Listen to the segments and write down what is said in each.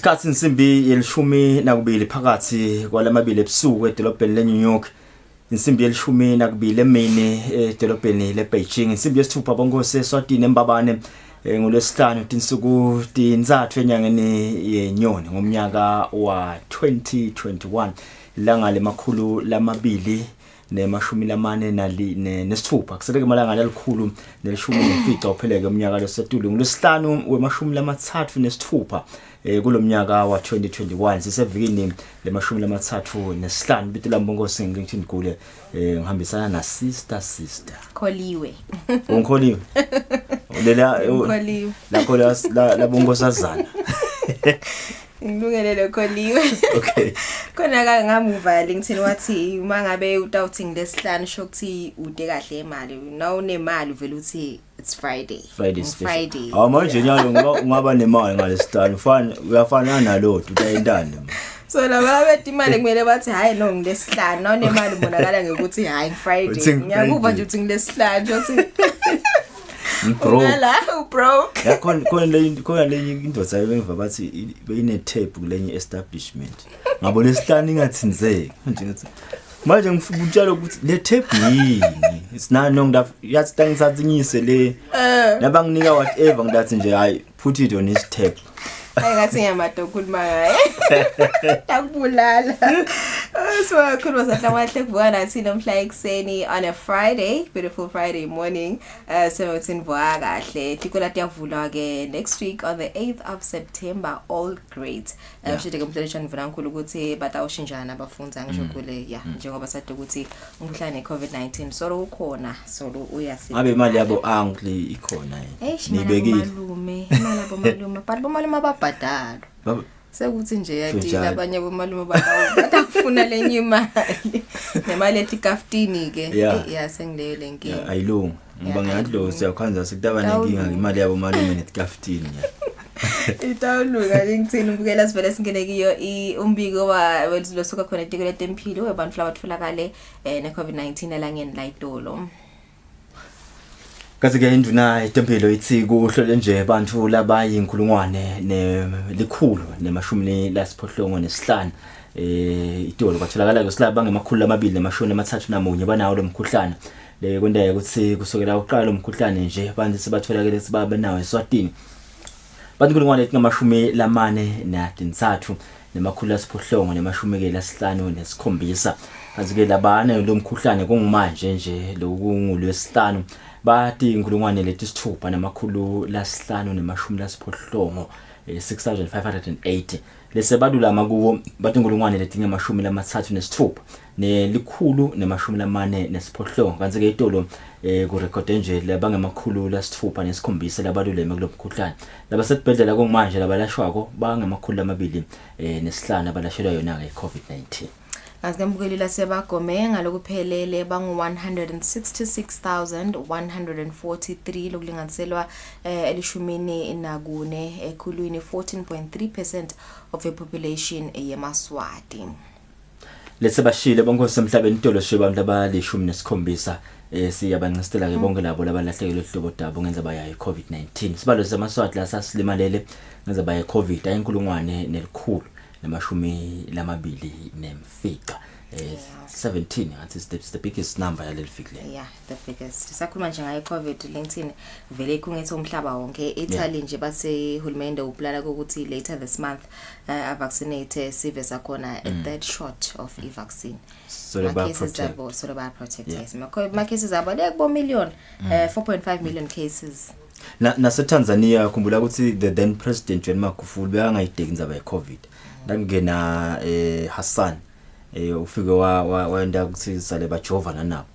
Isikhathi insimbi yelishumi nakubili phakathi kwalamabili ebusuku edolobheni leNew York. Insimbi yelishumi nakubili emini edolobheni leBeijing. Insimbi yesithupha bongosi Eswatini embabane ngolwesihlanu tinsuku tinzathu enyangeni yenyoni ngomnyaka wa 2021. Ilanga lemakhulu lamabili nemashumi lamane nesithupha kuseleke malanga lelikhulu nelishumi nemfica upheleke umnyaka losetulu ngolwesihlanu wemashumi lamathathu nesithupha kulomnyaka wa 2021 sisevikini lemashumi lamathathu nesihlanu bitela mbongosi ngithini kule ngihambisana na sister Kholiwe Unkholiwe lela la bongosazana ngilungelele Kholiwe okay khona ka ngamuva ngithini wathi uma ngabe utawuthing lesihlanu shokuthi ude kahle imali na unemali vele uthi it's Friday Friday manje nyalo ngaba nemali ngalesihlanu uyafana nalothu utayindane so laba bethi imali kumele bathi hayi no ngilesihlanu na unemali ubonakala ngekuthi hayi Friday ngiyakuva nje uthi ngilesihlanu uthi bro khona lenye indoda ayemva bathi beyine tape kulenye establishment ngabo lesihlanu ingathinzeki manje ngifuna utshalo ukuthi le tape yini it's not no yathi tangisatsinyise le nabanginika whatever ngidathi nje hayi put it on his tape ngathi ngiyamadokhuluma ngaye takubulala so khuluma sahlamahle kuvuka nathi nomhla ekseni on a Friday, beautiful Friday morning 17 vuka kahle tikula tiyavula ke next week on the 8th of September all great shite completion vuna ngikhulu ukuthi batawushinjana abafunza ngisho kule njengoba sathi ukuthi umkhuhlane COVID-19 solo ukhona solo uyasi ngabe imali yabo angli ikhona nibekile imali yabo malume babhadalo sekuthi nje yadila abanye bomalume batafuna lenye imali nemali ethi 15 ke yasengileyo lenkingi ayilungu ngoba ngadlo siyakhanza sekutaba nenkinga imali yabo malume nethi 15 itawuluka ngithini ubukela sivele singene kiyo umbiko welosuka khona etikele tempilo webantu abatholakale ne-COVID-19 elangeni la iTolo. Kazi ke induna itempilo ithi kuhlole nje abantu labayinkulungwane nelikhulu nemashumi lasiphohlongo nesihlanu iTolo kwatholakala kusilaba ngemakhulu amabili nemashumi amathathu namunye banawo lo mkhuhlane le kwendeke ukuthi kusukela uqala lo mkhuhlane nje abantu sebatholakala sibabe nawo eSwatini bantu kulungwane ngamashumi lamane nathathu nemakhulu lasiphohlongo nemashumi ke lasihlanu nesikhombisa kazi ke labana lo mkhuhlane kungumanje nje lokungulwesihlanu bathi inkulungwane letisithupha namakhulu lasihlanu nemashumi lasiphohlongo 6580 lesebadula makuwo bathi inkulungwane letinye amashumi lamathathu nesithupha nelikhulu nemashumi lamane nesiphohlongo kanti ke iTolo kurekode nje labangamakhulu lasithupha nesikhombisa labadule kulo mkhuhlane labasetibhedlela kongmanje labalashwako bangamakhulu amabili nesihlanu abalashelwa yona ke COVID-19 Azikambukeli lasebagome ngalokuphelele bangu 166,143 lokulinganiselwa elishumini nakune ekhulwini 14.3% of the population yeMaswati. Lesebashile bonke semhlabeni iTolo shebantu abalishumi nesikhombisa siyabancisela ke bonke labo labalahlekelwe ihlobo dabo ngenza baya iCovid-19 sibalo seMaswati la sasilimalele ngenza baya iCovid ayinkulungwane nelikhulu nemashumi lamabili nemfica 17 it's the biggest number yalelifikile the biggest sakhuluma nje ngaye COVID-19 vele kungethe umhlaba wonke Italy nje base hulumende uplana ukuthi later this month vaccinate sive sakhona a third shot of vaccine so the protect ma cases abo lekubo million 4.5 million cases na Tanzania khumbula ukuthi the then president John Magufuli bekangayideki nzaba yeCovid ngena Hassan ufike waenda ukuthi sale bajova nabo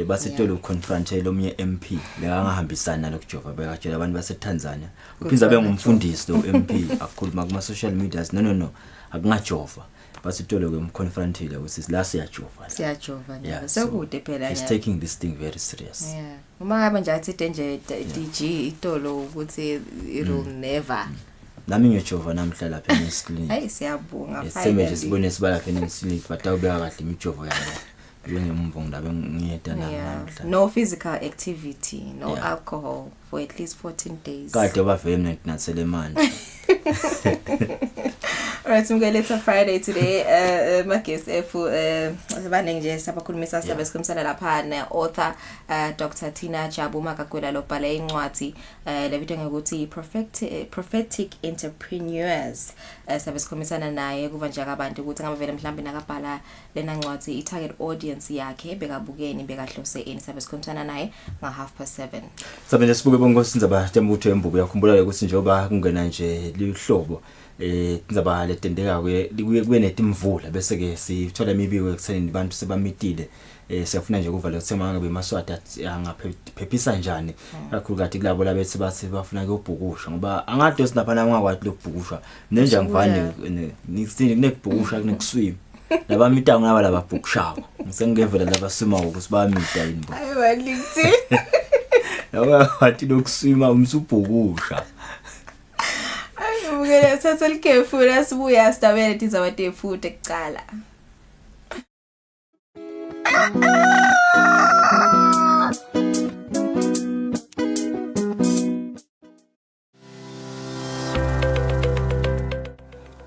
basitolo confront lomnye MP lekangahambisana lokujova bekatshela abantu baseTanzania uphinza bengumfundisi lo MP akukhuluma kuma social media no akungajova basitolo ke umconfrontile ukuthi la siyajova sekude phela he's taking this thing very serious uma ngabe nje athi nje DG iTolo ukuthi it will never nami ngejova namhla lapha eScreen hayi siyabonga finally sibone sibala lapha eScreen but awubeka kahle imijovo yami ngemva ngilabe ngiyeda namhla no physical activity, no alcohol for at least 14 days. kade baveme nginatsele manje. Alright, it's a Friday today. My guest abanenge sabakhulumisa sabe sikhulumisa lapha ne author Dr. Tina Jabu makakwela lobhala incwadi lebitho ngokuthi prophetic entrepreneurs. Sabe sikhulumisana naye kuva nje abantu ukuthi ngabe vele mhlambe nakabhala lena ncwadi I target audience yakhe bekabukeni bekahlose ini. Sabe sikhulumisana naye nga 7:30. Sabe nje sibuke bongosinza batemutho embuku yakhumbula ukuthi njoba kungena nje lihlobo ndzaba letendeka kuye netimvula bese ke sithola imibiko ekutheni abantu sebamitile siyafuna nje kuvala ukuthi mangabe emaswati angaphephisa njani kakhulu kathi kulabo labethi bathi bafuna ukubhukusha ngoba angade sinapha nangakwathi lokubhukusha nenja ngivane ngisini kunekubhukusha kunekuswim labamitango ngaba lababhukushawo ngisengevela labaswima ukuthi bayamita yini bo ayi lithi yaba wathi lokuswima umsubhukusha Ngeke thatha likhefu lasibuya sidabele tizawate futhi ekucala.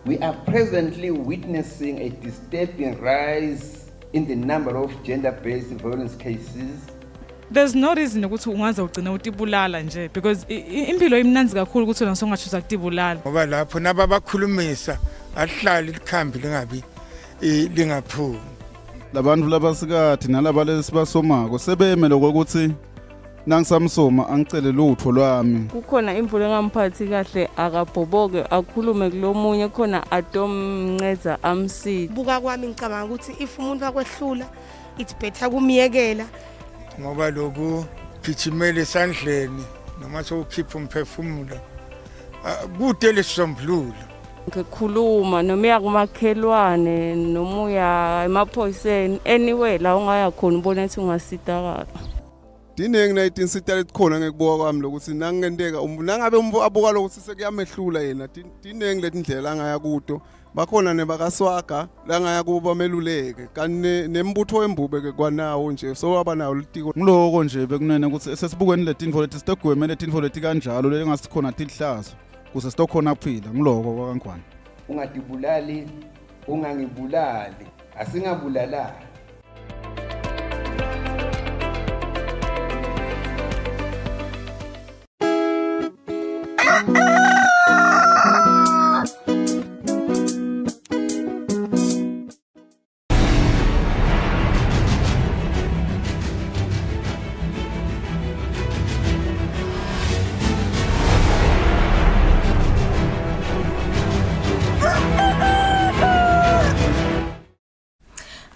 We are presently witnessing a disturbing rise in the number of gender-based violence cases. There's no reason ukuthi ungaze ugcina utibulala nje because impilo imnanzi kakhulu ukuthi wena songachuza kutibulala ngoba lapho nababakhulumisa ahlali likhambi lingabi lingaphumi labantu labasikathi nalaba lesibasomako sebeyemele ukuthi nangisamsoma angicele lutho lwami kukhona imvulo engamphathi kahle akabhoboke akhulume kulomunye khona adomnceza amsidi buka kwami ngicabanga ukuthi if umuntu akwehlula it's better kumiyekela ngoba lokhu gijimele esandleni noma sokukhipha umphefumulo kude lesisombululo ngikhuluma noma yakumakhelwane noma uya emaphoyiseni anyway la ungaya khona ubona ukuthi ungasidakala diningi na itinsita likhona ngekubuka kwami lokuthi nangenteka nangabe abuka lokuthi sekuyamehlula yena diningi letindlela angaya kuto bakhona nebakaswaga la ngaya kuba bameluleke kanti nembutho wembube ke kwanawo nje so abanawo litiko ngiloko nje bekunene ukuthi sesibukweni letinfo leti sitegweme letinfo leti kanjalo lengasikhona tihlazo kuse sitokhona kuphila ngiloko kwakangwane Ungatibulali ungangibulali asingabulalana.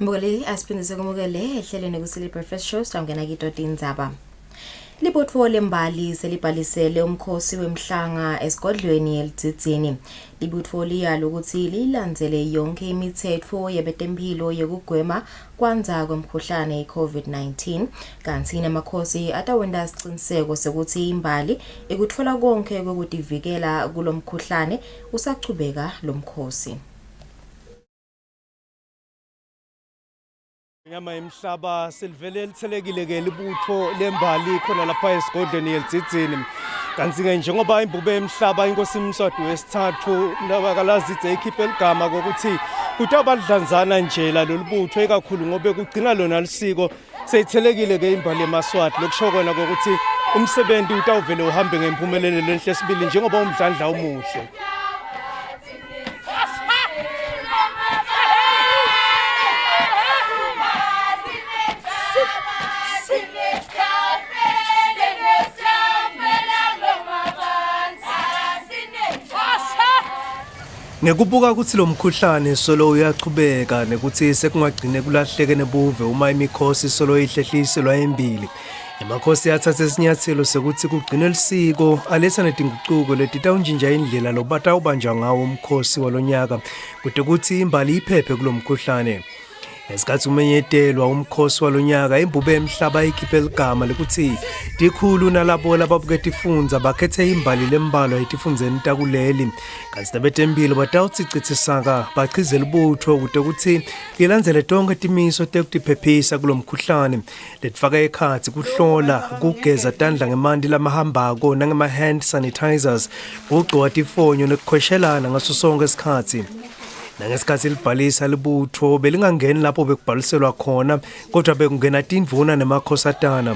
Mbogale asiphinze kumukele ehlelweni Kusile Breakfast Show sangena kitoti indzaba. Libutho lembali selibhalisele umkhosi wemhlanga esigodlweni eLitsitsini. Libutho liyalo ukuthi lilandzele yonke imithetho yebetempilo yokugwema kwanza kwemkhuhlane iCovid-19 kanti namakhosi atawenda isiqiniseko sokuthi imbali ekuthola konke kokutivikela kulomkhuhlane usachubeka lomkhosi. Nyama emhlaba silivele lithelekile ke libutho lembali khona lapha esigodlweni eLitsitsini kanti ke njengoba imbube emhlaba inkosi iMswati wesithathu ndabakalazize ikhiphe ligama kokuthi kutabadlanzana nje lalolibutho ekakhulu ngobe kugcina lona lisiko seyithelekile ke imbali eMaswati lokusho kona kokuthi umsebenzi utawuvele uhambe ngempumelelo lenhle sibili njengoba umdlandla umuhle. Ngekubuka ukuthi lo mkhuhlane solo uyachubeka nekuthi sekungagcine kulahleke nebuve uma imikhosi solo ihlehliselwa embili. Emakhosi yathatha isinyathelo sokuthi kugcine lisiko aletha netinguquko letitawunjinja indlela lobatawubanja ngawo umkhosi walonyaka kude ukuthi imbali iphephe kulomkhuhlane. ngesikhathi umenyetelwa umkhosi walonyaka imbube emhlaba ikhiphe igama lokuthi dikhulu nalabo lababuketa ifunza bakhethe imbali lembalwa etifunzeni takuleli kanti nabetempilo batawutsicitsisaka bachizela ibutho kude ukuthi lilandzele tonke timiso tekutiphephisa kulomkhuhlane letifaka ekhatsi kuhlola kugeza tandla ngemanti lamahambako nangema-hand sanitizers kugcoka tifonyo nekukhweshelana ngaso sonke isikhathi nangesikhathi libhalisa libutho belingangeni lapho bekubhaliselwa khona kodwa bekungena tindvuna nemakhosatana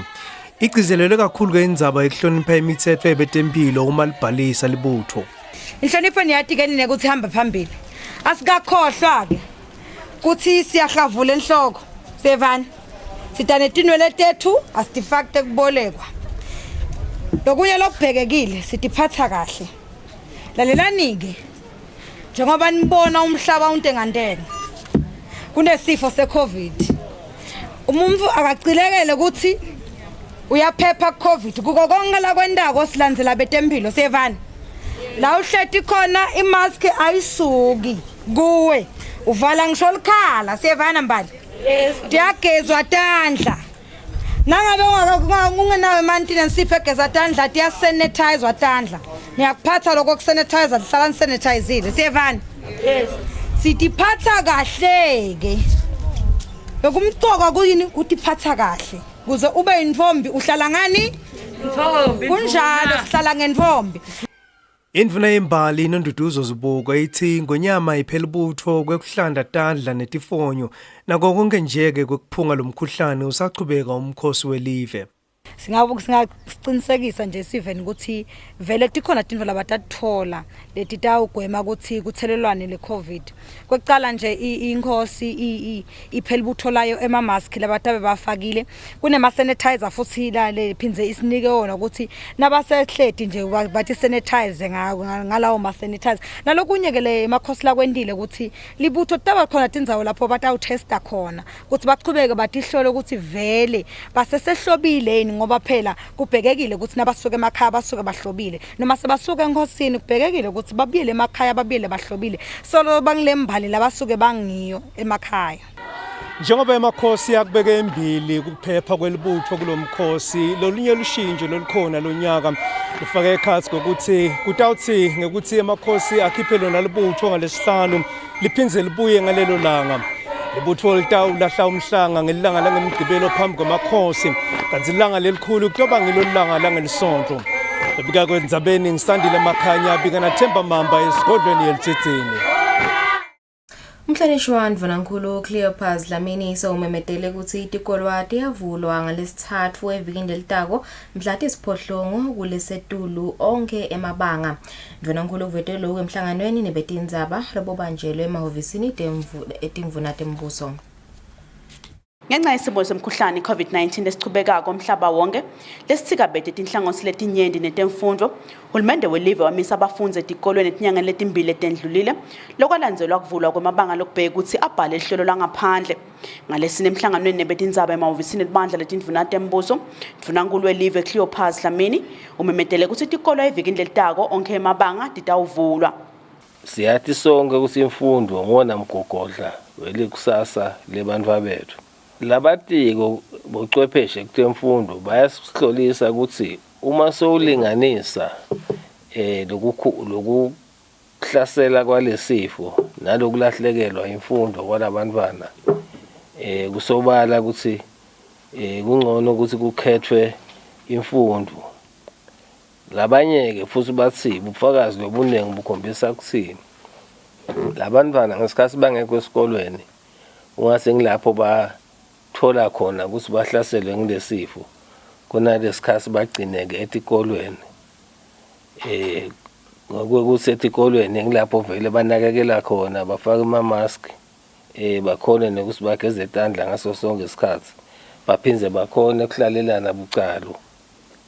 igcizelelwe kakhulu-ke indzaba ekuhlonipha imithetho yebetempilo uma libhalisa libutho inhlonipho niyati-ke nine kuthi hamba phambili asikakhohlwa-ke kuthi siyahlavula enhloko sevani sitanetinwele tethu asitifakte kubolekwa lokunye lokubhekekile sitiphatha kahle lalelani-ke njengoba nibona umhlaba untengantenga kunesifo se-COVID umuntu akacilekele ukuthi uyaphepha ku-COVID kuko konke la kwendako silandzela betempilo sevani la uhleti khona imask ayisuki kuwe uvala ngisho likhala sevana mbali tiyagezwa tandla nangabe ungenawo emantini nsipho egeza tandla tiyasanitizwa tandla niyakuphatha lokho kusanitizer lihlala nisanitizile siyevani sitiphatha kahle-ke bekumcoka kuyini utiphatha kahle kuze ube yintombi uhlala ngani kunjalo sihlala ngentombi indvuna yembali inonduduzo zibuka ithi ngonyama iphela ibutho kwekuhlanda tandla netifonyo nako konke njeke kwekuphunga lomkhuhlane usachubeka umkhosi welive singaqinisekisa nje siveni ukuthi vele tikhona tindvo labatatithola leti tawugwema ukuthi kuthelelwane le-COVID kwekucala nje inkosi iphela ibutho layo emamaski labatabe bafakile kunema-sanitizer futhi lephindze isinike wona ukuthi nabasehledi nje bathi sanitize ngalawo ma-sanitizer nalokunye-ke le makhosi lakwendile ukuthi libutho taba khona tindzawo lapho batawutesta khona ukuthi bachubeke batihlole ukuthi vele basesehlobile yini ngoba phela kubhekekile ukuthi nabasuke emakhaya basuke bahlobile noma sebasuke enkosini kubhekekile ukuthi babuyele emakhaya babuyele bahlobile solo bangilembali labasuke bangiyo emakhaya njengoba emakhosi yakubeka embili kuphepha kwelibutho kulomkhosi lolunye lushintsho lolukhona lonyaka lufaka ekhatsi ngokuthi kutawuthi ngekuthi emakhosi akhiphe lona libutho ngalesihlanu liphindze libuye ngalelo langa libutho litawulahla umhlanga ngelilanga langemgcibelo phambi kwamakhosi kanti ilanga lelikhulu kutoba ngilolanga langelisonto bika kwendzabeni ngisandile emakhanya bika nathemba mamba esigodlweni yelitsitsini Umhlonishwa wandvunankulu Cleopas Dlamini sewumemetele ukuthi itikolwa tiyavulwa ngalesithathu evikini lelitako mhla tisiphohlongo kulesetulu onke emabanga. Ndvunankulu uvete lokhu emhlanganweni nebetindzaba lebobanjelwe emahovisini etimvuna tembuso. Ngenxa yesimo somkhuhlane COVID-19 lesichubekako umhlaba wonke lesithikabete tinhlangosi letinyenti netemfundo uhulumende welive wamisa abafunzi etikolweni etinyangeni letimbili etendlulile lokwalandzelwa kuvulwa kwemabanga lokubheka ukuthi abhale ihlelo langaphandle ngalesine emhlanganweni nebetindzaba emahovisini libandla letindvuna tembuso ndvunankulu welive Cleopas Dlamini umemetele ukuthi itikolo evikini lelitako onke emabanga titawuvulwa siyathi sonke ukuthi imfundo ngona mgogodla weli kusasa lebantwa bethu labatiko bocwepheshe kutemfundo bayasihlolisa ukuthi uma sowulinganisa lokuhlasela kwalesifo nalokulahlekelwa imfundo kwalabantwana kusobala ukuthi kungcono ukuthi kukhethwe imfundo labanye ke futhi bathi ubufakazi lobunengi bukhombisa ukuthi labantwana ngesikhathi bangekho esikolweni ungase ngilapho thola khona ukuthi bahlaselwe ngilesifo kunalesikhathi bagcineke etikolweni ngokuthi etikolweni ngilapho vele banakekela khona bafaka ama-mask bakhona nokuthi bageze tandla ngaso sonke isikhathi baphindze bakhona ukuhlalelana bucalo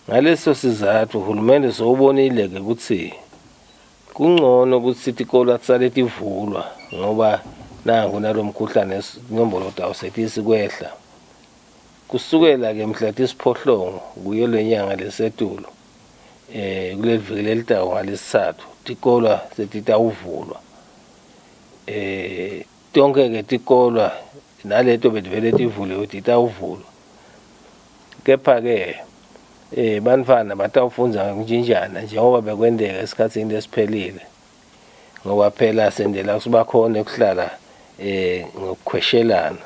ngaleso sizathu uhulumende sowubonile ke ukuthi kungcono ukuthi itikolo atsale tivulwa ngoba nangu nalomkhuhlane inombolo tawo setisi kwehla kusukela ke mhla tisiphohlongo kuyo lenyanga lesetulo kuleviki lelitawo ngalesithathu tikolwa setitawuvulwa tonke ke tikolwa naleto bedivele tivule ukuthi itawuvulwa. Kepha-ke bantfwana batawufunza ngokunjinjana njengoba bekwendeka esikhathini lesiphelile. Ngoba phela sendela kusibakhona ukuhlala ngokukhweshelana.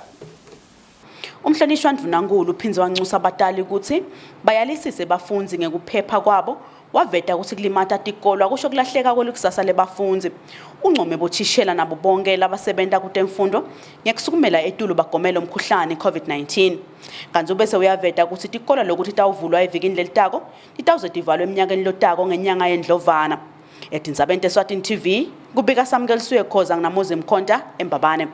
Umhlonishwa Ndvunankulu uphinze wanxusa abatali ukuthi bayalisise bafundzi ngekuphepha kwabo, waveta ukuthi kulimata tikolo akusho kulahleka kwelikusasa lebafundzi. Uncome bothishela nabo bonke labasebenta kutemfundo ngekusukumela etulo bagomela umkhuhlane COVID-19. Kanti ubese uyaveta ukuthi tikolo lokuthi tawuvulwa evikini lelitako litawuze tivalwe eminyakeni lotako ngenyanga yeNdlovana. Etindzabeni Eswatini TV kubika Samkeliswe Khoza nginamuzi Mkhonta eMbabane.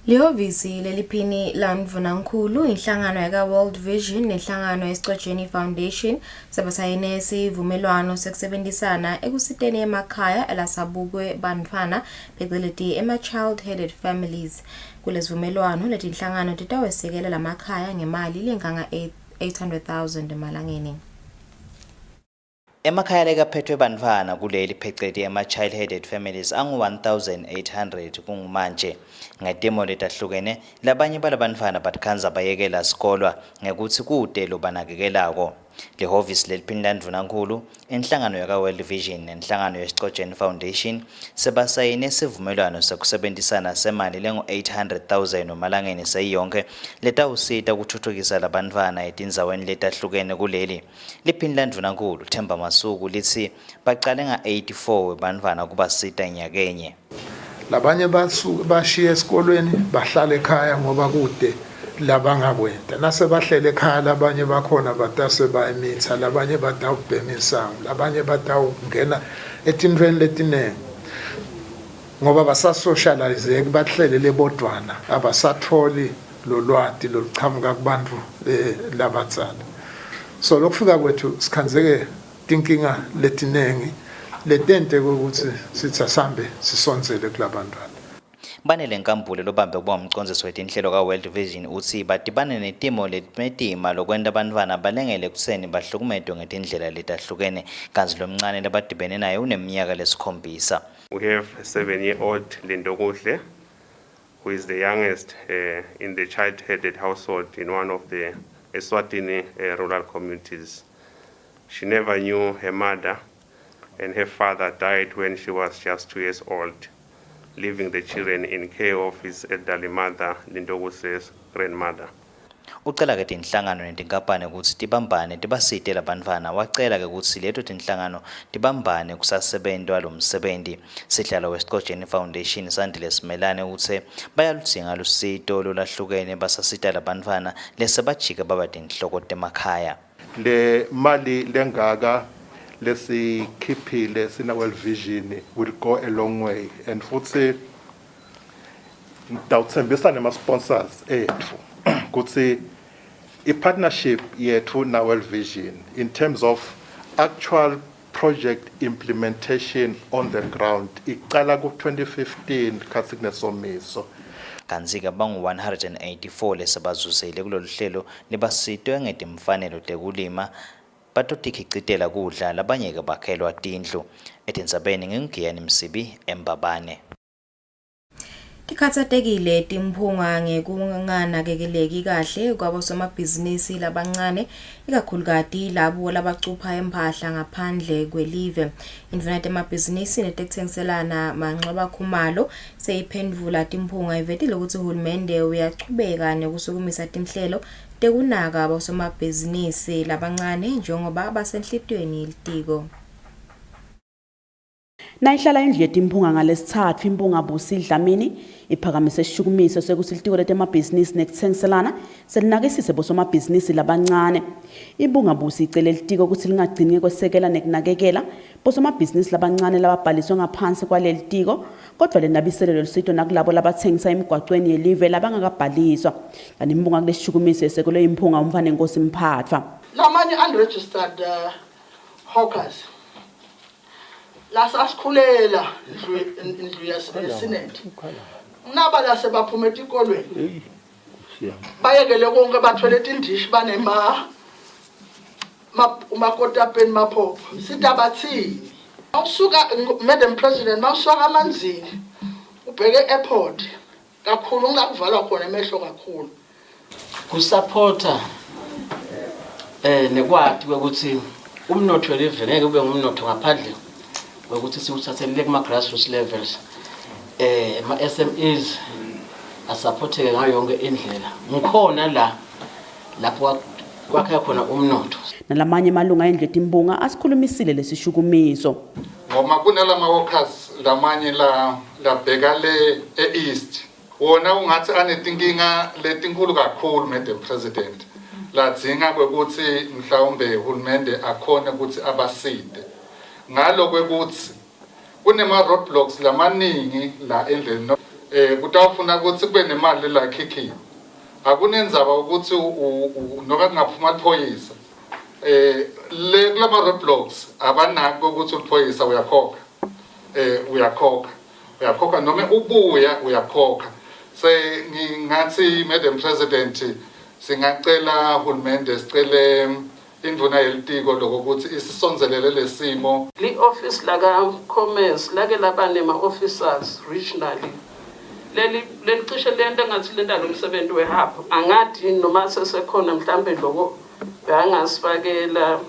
Lihhovisi leliphini laMvunankulu inhlangano yaka World Vision nenhlangano yeScotcheni Foundation sabasayine isivumelwano sekusebenzisana ekusiteni emakhaya elasabukwe bantfwana phecelezi ema-child-headed families. Kulesivumelwano letinhlangano titawesekela lamakhaya ngemali lenganga 800,000 emalangeni. Emakhaya lekaphethwe bantfwana kuleli phecelezi ema-child-headed families angu-1,800 kungumanje. Ngetimo letahlukene labanye balabantfwana batkhanza bayekela sikolwa ngekuthi kude lobanakekelako. Lihhovisi leliphini laNdvunankulu inhlangano yaka World Vision nenhlangano yeScotcheni Foundation sebasayine isivumelwano sekusebenzisana semali lengu-800,000 emalangeni seyiyonke letawusita ukuthuthukisa labantfwana etindzaweni letahlukene kuleli. Liphini laNdvunankulu Themba Masuku lithi baqale nga-84 webantfwana kubasita nyakenye. Labanye bashiya esikolweni bahlala ekhaya ngoba kude labangakwenda. Nase bahlele ekhaya labanye bakhona batase bayimitha, labanye batawubhema isango, labanye batawungena etintweni letinenge. Ngoba basasocialize bahlelele bodwana abasatholi lolwati loluchamuka kubantu labadzala. So lokufika kwethu sikhanzeke tinkinga letinengi letente ukuthi sithi asambe sisonzele kulabantwana. Banele Nkambule lobambe kuba umcondzisi wetinhlelo ka World Vision uthi badibane netimo letima lokwenda abantwana balengele ekutheni bahlukumedwe ngetindlela letahlukene kanzi lomncane labadibene naye uneminyaka lesikhombisa. We have a 7-year-old Lindokuhle who is the youngest in the child-headed household in one of the Eswatini rural communities. She never knew her mother, and her father died when she was just 2 years old, leaving the children in care of his elderly mother, Lindokuhle's grandmother. Ucela ke tinhlangano netinkampani ukuthi tibambane tibasite labantwana wacela ke ukuthi leto tinhlangano tibambane kusasebentwa lo msebenzi. Sihlalo weScotcheni Foundation Sandile Simelane uthe bayaludzinga lusito lolahlukene basasita labantwana lesebajika baba tinhloko temakhaya. Le mali lengaka lesikhiphile sina World Vision will go a long way, and futhi ngidawuthembisa nema sponsors ethu ukuthi i-partnership yethu na World Vision in terms of actual project implementation on the ground iqala ku-2015 khathi kunesomiso. Kanzika bangu-184 lesebazuzile kulolu hlelo libasitwe ngetimfanelo tekulima batotikhicitela kudla labanye ke bakhelwa tindlu. Etindzabeni ngingiyani Msibi eMbabane. Tikhatsatekile timphunga ngekunganakekeleki kahle kwabosomabhizinisi labancane ikakhulukati labo labacupha empahla ngaphandle kwelive. Indvuna yemabhizinisi netekuthengiselana manxeba khumalo seyiphendvula timphunga ivetile ukuthi uhulumende uyachubeka nekusukumisa tinhlelo tekunaka abosomabhizinisi labancane njengoba basenhlitweni litiko. Nayihlala indlu yetimphunga ngalesithathu imphunga Busi Dlamini iphakamise isishukumiso sekuthi litiko letemabhizinisi nekuthengiselana selinakisise bosomabhizinisi labancane. Imphunga Busi icele litiko ukuthi lingagcini kwesekela nekunakekela bosomabhizinisi labancane lababhaliswe ngaphansi kwaleli tiko kodwa lenabiselo lolusito nakulabo labathengisa emigwaqweni yelive labangakabhaliswa. Kanti imphunga kulesishukumiso esekelwe imphunga umfana Nkosi Mphathwa. Lamanye unregistered hawkers lasasikhulela indlu yesineti naba la sebaphuma etikolweni bayekele konke bathwele tindishi banema umakotapeni maphopho sidabathini awusuka Madam President mawusuka amanzini ubheke airport kakhulu ngakuvalwa khona emehlo kakhulu kusupporta nekwati ukuthi umnotho welive ngeke ube ngumnotho ngaphandle ukuthi siwuthathelele kuma grassroots levels ama SMEs asupporteke ngayo yonke indlela ngikhona lapho kwakhe khona umnotho nalamanye amalunga endlela imbunga asikhulumisile lesishukumiso ngoma kunalama workers lamanye labheka le east wona ungathi anetinkinga letinkulu kakhulu Madam President ladzinga kwekuthi mhlawumbe uhulumende akhona ukuthi abaside ngalo kwekuthi kunema roadblocks lamaningi la endleleni kutawufuna ukuthi kube nemali la khikhi akunenzaba ukuthi noma kungaphuma iphoyisa le kulama roadblocks abanako ukuthi uphoyisa uyakhokha noma ubuya uyakhokha ngingathi Madam President singacela uhulumende sicele indvuna yelitiko lokuthi isisonzelele lesimo li office la commerce lake labane ma officers regionally leli cishe lento engathi lenta lo msebenzi wehub angathi noma sesekhona mhlambe lokho bangasifakela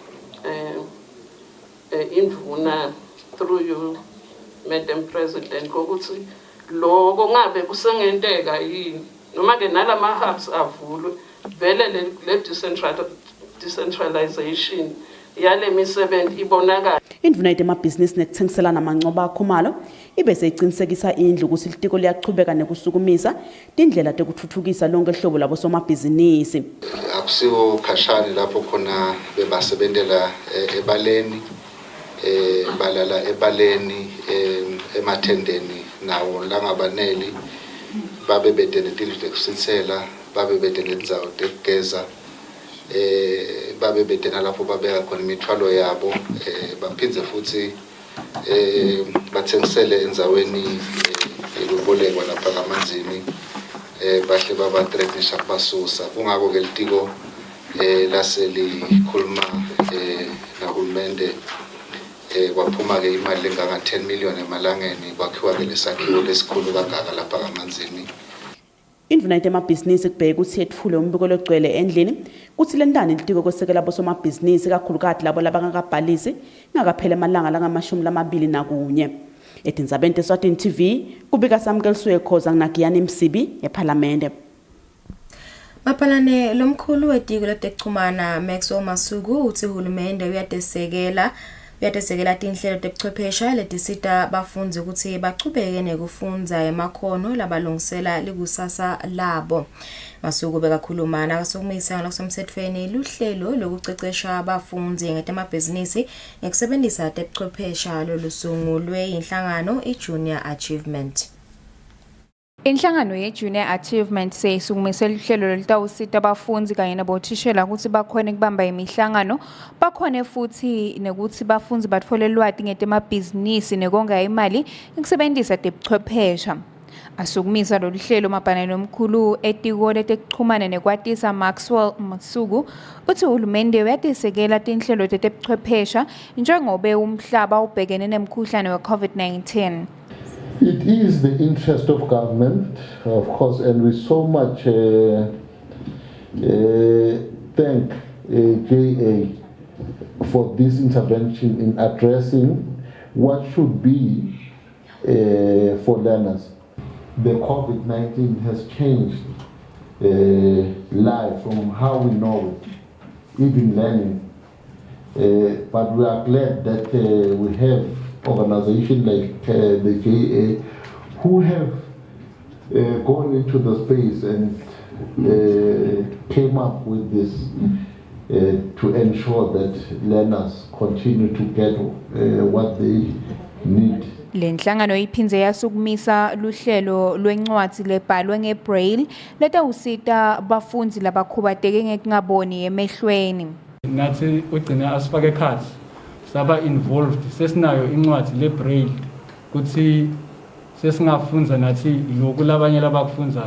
indvuna through you Madam President ukuthi lokho ngabe kusengenteka yini noma ke nalama hubs avulwe vele le decentralization yale misebenzi ibonakala indvuna yemabhizinisi nekuthengiselana amancoba akhumalo ibe seyiqinisekisa indlu ukuthi litiko liyachubeka nekusukumisa indlela tekuthuthukisa lonke hlobo labo somabhizinisi akusiwo khashani lapho khona bebasebenzela ebaleni balala ebaleni emathendeni nawo langabaneli babe bedene tindlu tekusithela babe bedene indzawo tekugeza babe bedena lapho babeka khona imithwalo yabo baphindze futhi bathengisele endzaweni yokubolekwa lapha kamanzini bahle babatrainisha kubasusa kungako ke litiko laselikhuluma nahulumende kwaphuma ke imali engaka 10 million emalangeni kwakhiwa ke lesakhiwo lesikhulu kangaka lapha kamanzini indvuna yemabhizinisi kubheka ukuthi yetfule umbiko logcwele endlini kuthi lentana litiko kwesekela bosomabhizinisi kakhulukazi labo labangakabhalisi ngakaphela amalanga la21 etindzabeni Eswatini TV kubika samkeliswe khoza nginagiyani Msibi eParliament Mapalane lomkhulu wetiko letekuchumana Max Omasuku uthi uhulumende uyatesekela tinhlelo tebuchwephesha letisita bafundzi ukuthi bachubeke nekufundza emakhono labalungisela likusasa labo. Masuku bekakhuluma nakasokumisa ngalokusemthethweni luhlelo lokucecesha abafundzi ngetemabhizinisi ngekusebenzisa tebuchwephesha lolusungulwe inhlangano iJunior Achievement. Inhlangano ye-Junior Achievement seyisukumisela uhlelo lolutawusita abafundi kanye nabothishela ukuthi bakhone kubamba imihlangano bakhone futhi nekuthi bafundi bathole lwati ngetemabhizinisi nekonga imali ngekusebenzisa tebuchwephesha. Asukumisa lolu hlelo mabhaneni omkhulu etiko letekuchumana nekwatisa Maxwell Masuku uthi uhulumende uyatesekela tinhlelo tetebuchwephesha njengobe umhlaba ubhekene nemkhuhlane we-COVID-19. It is the interest of government, of course, and we so much thank JA for this intervention in addressing what should be for learners. The COVID-19 has changed life from how we know it, even learning. But we are glad that we have organizations like the JA who have gone into the space and came up with this to ensure that learners continue to get what they need. Lenhlangano iphindze yasukumisa luhlelo lwencwadi lebhalwe ngebraille letawusita bafundzi labakhubateke ngekungaboni emehlweni. Nathi ugcina asifake ekhathi saba involved sesinayo incwadi lebraille kuthi sesingafunza nathi lokhu labanye labakufunza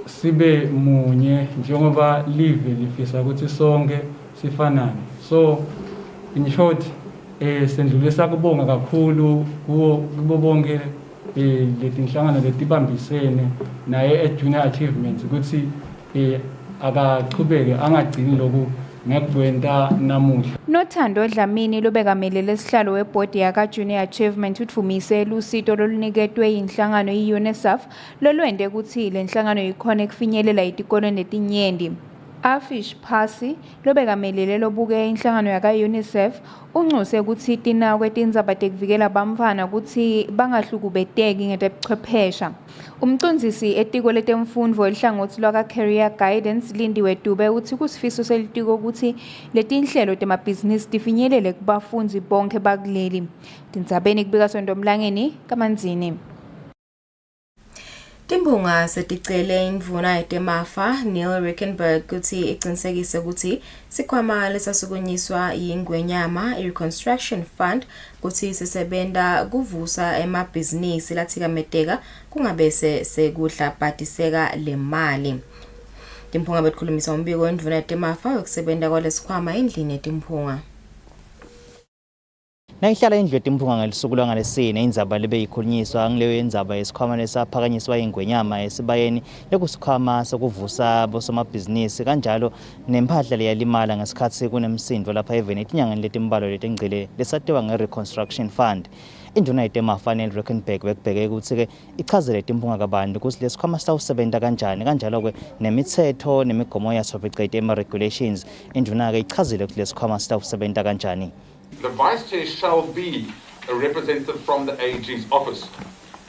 sibe munye njengoba live lifisa ukuthi sonke sifanane. So in short sendlulisa kubonga kakhulu kubo bonke letinhlangano letibambisene naye junior achievements ukuthi akaqhubeke angagcini lokhu ngekukwenta namuhla. Nothando Dlamini lobekamelele sihlalo webhodi yaka Junior Achievement utfumise lusito loluniketwe inhlangano i-UNICEF lolwende ukuthi le nhlangano ikhona kufinyelela itikolweni letinyenti. Afish Phasi lobekamelele lobuke inhlangano yaka UNICEF uncuse ukuthi tinakwe tindzaba tekuvikela bamfana ukuthi bangahlukubeteki ngetebuchwephesha. Umcondzisi etiko letemfundvo elihlangothi lwaka Career Guidance Lindiwe Dube uthi kusifiso selitiko ukuthi letinhlelo temabhizinisi tifinyelele kubafundzi bonke bakuleli. Tindzabeni kubika Sondomlangeni kaManzini. Timbunga seticele indvuna yetemafa Neil Rickenberg kuti iqinisekise ukuthi sikhwama lesasukunyiswa yingwenyama i-Reconstruction Fund kuti sisebenta kuvusa emabhizinisi lathikameteka kungabese sekudla bhatiseka le mali. Timphunga betkhulumisa umbiko wendvuna yetemafa wekusebenta kwalesikhwama endlini yetimphunga. Nayihlala indlu yetimphunga ngelisuku lwangalesine indzaba libe ikhulunyiswa ngileyo indzaba yesikhwama lesaphakanyiswa ingwenyama esibayeni lekusikhwama sokuvusa bosomabhizinisi kanjalo nemphahla leyalimala ngesikhathi kunemsindo lapha even etinyangeni letimbalo letengcile lesatiwa nge-Reconstruction Fund. Induna yetemafa Neil Rickenberg bekubheke ukuthi-ke ichazele timphunga kabantu ukuthi lesikhwama sitawusebenta kanjani kanjalo-ke nemitsetho nemigomo yaso phecelezi ama-regulations. Induna-ke ichazile ukuthi lesikhwama sitawusebenta kanjani. The Vice Chair shall be a representative from the AG's office.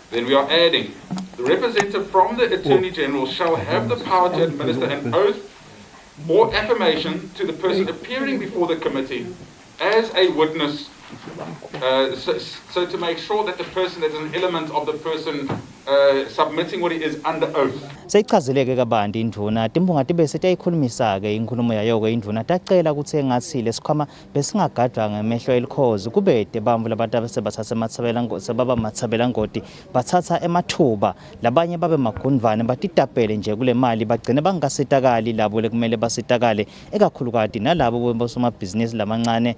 Then we are adding, the representative from the Attorney General shall have the power to administer an oath or affirmation to the person appearing before the committee as a witness, so to make sure that the person, that is an element of the person submitting what he is under oath. Seyichazeleke kabanti indvuna timphunga tibe setayikhulumisa-ke inkulumo yayo-ke indvuna tacela ukuthi engathi lesikhwama besingagadwa ngemehlo elikhozi kubete bantfu labatabe sebaba matsabelangoti batsatsa emathuba labanye babe magundvane batitapele nje kule mali bagcine bangasitakali labo lekumele basitakale ekakhulukati nalabo bosomabhizinisi lamancane.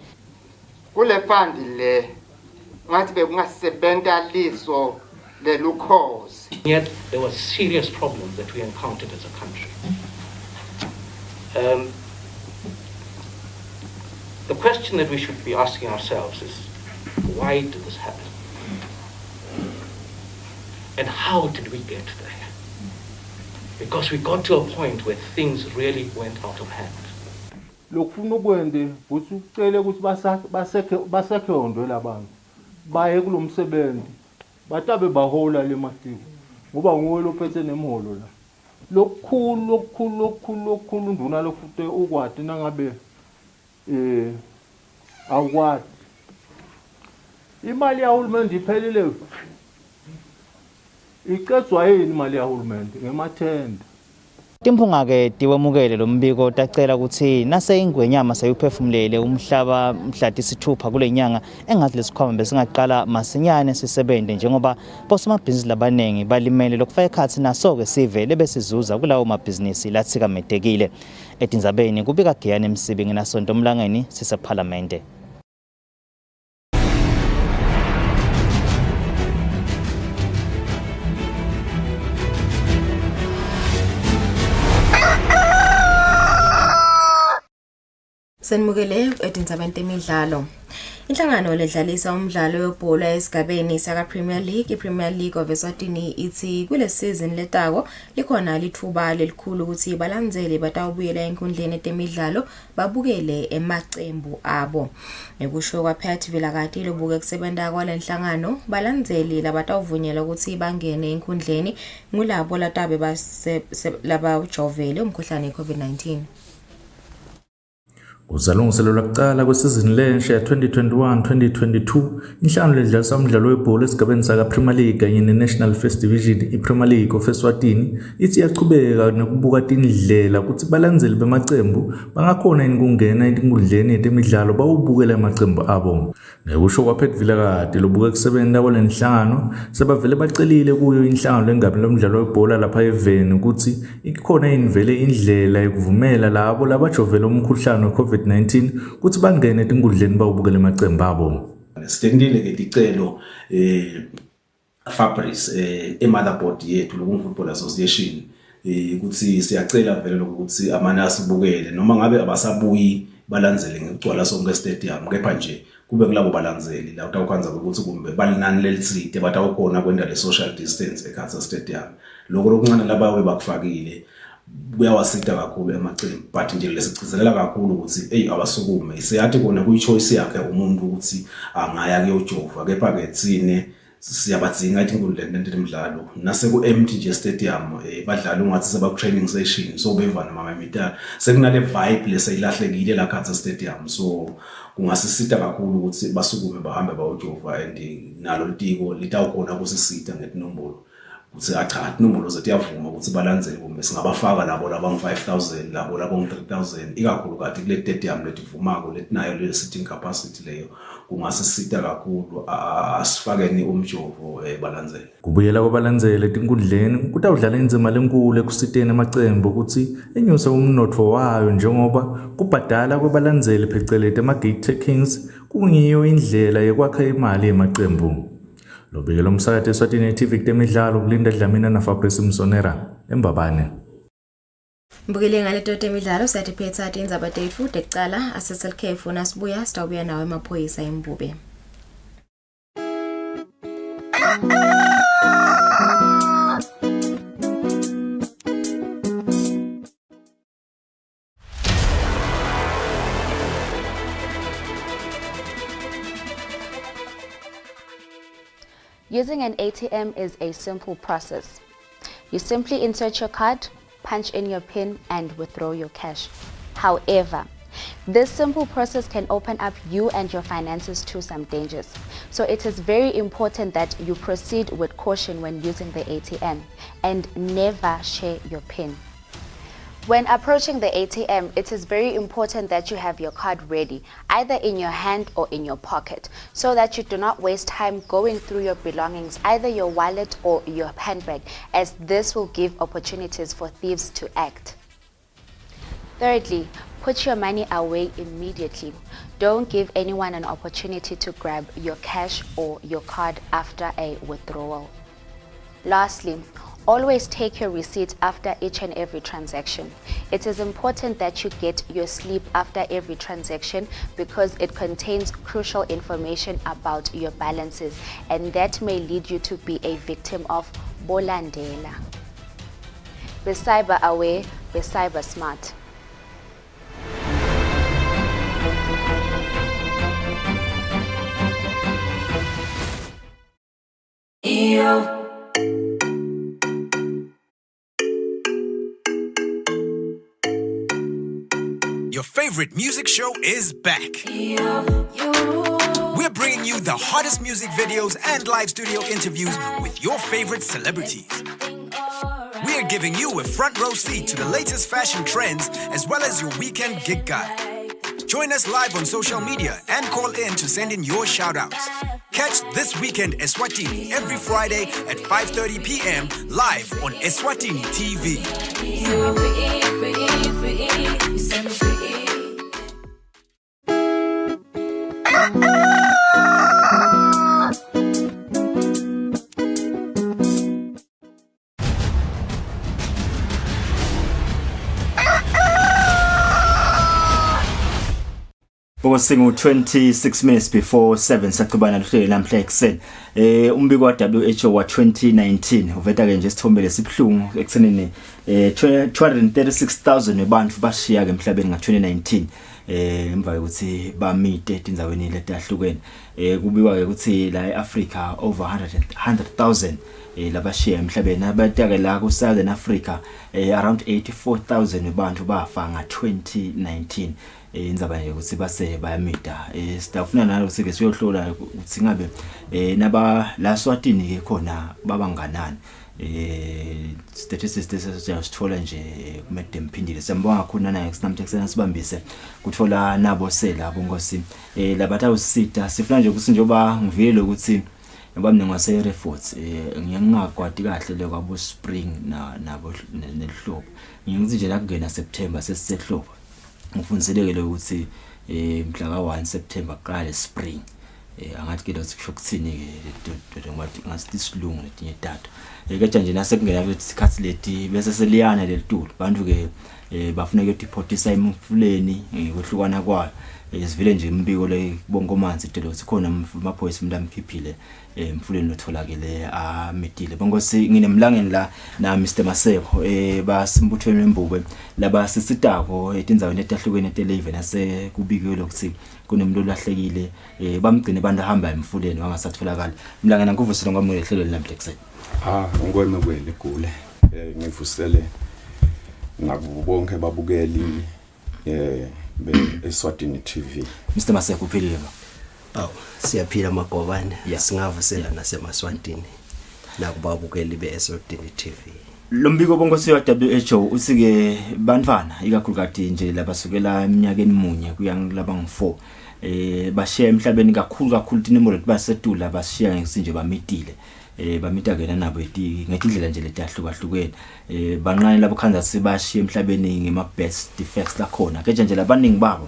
Kule fund le ngathi bekungasebenta liso lelukhozi. Yet there were serious problems that we encountered as a country. The question that we should be asking ourselves is, why did this happen? And how did we get there? Because we got to a point where things really went out of hand. Lokufuna ukwende futhi ucele ukuthi basekhe labantu baye kulomsebenzi batabe bahola le masiko ngoba nguwe lophethe nemholo la lokukhulu nduna lokufute ukwati nangabe akwati imali yahulumende iphelile iqedzwa yini imali yahulumende ngemathenda. Timphunga-ke tiwemukele lo mbiko tacela ukuthi nase ingwenyama sayiphefumulele umhlaba mhla tisithupha kule nyanga engathi lesikhwama besingaqala masinyane sisebente njengoba bosomabhizinisi labanengi balimele lokufaka ekhathi naso-ke sivele besizuza kulawo mabhizinisi lathikametekile. Etindzabeni kubika Giyane Msibi nginasontomlangeni sisephalamende. Senimukele etindzabeni temidlalo. Inhlangano ledlalisa umdlalo webhola esigabeni saka Premier League, iPremier League of Eswatini ithi kule season letako likhona lithuba lelikhulu ukuthi balandzeli batawubuyela enkundleni temidlalo babukele emacembu abo. Nekusho kwa Pat Vilakati lobuke kusebenta kwalenhlangano balandzeli labatawuvunyelwa ukuthi bangene enkundleni ngulabo latabe labajovele umkhuhlane we-COVID-19. Uzalungiselelwa kuqala kwesizini lensha ya 2021-2022 inhlangano ledlalisa umdlalo webhola esigabeni saka Premier League kanye neNational First Division iPremier League of Eswatini ithi iyachubeka nokubuka indlela ukuthi balandzeli bemacembu bangakhona ukungena enkundleni yetemidlalo bawubukela amacembu abo. Nekusho kwa Pat Vilakati lobuke kusebenta kwalenhlangano sebavele bacelile kuyo inhlangano lengabe lomdlalo webhola lapha eveni ukuthi ikhona invele indlela yokuvumela labo labajovela umkhuhlane we-COVID-19 ukuthi bangene enkundleni bawubukela amacembu abo. Sitendile ke ticelo Fabrice motherboard yethu loku Football Association ukuthi siyacela vele ukuthi amanasi bukele noma ngabe abasabuyi balandzele ngegcwala sonke stadium kepha nje kube kulabo balandzeli la utawukhanza ukuthi kumbe balinani leliside batawukhona kwenda le social distance eKhatsa Stadium lokho lokuncane labawe bakufakile kuyawasita kakhulu emacembu but nje lesigcizelela kakhulu ukuthi abasukume siyathi kona kuyichoice yakhe umuntu ukuthi angaya kuyojova kepha ke tsine siyabadzinga inkundleni lentemidlalo nase ku empty nje stadium badlala ungathi seba training session so bevana mama mitala sekunale vibe leseyilahlekile la Khatsa Stadium so kungasisita kakhulu ukuthi basukume bahambe bayojova and nalo litiko litawukhona kusisita ngetinombolo ukuthi acha inombolo zethu yavuma ukuthi balandzele kumbe singabafaka nabo labangu 5000 labo labangu 3000 ikakhulu kade kule stadium letivumako letinayo le sitting capacity leyo kungasisita kakhulu asifakeni umjovo balandzele kubuyela kwabalandzele tinkundleni kutawudlala inzima lenkulu ekusiteni amacembu ukuthi enyuse umnotfo wayo njengoba kubhadala kwabalandzele phecelete ama-gate takings kungiyo indlela yokwakha imali yemacembu lobikela umsakate Eswatini TV kutemidlalo kulinda Dlamini na Fabrice Msonera eMbabane. Mbukele ngaleto temidlalo sathi phetha indzaba tetfu tekucala aseselk funa sibuya sitawubuya nawe emaphoyisa eMbube. Using an ATM is a simple process. You simply insert your card, punch in your PIN, and withdraw your cash. However, this simple process can open up you and your finances to some dangers. So it is very important that you proceed with caution when using the ATM and never share your PIN. When approaching the ATM, it is very important that you have your card ready, either in your hand or in your pocket, so that you do not waste time going through your belongings, either your wallet or your handbag, as this will give opportunities for thieves to act. Thirdly, put your money away immediately. Don't give anyone an opportunity to grab your cash or your card after a withdrawal. Lastly, always take your receipt after each and every transaction. It is important that you get your sleep after every transaction because it contains crucial information about your balances, and that may lead you to be a victim of bolandela. Be cyber aware, be cyber smart. Your favorite music show is back. We're bringing you the hottest music videos and live studio interviews with your favorite celebrities. We're giving you a front row seat to the latest fashion trends as well as your weekend gig guide. Join us live on social media and call in to send in your shout-outs. Catch This Weekend Eswatini every Friday at 5:30 p.m. live on Eswatini TV. Singu 26 minutes before 7 saqhubana lohlelo namhla ekseni umbiko wa WHO wa 2019 uveta ke nje sithombele sibhlungu ekseneni 236,000 abantu bashiya ke emhlabeni nga2019 emva ukuthi bamite indzaweni letahlukene kubiwa ke ukuthi la eAfrica over 100,000 labashiya emhlabeni abatake la ku Southern Africa around 84,000 abantu bafa nga2019 indzaba nje ukuthi base bayamida sitafuna nalo sike siyohlola ukuthi ngabe naba la Eswatini ke khona babanganani statistics sithola nje kumede mphindile siyambonga khona naye sinamtheksena sibambise kuthola nabo selabo ngosi labatha usita sifuna nje ukuthi njoba ngivile ukuthi ngoba mina ngase reports ngiyangakwadi kahle le kwabo spring nabo nelihlobo ngiyithi nje la kungena September sesihlobo ngifundiseleke ukuthi mhla ka 1 September qale spring angathi ke lothi kusho kuthini ke ngoba ngasithi isilungu letinye idatha ke nje nasekungena kule sikhathi leti bese seliyana lelitulo bantu ke bafuna ukudeportisa emfuleni kwehlukana kwayo sivile nje imbiko le bonkomanzi idelo sikhona amaphoyisa umlamkhiphile emfuleni lotholakele amedile bongosi nginemlangeni la na Mr Maseko basimbuthweni wembube laba sisitako etindzaweni etahlukene eteleven nase kubikwe lokuthi kunemuntu olahlekile bamgcine abantu ahamba emfuleni wangasatholakala mlangeni ngikuvusela ngomwe lehlelo linamhlekuseni ngweme kwele gule ngivusele nabo bonke babukeli Eswatini TV. Mr Maseko uphilile ba? Siyaphila magobane singavusela nasemaswantini nakubabukeli beEswatini TV. Lombiko bongosi wa WHO usike bantwana ikakhulukazi nje labasukela eminyakeni munye kuya ngilaba ngu4 bashiya emhlabeni kakhulu tinimolo basetula bashiya ngesinje bamitile bamita kena nabo ngekindlela nje letahlukahlukene banqane labo khanza sibashiya emhlabeni ngema best defects la khona ke nje labaningi babo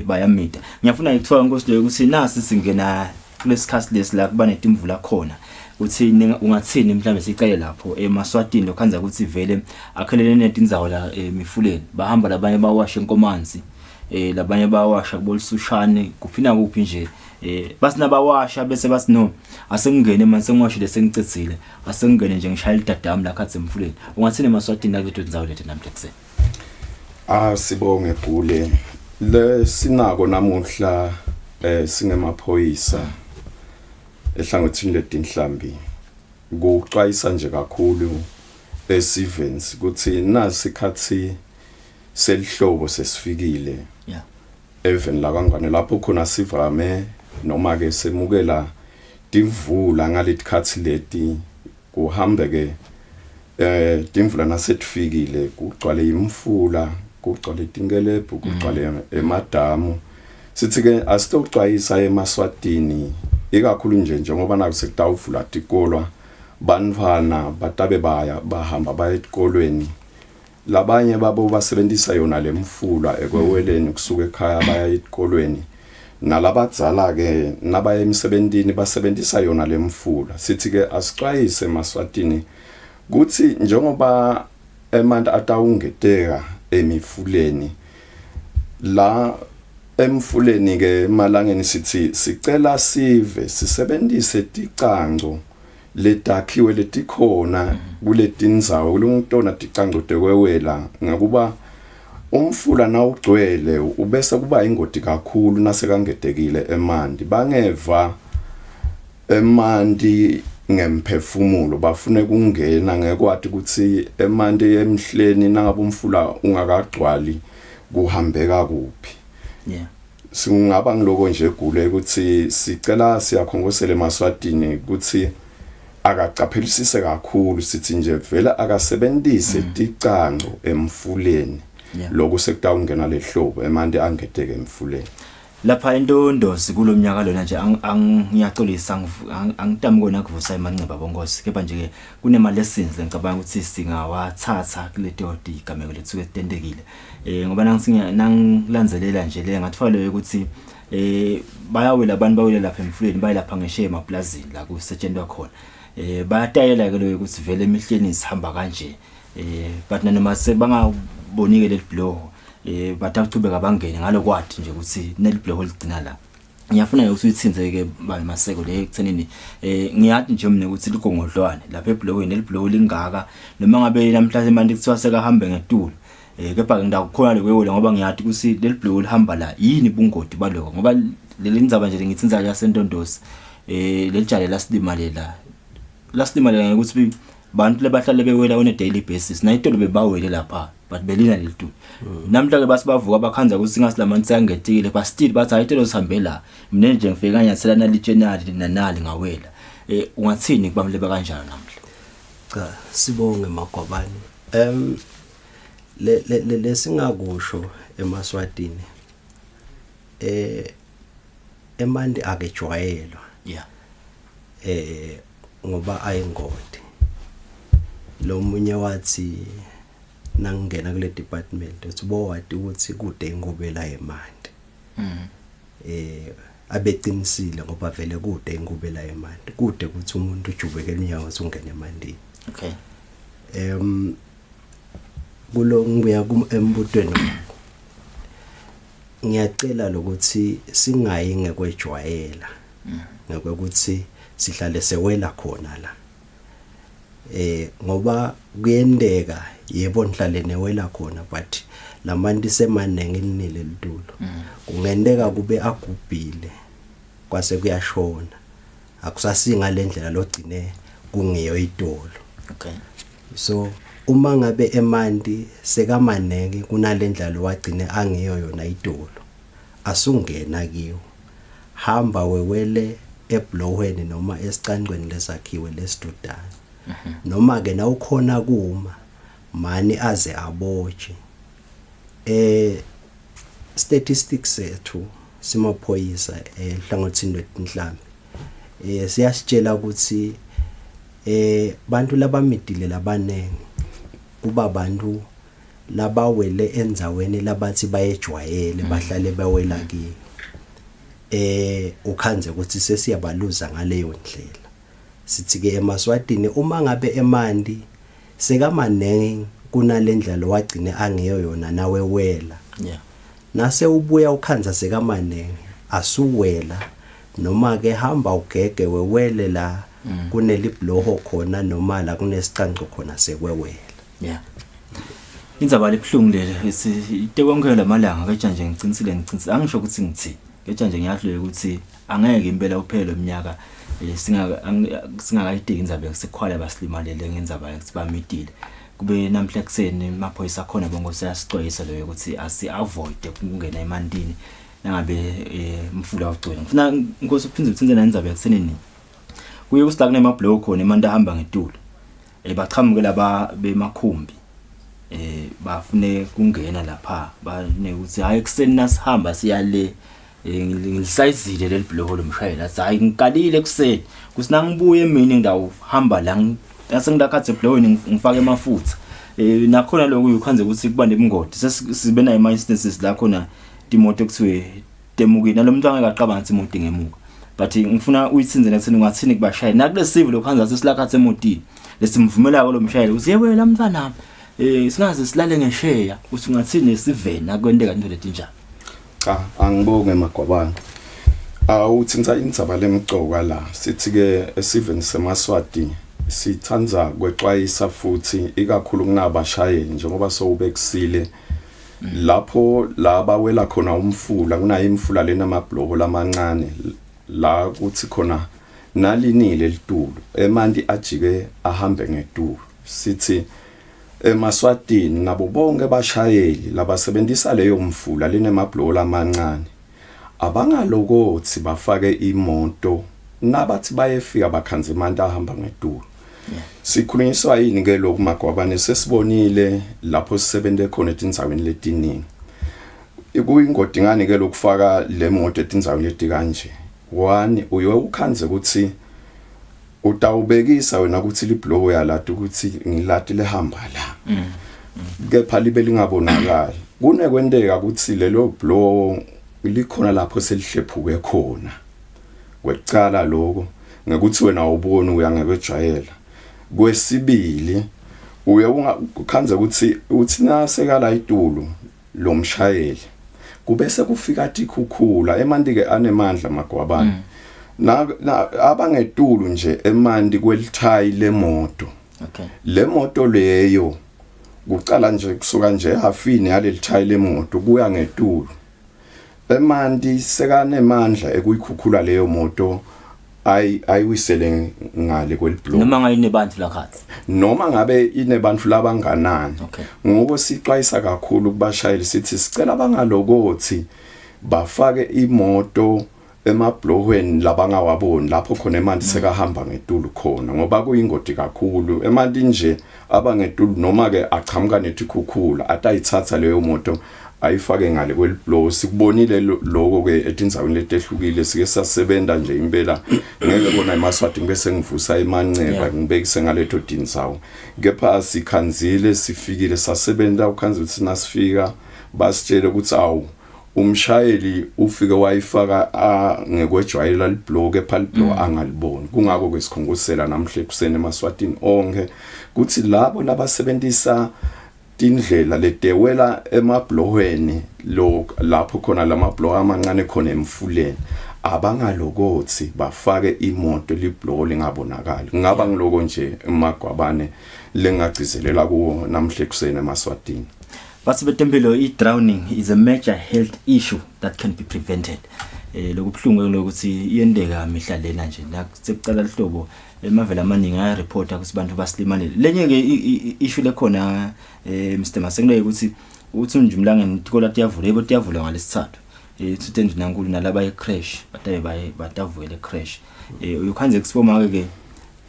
bayamita ngiyafuna ukuthola nkosi leyo ukuthi nasi singena kulesikhathi lesi la kuba netimvula khona uthi ungathini mhlambe sicele lapho eMaswatini lokhanza ukuthi vele akhelene netindzawo la emifuleni bahamba labanye bawashe enkomanzi labanye bawasha kubolisushane kuphina kuphi nje basinabawasha bese basino asengene manje ngwashile sengicetsile asengene nje ngishaya idadami la khathe emfuleni ungathini eMaswatini nakuletho indzawo lethe namhlekuseni sibonge Gule le sinako namuhla singemaphoyisa ehlangothini letinhlambi kuxwayisa nje kakhulu esivens ukuthi nasikhathi selihlobo sesifikile even la kangane lapho khona sivame noma ke semukela divula ngaletikhathi leti kuhambe ke dimvula nasetifikile kugcwale imfula kugcwale tingelebhu kugcwale emadamu sithi ke asitoxwayisa eMaswatini ikakhulu nje ngoba nakusekutawuvula tikolwa banvana batabe bahamba baya etikolweni labanye babo basebenzisa yona lemfula ekweweleni kusuka ekhaya baya etikolweni nalabadzala ke nabaya emsebentini basebenzisa yona lemfula sithi ke asixwayise eMaswatini kuthi njengoba emanti atawungeteka emifuleni la emfuleni ke malangeni sithi sicela sive sisebenzise ticango letakhiwe letikhona kuletindzawo kulungitona ticango tekwewela ngakuba umfula nawugcwele ubese kuba ingoti kakhulu nasekangetekile emanti bangeva emanti ngemphefumulo bafune kungena ngekwati ukuthi emanti emhleni nangabe umfula ungakagcwali kuhambeka kuphi singaba ngiloko nje Gule ukuthi sicela siyakhongosela eMaswatini ukuthi akacaphelisise kakhulu sithi nje vela akasebenzise ticango emfuleni lokho sekutawungena lehlobo emanti angeteke emfuleni lapha entondo sikulomnyaka lona nje ngiyaxolisa angitami kona kuvusa imanqeba bongosi kepha nje ke kunema lessons ngicabanga ukuthi singawathatha kuleto igameko lethu etendekile ngoba nangilanzelela nje le ngathwala ukuthi bayawela abantu bawela lapha emfuleni bayilapha ngeshe emaplazini la kusetshenzwa khona bayatayela ke lo ukuthi vele emihleni sihamba kanje but noma sebangabonike le blow batakuthubeka bangene ngalokwathi nje ukuthi neli blow ligcina la ngiyafuna ukuthi uyithinzeke bani Maseko le ekuthenini ngiyathi nje mina ukuthi ligongodlwane lapha eblowini eliblow lingaka noma ngabe namhlanje manje kuthiwa sekahambe ngetulo kepha ngidakukhona lekwewela ngoba ngiyathi ukuthi leli blow lihamba la yini bungodi baloko ngoba leli ndzaba nje ngithinza la sentondosi lelijale lasidimalela ukuthi bantu lebahlale bewela on a daily basis nayitolo bebawele lapha but belina lelitulo namhla ke basibavuka bakhanza ukuthi singasilamathi sangetile but still bathi ayitolo sihambela mina nje ngifika nyathela nalijenali nanali ngawela ungathini kubamleba kanjalo namhla cha sibonge magwabani lesingakusho eMaswatini emanti akejwayelwa ngoba ayingodi lo munye wathi nangena kule department uthi bo wathi ukuthi kude ingubela yemanti abeqinisile ngoba vele kude ingubela emanti kude ukuthi umuntu ujubeke eminyawo ungene emandini. Okay. Kulo ngibuya embutweni ngiyacela lokuthi singayi ngekwejwayela ngokuthi sihlale sewela khona la ngoba kuyendeka yebo nihlale newela khona but lamanti semanenge linile litulo kungendeka kube agubhile kwase kuyashona akusasinga lendlela logcine kungeyo itolo. Okay. So uma ngabe emanti sekamanenge kunalendlela wagcine angiyo yona itolo asungena kiyo hamba wewele eblowweni noma esicancweni lesakhiwe lesidudane noma ke na ukhona kuma mani aze abotshe statistics sethu simaphoyisa ehlangothini lwetinhlambi siyasitshela ukuthi bantu labamidile labanenge kuba bantu labawele endzaweni labathi bayejwayele bahlale bawela kiyo ukhanze ukuthi sesiyabaluza ngaleyo ndlela. Sithi ke eMaswatini uma ngabe emanti sekamanenge kunalendlela wagcine angeyo yona nawe wela. Yeah. Nase ubuya ukhanza sekamanenge asuwela noma ke hamba ugege wewele la kunelibloho khona noma la kunesicanco khona sekwewela. Yeah. Indzaba lebhlungu lele itekonke lamalanga kanje ngicinisile angisho ukuthi ngithi kanje ngiyahlulela ukuthi angeke impela uphele eminyaka singakayidiki indzaba sekukhwala basilimalele ngendzaba sibamidile kube namhla kuseni emaphoyisa khona bonke siyasixwayisa leyo ukuthi asi avoid ukungena emantini nangabe umfula ugcwele. Ngifuna inkosi uphinde uthinze nandzaba yakusenini kuye kusitakune emablock khona emanti ahamba ngetulo baqhamuke laba bemakhumbi bafune kungena lapha bane ukuthi hayi kuseni nasihamba siyale ngilisayizile leli block lomshayela hayi ngikalile kuseni kusinangibuye mina ngidawuhamba la ngasengidakhathe blowini ngifake amafutha nakhona lokho ukhanze ukuthi kuba nemingodi sesibe nayo ama instances la khona imoto ekuthiwe temukini nalomuntu angeke aqabanga ukuthi imoto ngemuka but ngifuna uyithinze nakuthini ngathini kubashayela nakulesivo lokhanza sesilakhathe emotini lesimvumela lo mshayeli uthi yebo la mntwana singaze silale ngesheya uthi ngathini sivena kwendeka into letinjani. Cha angibonge Magwabana awuthinta indzaba lemcoka la sithi ke esiveni seMaswati sithanza kwexwayisa futhi ikakhulu kunabashayeli njengoba sowubekusile lapho laba wela khona umfula kunayo imfula lena amabloho lamancane la kuthi khona nalinile litulu emanti ajike ahambe ngetulo sithi eMaswatini nabo bonke bashayeli labasebenzisa leyo mfula linemabloho lamancane abangalokothi bafake imoto nabathi bayefika bakhanze imanti ahamba ngetulo. Sikhulunyiswa yini ke lokhu Magwabane sesibonile lapho sisebenze khona etindzaweni letiningi ikuyingodi ngani ke lokufaka le moto etindzaweni leti kanje. One uye ukhanze ukuthi utawubekisa wena ukuthi liblow yalati ukuthi ngilati lehamba la kepha libe lingabonakali kunekwendeka ukuthi lelo blow likhona lapho selihlephuke khona kwecala lokho ngekuthi wena ubone uyangakwejwayela. Kwesibili uye ukhanze ukuthi uthi nasekala itulu lomshayeli kubese kufika atikhukhula emanti ke anemandla Magwabane na abangetulu nje emanti kwelithayi lemoto. Okay. Le moto leyo kucala nje kusuka nje hafini yalelithayi lemoto kuya ngetulu emanti sekanemandla ekuyikhukhula leyo moto ayiwisele ngale kweliblock noma ngayine bantu lakhathi noma ngabe inebantu labanganani. Okay. Ngoba sixwayisa kakhulu kubashayeli sithi sicela bangalokothi bafake imoto emablohweni labangawaboni lapho khona emanti sekahamba ngetulu khona ngoba kuyingodi kakhulu emanti nje abangetulu noma ke achamuka netikhukhula atayithatha leyo moto ayifake ngale kweliblow. Sikubonile lokho ke etindzaweni letehlukile sike sasebenza nje impela ngeke bona eMaswati ngibese ngivusa emanxeba ngibekise ngaletho dinsawo kepha sikhanzile sifikile sasebenza ukhanze ukuthi nasifika basitshele ukuthi awu umshayeli ufike wayifaka ngekwejwayela liblock ephaliblock angaliboni kungako kwesikhongosela namhle kusene eMaswatini onke kuthi labo labasebenzisa indlela ledewela emablohweni lapho khona lamablock amancane khona emfuleni abangalokothi bafake imoto liblock lingabonakali ngaba ngiloko nje emagwabane lengagcizelela kuwo namhle kusene eMaswatini. But betempelo drowning is a major health issue that can be prevented. Lokubhlungu lokuthi iyendeka mihla lena nje la sekuqala ihlobo emavela amaningi aya report ukuthi abantu basilimalele. Lenye ke issue lekhona Mr. Masengile ukuthi uthi nje umlangeni tikola tiyavula ngalesithathu. Tutende nankulu nalaba crash batavuyele crash. Uyukhanze kusipoma ke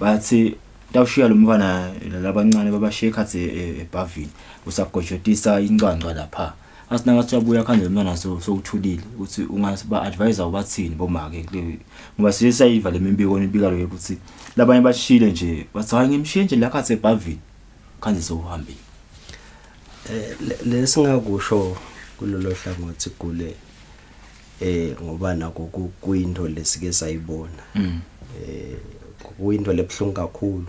bathi tawushiya lo mfana labancane babashiya khathi ebhavini usagojotisa incwancwa lapha asinangathi abuya khandle umntwana sokuthulile ukuthi ungasiba advisor ubathini bomake ngoba siyisayiva lemimbiko nibika lo ukuthi labanye bashile nje bathi hayi ngimshiye nje la khathi ebhavini khandle sokuhambile lesingakusho kulolo hlangothi kule ngoba nako kuyinto lesike sayibona kuyinto lebhlungu kakhulu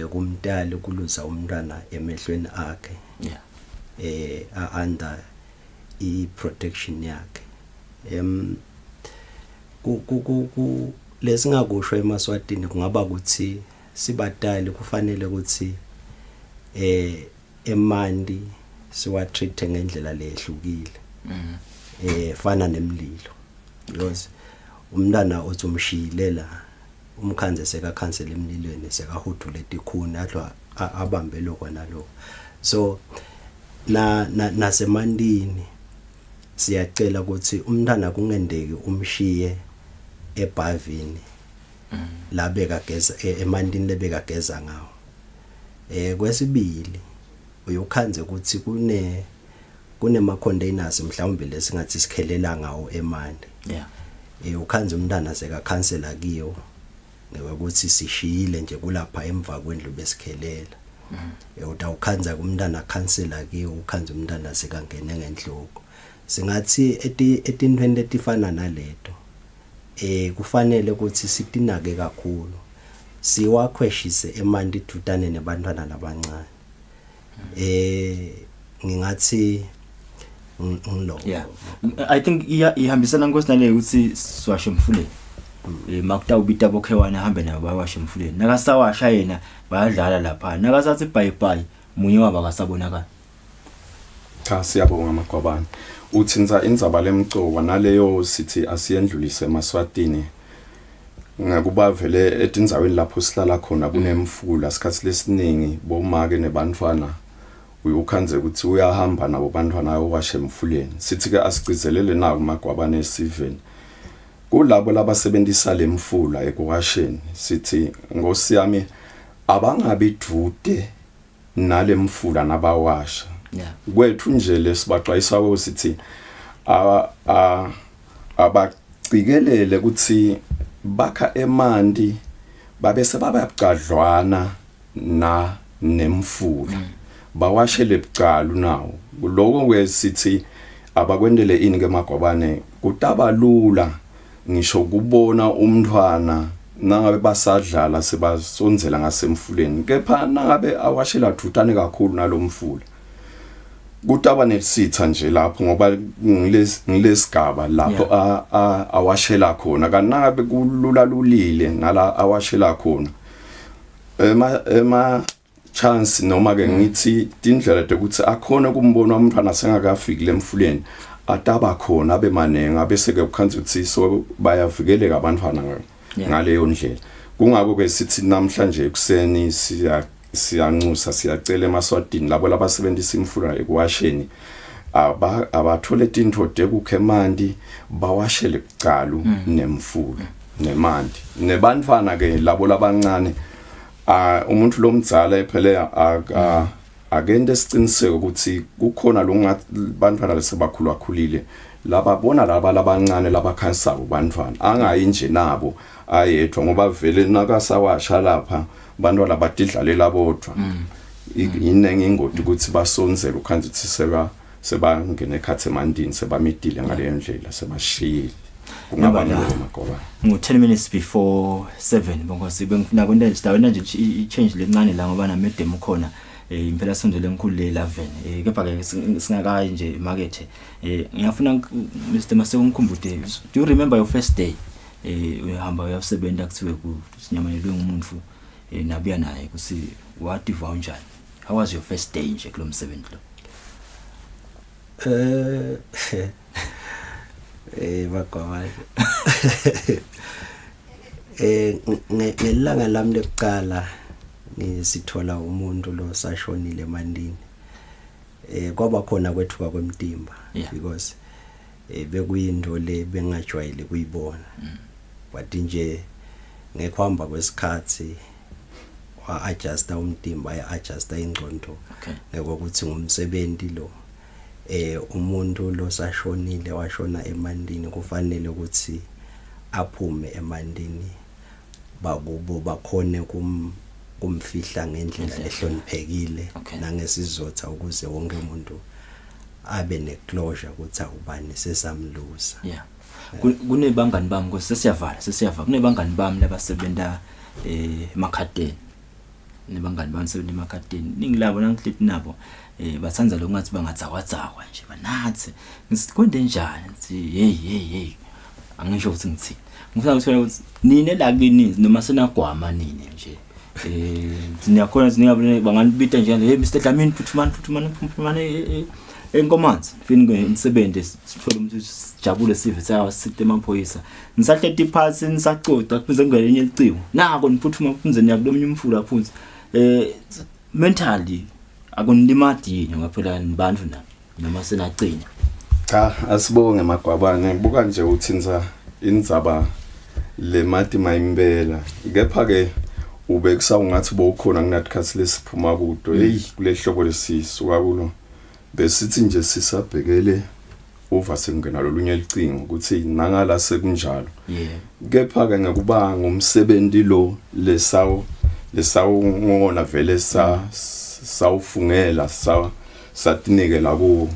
kumntali kuluza umntwana emehlweni akhe under I protection yakhe lesingakusho eMaswatini kungaba ukuthi sibatali kufanele ukuthi emandi siwa treat ngendlela lehlukile fana nemlilo because umntana othi umshiyilela umkhanze seka cancel emlilweni seka hudule tikhuni ahlwa abambe lokho nalo so nasemandini siyacela ukuthi umntana kungendeki umshiye ebhavini labeka geza emandini lebeka geza ngawo kwesibili uyokhanze ukuthi kunema containers mhlawumbe lesingathi sikhelela ngawo emandi ukhanze umntana seka cancel akiyo ukuthi sishiyile nje kulapha emva kwendlu besikhelela utawukhanza kumntana cancel akiyo ukhanze umntana sekangene ngendloko singathi etintweni letifana naleto kufanele ukuthi sitinake kakhulu siwakhweshise emandi tutane nebantwana labancane ngingathi ngilo I think ihambisana nkosana le ukuthi siwashe emfuleni makuta ubita bokhewana hambe nayo bawashe emfuleni nakasawasha yena bayadlala lapha nakasathi bye bye munye waba kasabonakala cha siyabonga amagwabana uthinza indzaba lemcoka naleyo sithi asiyendlulise eMaswatini ngakuba vele etindzaweni lapho sihlala khona kunemfula sikhathi lesiningi bomake nebantwana uyukhanze ukuthi uyahamba nabo bantwana ayowashe emfuleni sithi ke asigcizelele naku magwabane e7 kulabo labasebenzisa lemfula ekuwasheni sithi ngosiyami abangabi dude nalemfula nabawasha kwethu nje lesibaxwayisa ukuthi abacikelele ukuthi bakha emandi babe sebabaqadlwana na nemfula bawashele bucalu nawo lokho kwesithi abakwendele ini ke magwabane kutabalula ngisho kubona umntwana nangabe basadlala sebasonzela ngasemfuleni kepha nangabe awashela thutane kakhulu nalomfula kutaba nesitha nje lapho ngoba ngilesigaba lapho awashela khona kanangabe kulula lulile nala awashela khona ema chance noma ke ngithi indlela ukuthi akhona kumbona umntwana sengakafiki lemfuleni ataba khona abemanenga abese ke ukhanze ukuthi so bayavikeleka abantwana ngaleyo ndlela kungako ke sithi namhlanje ekseni siyanxusa siyacela eMaswatini labo labasebenzisa imfula ekuwasheni abathole tinto dekukhemandi bawashele bucalu nemfula nemandi nebantwana ke labo labancane umuntu lomdzala ephele agende siciniseko ukuthi kukhona lo bantwana lesebakhulu akhulile lababona laba labancane labakhansabo bantwana angayi nje nabo ayedwa ngoba vele nakasawasha lapha bantwana badidlalela bodwa inenge ingodi ukuthi basonzele ukhanze ukuthi sebangene ekhathi emandini sebamidile ngale ndlela sebashiyile kungaba ngoma ngo 10 minutes before 7 bongosi bengifuna kwenda sidaweni nje i-change lencane la ngoba na medem khona impela sondele enkulu le 11 kepha ke singakayi nje market ngiyafuna Mr Masekunkhumbude, do you remember your first day uyahamba uyasebenza kuthiwe kusinyamalelwe ngumuntu nabuya naye kusi wadiva kanjani? How was your first day nje kulo msebenzi lo? Bakwazi ngelanga lami lokuqala ngisithola umuntu lo sashonile emandini kwaba khona kwethuka kwemtimba because bekuyinto le bengajwayele kuyibona but nje ngekhamba kwesikhathi wa-adjusta umtimba ya-adjusta ingqondo ngokuthi ngumsebenzi lo umuntu lo sashonile washona emandini kufanele ukuthi aphume emandini bakubo bakhone kumfihla ngendlela ehloniphekile nangesizotha ukuze wonke umuntu abe neclosure ukuthi awubani sesamluza. Kunebangani bami sesiyavala kunebangani bami labasebenta emakhateni nebangani bami sebenza emakhateni ningilabo nangihlethi nabo bathanza lo ngathi bangatsakwatsakwa nje banathi ngisikwenze njani ngithi hey angisho ukuthi ngithini ngifuna ukuthi nine la kini noma senagwama nini nje niyakhona ningabone banganibita njalo hey Mr Dlamini phuthumana enkomanzi fini ngisebenze sithola umuntu sijabule sive sawa sithe emaphoyisa nisahleti phansi nisacoda kuze ngene enye liciko nako niphuthuma kumzeni yakulomunye umfula aphuzi mentally akunilimadi yini ngaphela nibantu noma senagcina. Cha asibonge Magwabane buka nje uthinza indzaba le mati mayimbela kepha ke ube kusaungathi bokhona kunathi khathi lesiphuma kudo hey kule hlobo lesisuka kulo besithi nje sisabhekele over sengena lolunye licingo ukuthi nangala sekunjalo kepha ke ngekuba ngumsebenzi lo lesawu ngona vele sawufungela satinikela ku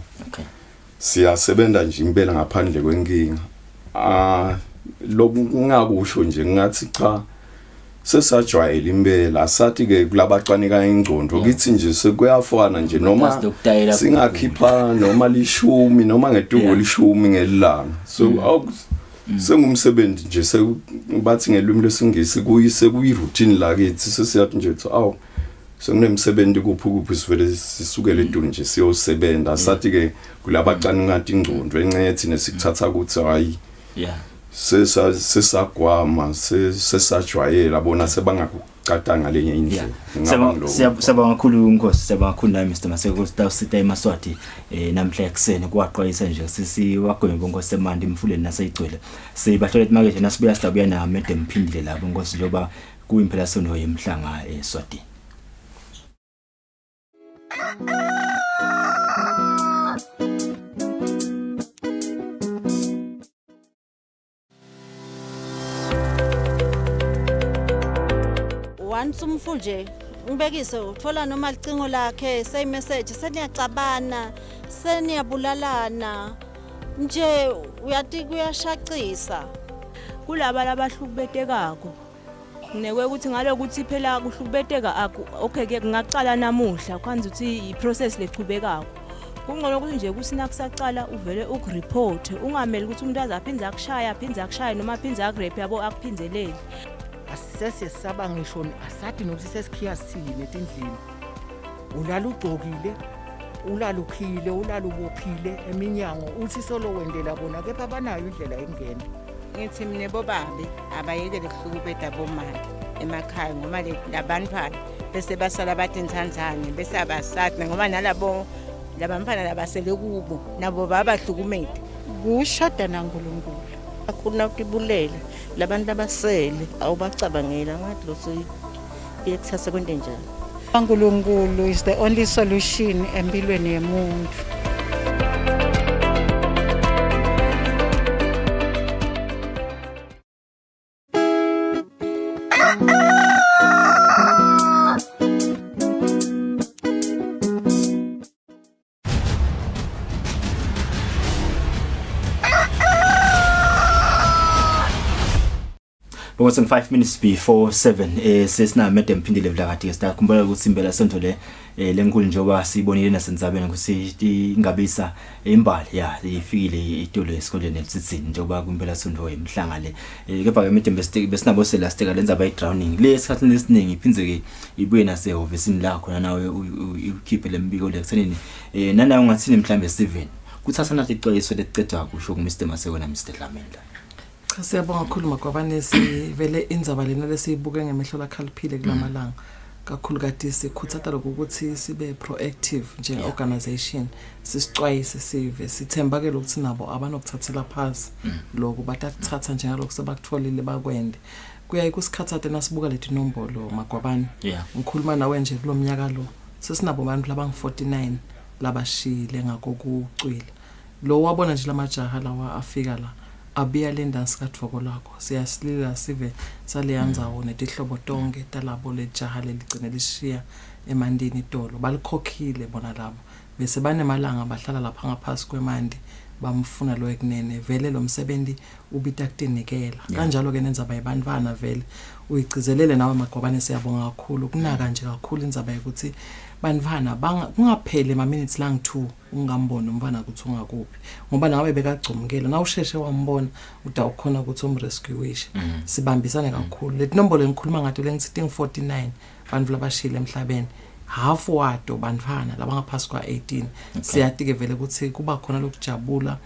siyasebenza nje impela ngaphandle kwenkinga lokungakusho nje ngathi cha sesajwayela impela asathi ke kulabaqanika ingcondo kithi nje sekuyafana nje noma singakhipha noma lishumi noma ngeduko lishumi ngelanga so sengumsebenzi nje bathi ngelwimi lesingisi kuyise kuyiroutine la kithi sesiyathi nje awu sekunemsebenzi kuphi sivele sisukele eduni nje siyosebenza asathi ke kulabaqanika ingcondo encethi nesikuthatha ukuthi hayi sesagwama sesajwayela bona sebangakucatanga lenye indlela. Siyabonga kakhulu Nkosi, siyabonga kakhulu nawe Mr Maseko sita eMaswati namhla ekseni kwaxwayisa nje sisiwagweme Nkosi semandi emfuleni naseyigcwele sibahlola emarket nasibuya sidabuya na mede mphindile lapho Nkosi loba kuyimpela sono yemhlanga eSwatini. Wansumfu nje ngibekise uthola noma licingo lakhe say message seniyacabana seniyabulalana nje uyathi kuyashaqisa kulaba labahlukubetekako nekwe ukuthi ngalo ukuthi phela kuhlukubeteka okay ke ngaqala namuhla kwanza uthi iprocess leqhubekako kungcono ukuthi nje kusina kusaqala uvele ukureport ungameli ukuthi umuntu azaphinza akushaya noma aphinza akurepe yabo akuphinzeleli. Sesiyasaba ngisho asathi nokuthi sesikhiya sithini etindlini ulala ugcokile ulala ukhile ulala ubophile eminyango uthi solo wendela bona kepha abanayo indlela yengena. Ngithi mine bobabe abayekele kuhlukubeda bomali emakhaya ngoba labantwana bese basala bathi ntsandzane bese abasathi ngoba nalabo labantwana labasele kubo nabo babahlukumede kushoda naNkulunkulu akuna ukubulele labantu abasele awubacabangela ngathi lo siyekuthatha kwento njalo. uNkulunkulu is the only solution empilweni yemuntu. because 5 minutes before 7 sesina madam phindile vla kade sitakhumbula ukuthi impela sonto le lenkulu njoba sibonile nasendzabeni ukuthi ingabisa imbali ifikile itolo esikoleni eSwatini njoba kumpela sonto emhlanga le kepha ke madam besinabo selasteka lenza by drowning le esikhathini esiningi iphindze ke ibuye nase officeini lakho nawe ukhiphe lembiko lekuthenini nanayo ngathini mhlambe Steven kuthatha nathi ixwayiso lecedwa kusho ku Mr Maseko na Mr Dlamini. Siyabonga kakhulu Magwabane sivele indzaba lena lesibuke ngemehlo lakhaliphile kulamalanga kakhulu kade sikhuthaza lokho ukuthi sibe proactive nje organization sisixwayise sive sithemba ke lokuthi nabo abanokuthathela phansi lokho batakuthatha njengalokho sebakutholile bakwende kuyayi kusikhathathe nasibuka lethi nombolo Magwabane ngikhuluma nawe nje kulomnyaka lo sesinabo abantu labang49 labashile ngakho kucwila lo wabona nje lamajaha lawa afika la abiya le dance kaDvoko lakho siyasilila sive saliyanza wona tihlobo tonke talabo lejaha leligcine lishiya emandini itolo balikhokhile bona labo bese banemalanga bahlala lapha ngaphasi kwemandi bamfuna lo ekunene vele lo msebenzi ubita kutenikela kanjalo ke nenza bayibantwana vele uyicizelele nawe Magwabane siyabonga kakhulu kunaka nje kakhulu indzaba ukuthi banvana kungaphele ma minutes lang 2 ungambona umfana ukuthi ungakuphi ngoba nawe bekagcumukela na usheshe wambona utawukhona ukuthi umrescueishe sibambisane kakhulu leti nombolo engikhuluma ngato lengithi 49 bantu labashile emhlabeni half wato banvana labangaphasi kwa 18 siyathi ke vele ukuthi kuba khona lokujabula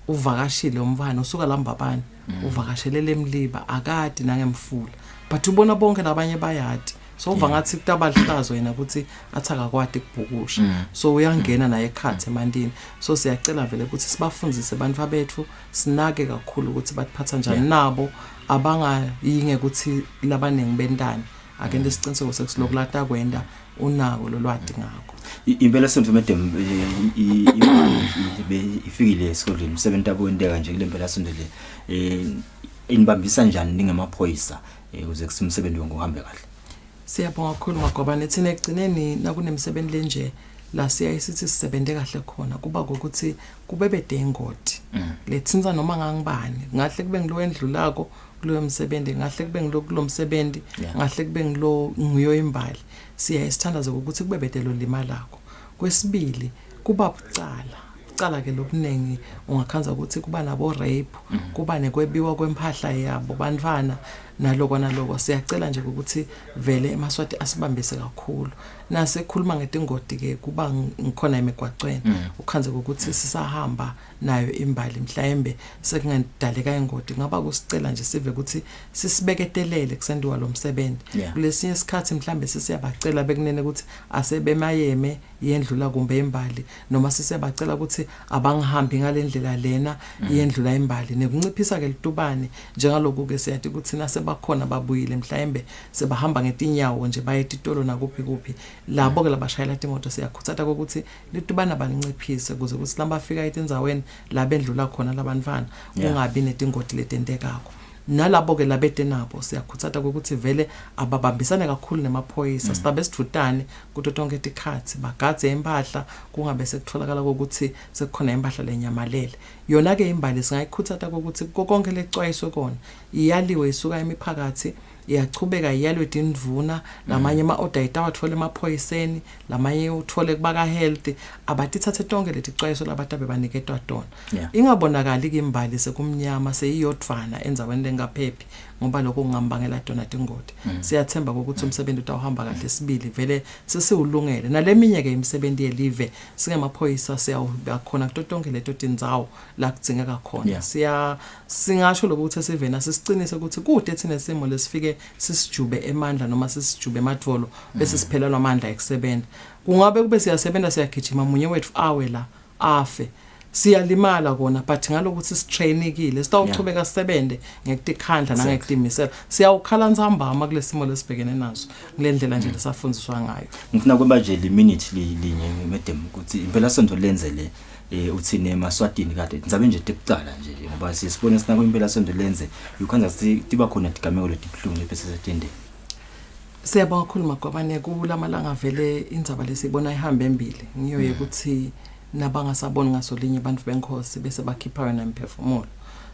uvakashile umfana usuka lambabani uvakashelele emliba akade nangemfula but ubona bonke labanye bayati so uva ngathi kutabahlazo yena ukuthi athaka kwade kubhukusha so uyangena naye ekhathe emandini so siyacela vele ukuthi sibafundzise abantu abethu sinake kakhulu ukuthi batiphatha njani nabo abangayinge ukuthi labaningi bentana akende siciniseko sekulokulata kwenda unako lolwadi ngakho impela sonto madam ifikile esikoleni 7 tabo indeka nje kule mpela sonto le inibambisa njani ningemaphoyisa ukuze kusimsebenzi ngohambe kahle. Siyabonga kakhulu Magwabane thina egcineni nakunemsebenzi lenje la siyayisithi sisebenze kahle khona kuba ukuthi kubebede ingodi lethinza noma ngangibani ngahle kube ngilo endlulako kulo msebenzi ngahle kube ngilo kulo msebenzi ngahle kube ngilo ngiyo imbali siyayisithandaza ukuthi kubebede lo lima lakho kwesibili kuba bucala ke lokunengi ungakhanza ukuthi kuba nabo rape kuba nekwebiwa kwemphahla yabo bantwana naloko siyacela nje ukuthi vele emaswati asibambise kakhulu nasekhuluma ngetingodi ke kuba ngikhona emigwaqweni ukhanze ukuthi sisahamba nayo imbali mhlambe sekungadaleka ingodi ngaba kusicela nje sive ukuthi sisibeketelele kusendiwa lo msebenzi kulesinye isikhathi mhlambe sisiyabacela bekunene ukuthi asebemayeme yendlula kumbe imbali noma sisiyabacela ukuthi abangihambi ngalendlela lena yendlula imbali nekunciphisa ke litubane njengaloku ke siyathi ukuthi bakhona babuyile mhlambe sebahamba ngetinyawo nje bayetitolo nakuphi labo ke labashayela imoto siyakhuthatha ukuthi litubana balinciphise kuze ukuthi lambafika etindzaweni labendlula khona labantwana kungabi netingoti letentekako nalabo ke labete nabo siyakhuthatha ukuthi vele ababambisane kakhulu nemaphoyisa sibabe sithutane kuto tonke tikhathi bagadze impahla kungabe sekutholakala ukuthi sekukhona impahla lenyamalele yona ke imbali singayikhuthatha ukuthi konke lecwayiso kona iyaliwe isuka emiphakathi iyachubeka iyalwe indvuna lamanye ama-order itawathola emaphoyiseni lamanye uthole kubaka health abatithathe tonke leti xwayiso labantu abebaniketwa tona ingabonakali ke imbali sekumnyama seyiyodvana enzaweni lengaphephi ngoba lokho kungambangela tona tingoti siyathemba ukuthi umsebenzi utawuhamba kahle sibili vele sesiwulungele naleminye ke imisebenzi yelive singemaphoyisa siyakhona kutonke leto tindzawo la kudzingeka khona singasho lokuthi sivena sisicinise ukuthi kude thina simo lesifike sisijube emandla noma sisijube emadvolo bese siphelelwa amandla ekusebenza kungabe kube siyasebenza siyagijima munye wethu awe la afe siyalimala kona but ngalokuthi sitrainekile sitawuchubeka sisebende ngekutikhandla nangekudimisela siyawukhala nzambama kulesimo lesibhekene naso kulendlela nje lesafundiswa ngayo ngifuna kweba nje li minute linye madam ukuthi impela sonto lenzele uthini emaswatini kade ngizabe nje tekucala nje ngoba sisibone sinako impela sonto lenze ukhanza tiba khona tigameko letibhlungu bese setende. Siyabonga kakhulu Magwabane kulamalanga vele indzaba lesibona ihamba embili ngiyo ukuthi nabangasaboni ngasolinye abantu benkhosi bese bakhipha yona imphefumulo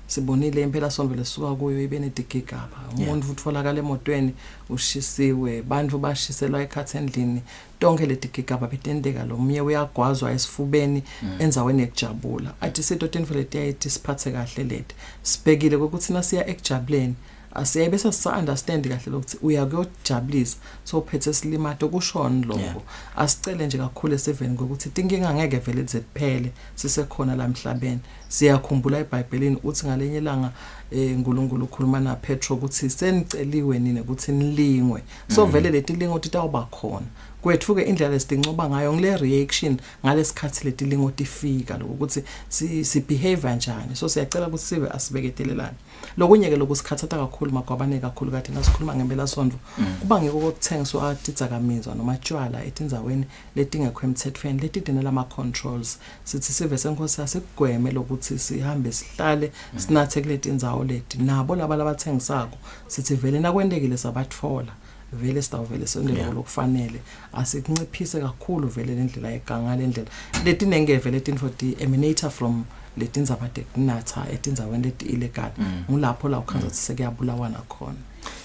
sibonile impela sonto lesuka kuyo ibenedikigaba umuntu utfolakala emotweni ushisiwe bantu bashiselwa ekhathi endlini tonke ledigigaba betendeka lo mye uyagwazwa esifubeni enzaweni ekujabula athi sito tenfo letiyayithi siphathe kahle leti sibhekile ukuthi nasiya ekujabuleni asiyabe sasa-understand kahle lokuthi uyakuyojabulisa so uphethe silimato kushona lokho asicele nje kakhulu eseveni ngokuthi inkinga ngeke vele ziphele sisekhona la emhlabeni siyakhumbula eBhayibhelini uthi ngalenye ilanga uNkulunkulu ukhuluma na Petro ukuthi seniceliwe nini ukuthi nilingwe so vele leti lingo titawuba khona kwethu ke indlela lesidincoba ngayo ngile reaction ngalesikhathi leti lingo tifika lokuthi si behave kanjani so siyacela ukuthi sibe asibeketelelana lokunye ke lokusikhathatha kakhulu magwabane kakhulu kade nasikhuluma ngempela sonto kuba ngeke ukuthengiswa atitsakamizwa noma tshwala etinzaweni letingekho emthethweni letidinela ama controls sithi sive senkosi asikugweme lokuthi sihambe sihlale sinathe kuleti indzawo leti nabo laba labathengisako sithi vele nakwendekile sabatfola vele sitawuvele sondela lokufanele asikunciphise kakhulu vele lendlela eganga lendlela letinengeve letinfo di emanator from letindzaba tekunatha etindzaweni leti illegal ngulapho la ukhanza ukuthi sekuyabulawana khona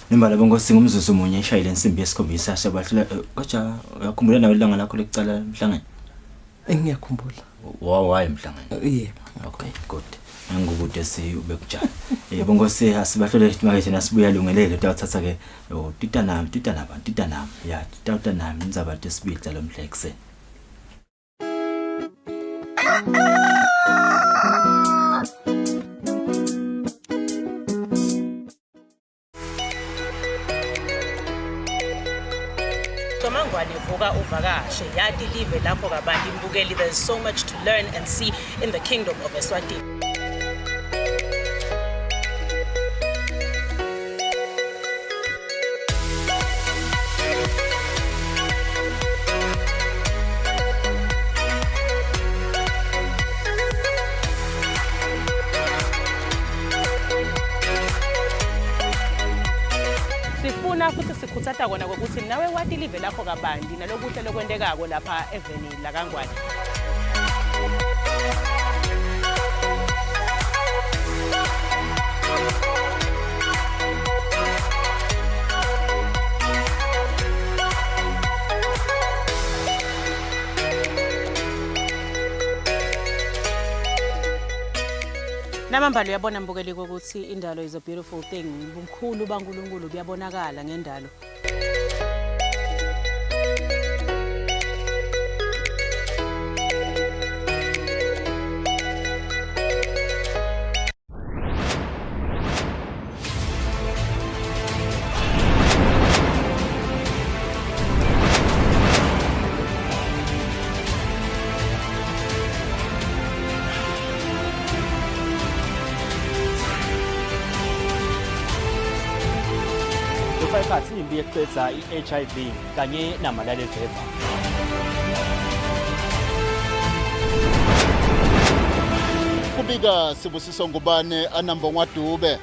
Nimbala bongosi ngumzuzu munye ishayile insimbi yesikhombisa sebahlula kodwa uyakhumbula nawe ilanga lakho lokucala emhlangano engiyakhumbula why emhlangano yebo okay good ngikude si ube kujana bongosi asibahlole imakethe nasibuya lungelele utawuthatha ke tita nami ya tita nami indzaba tesibili lo mhlekse Mangwane vuka uvakashe yati live lapho kabantu imbukeli there's so much to learn and see in the kingdom of Eswatini. Sifuna futhi sikhuthatha kona ukuthi nawe wati live lapho kabandi nalokuhle lokwendekako lapha eveni la kaNgwane. Namambalo uyabona mbukeli ukuthi indalo is a beautiful thing. Ubumkhulu baNkulunkulu buyabonakala ngendalo. Isikhathi imbi yeqedza iHIV kanye namalale fever. Kubika Sibusiso Ngubane anamba ngwadube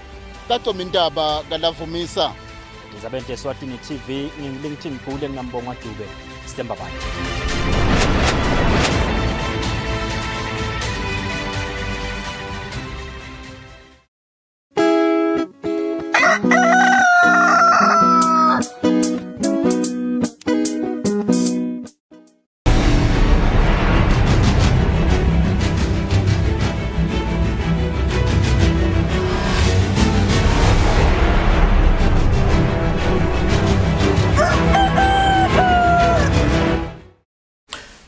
kacoma indaba kalavumisa. Ndizabente Eswatini TV ngilingithini khule nginamba ngwadube Stemba bani.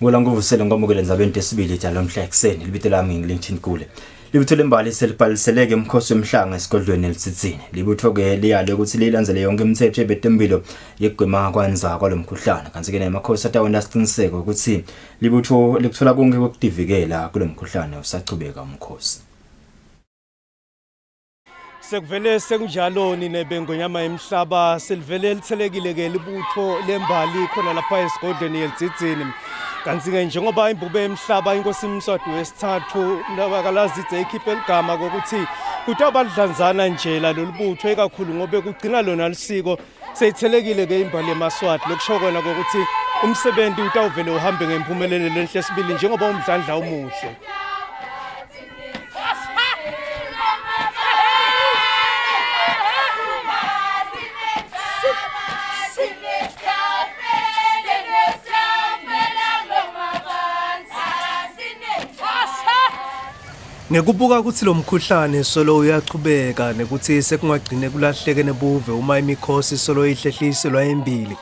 Ngola nguvusela ngomukele ndzabeni tesibili tjalo mhla ekseni libito lami ngilingithini kule libutho lembali selibhaliseleke umkhosi wemhlanga esigodlweni elisitsini libutho ke liyale ukuthi lilandzele yonke imithetho ebetempilo yegwema kwanza kwalomkhuhlane kanti ke namakhosi atawona siqiniseko ukuthi libutho likuthola konke kokudivikela kulomkhuhlane usachubeka umkhosi sekuvele sekunjalo nebengonyama emhlaba silivele lithelekile ke libutho lembali khona lapha esigodlweni elisitsini kanti ke njengoba imbube emhlaba inkosi iMswati wesithathu ndabakalazize ikhiphe ligama ukuthi kutabadlanzana nje la lolibutho ekakhulu ngobe kugcina lona lisiko seyithelekile ke imbali eMaswati lokushokona ukuthi umsebenzi utawuvele uhambe ngempumelelo lenhle sibili njengoba umdlandla umuhle Ngekubuka ukuthi lo mkhuhlane solo uyachubeka nekuthi sekungagcine kulahleke nebuve uma imikhosi solo ihlehliselwa embili.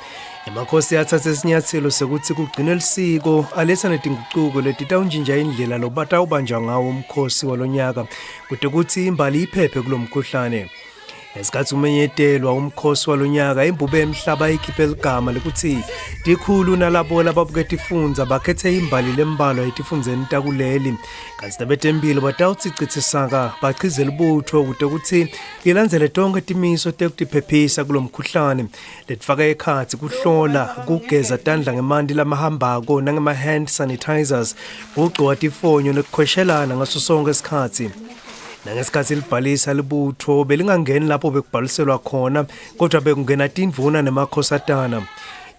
Emakhosi yathatha isinyathelo sekuthi kugcine lisiko aletha netinguquko letitawunjinja indlela lobatawubanja ngawo umkhosi walonyaka kude kuthi imbali iphephe kulo mkhuhlane. Esikhathi umenyetelwa umkhosi walonyaka imbube emhlaba ikhiphe igama lekuthi dikhulu nalabo lababuketa ifunza bakhethe imbali lembalo etifunzeni takuleli kanti tabetempilo batawutsicithisaka bachizela ibutho kude kuthi lilandzele tonke timiso tekutiphephisa kulomkhuhlane letifaka ekhatsi kuhlola kugeza tandla ngemanti lamahambako nangema hand sanitizers kugcoka tifonyo nekukhweshelana ngaso sonke isikhathi. Nangesikhathi libhalisa libutho belingangeni lapho bekubhaliselwa khona kodwa bekungena tindvuna nemakhosatana.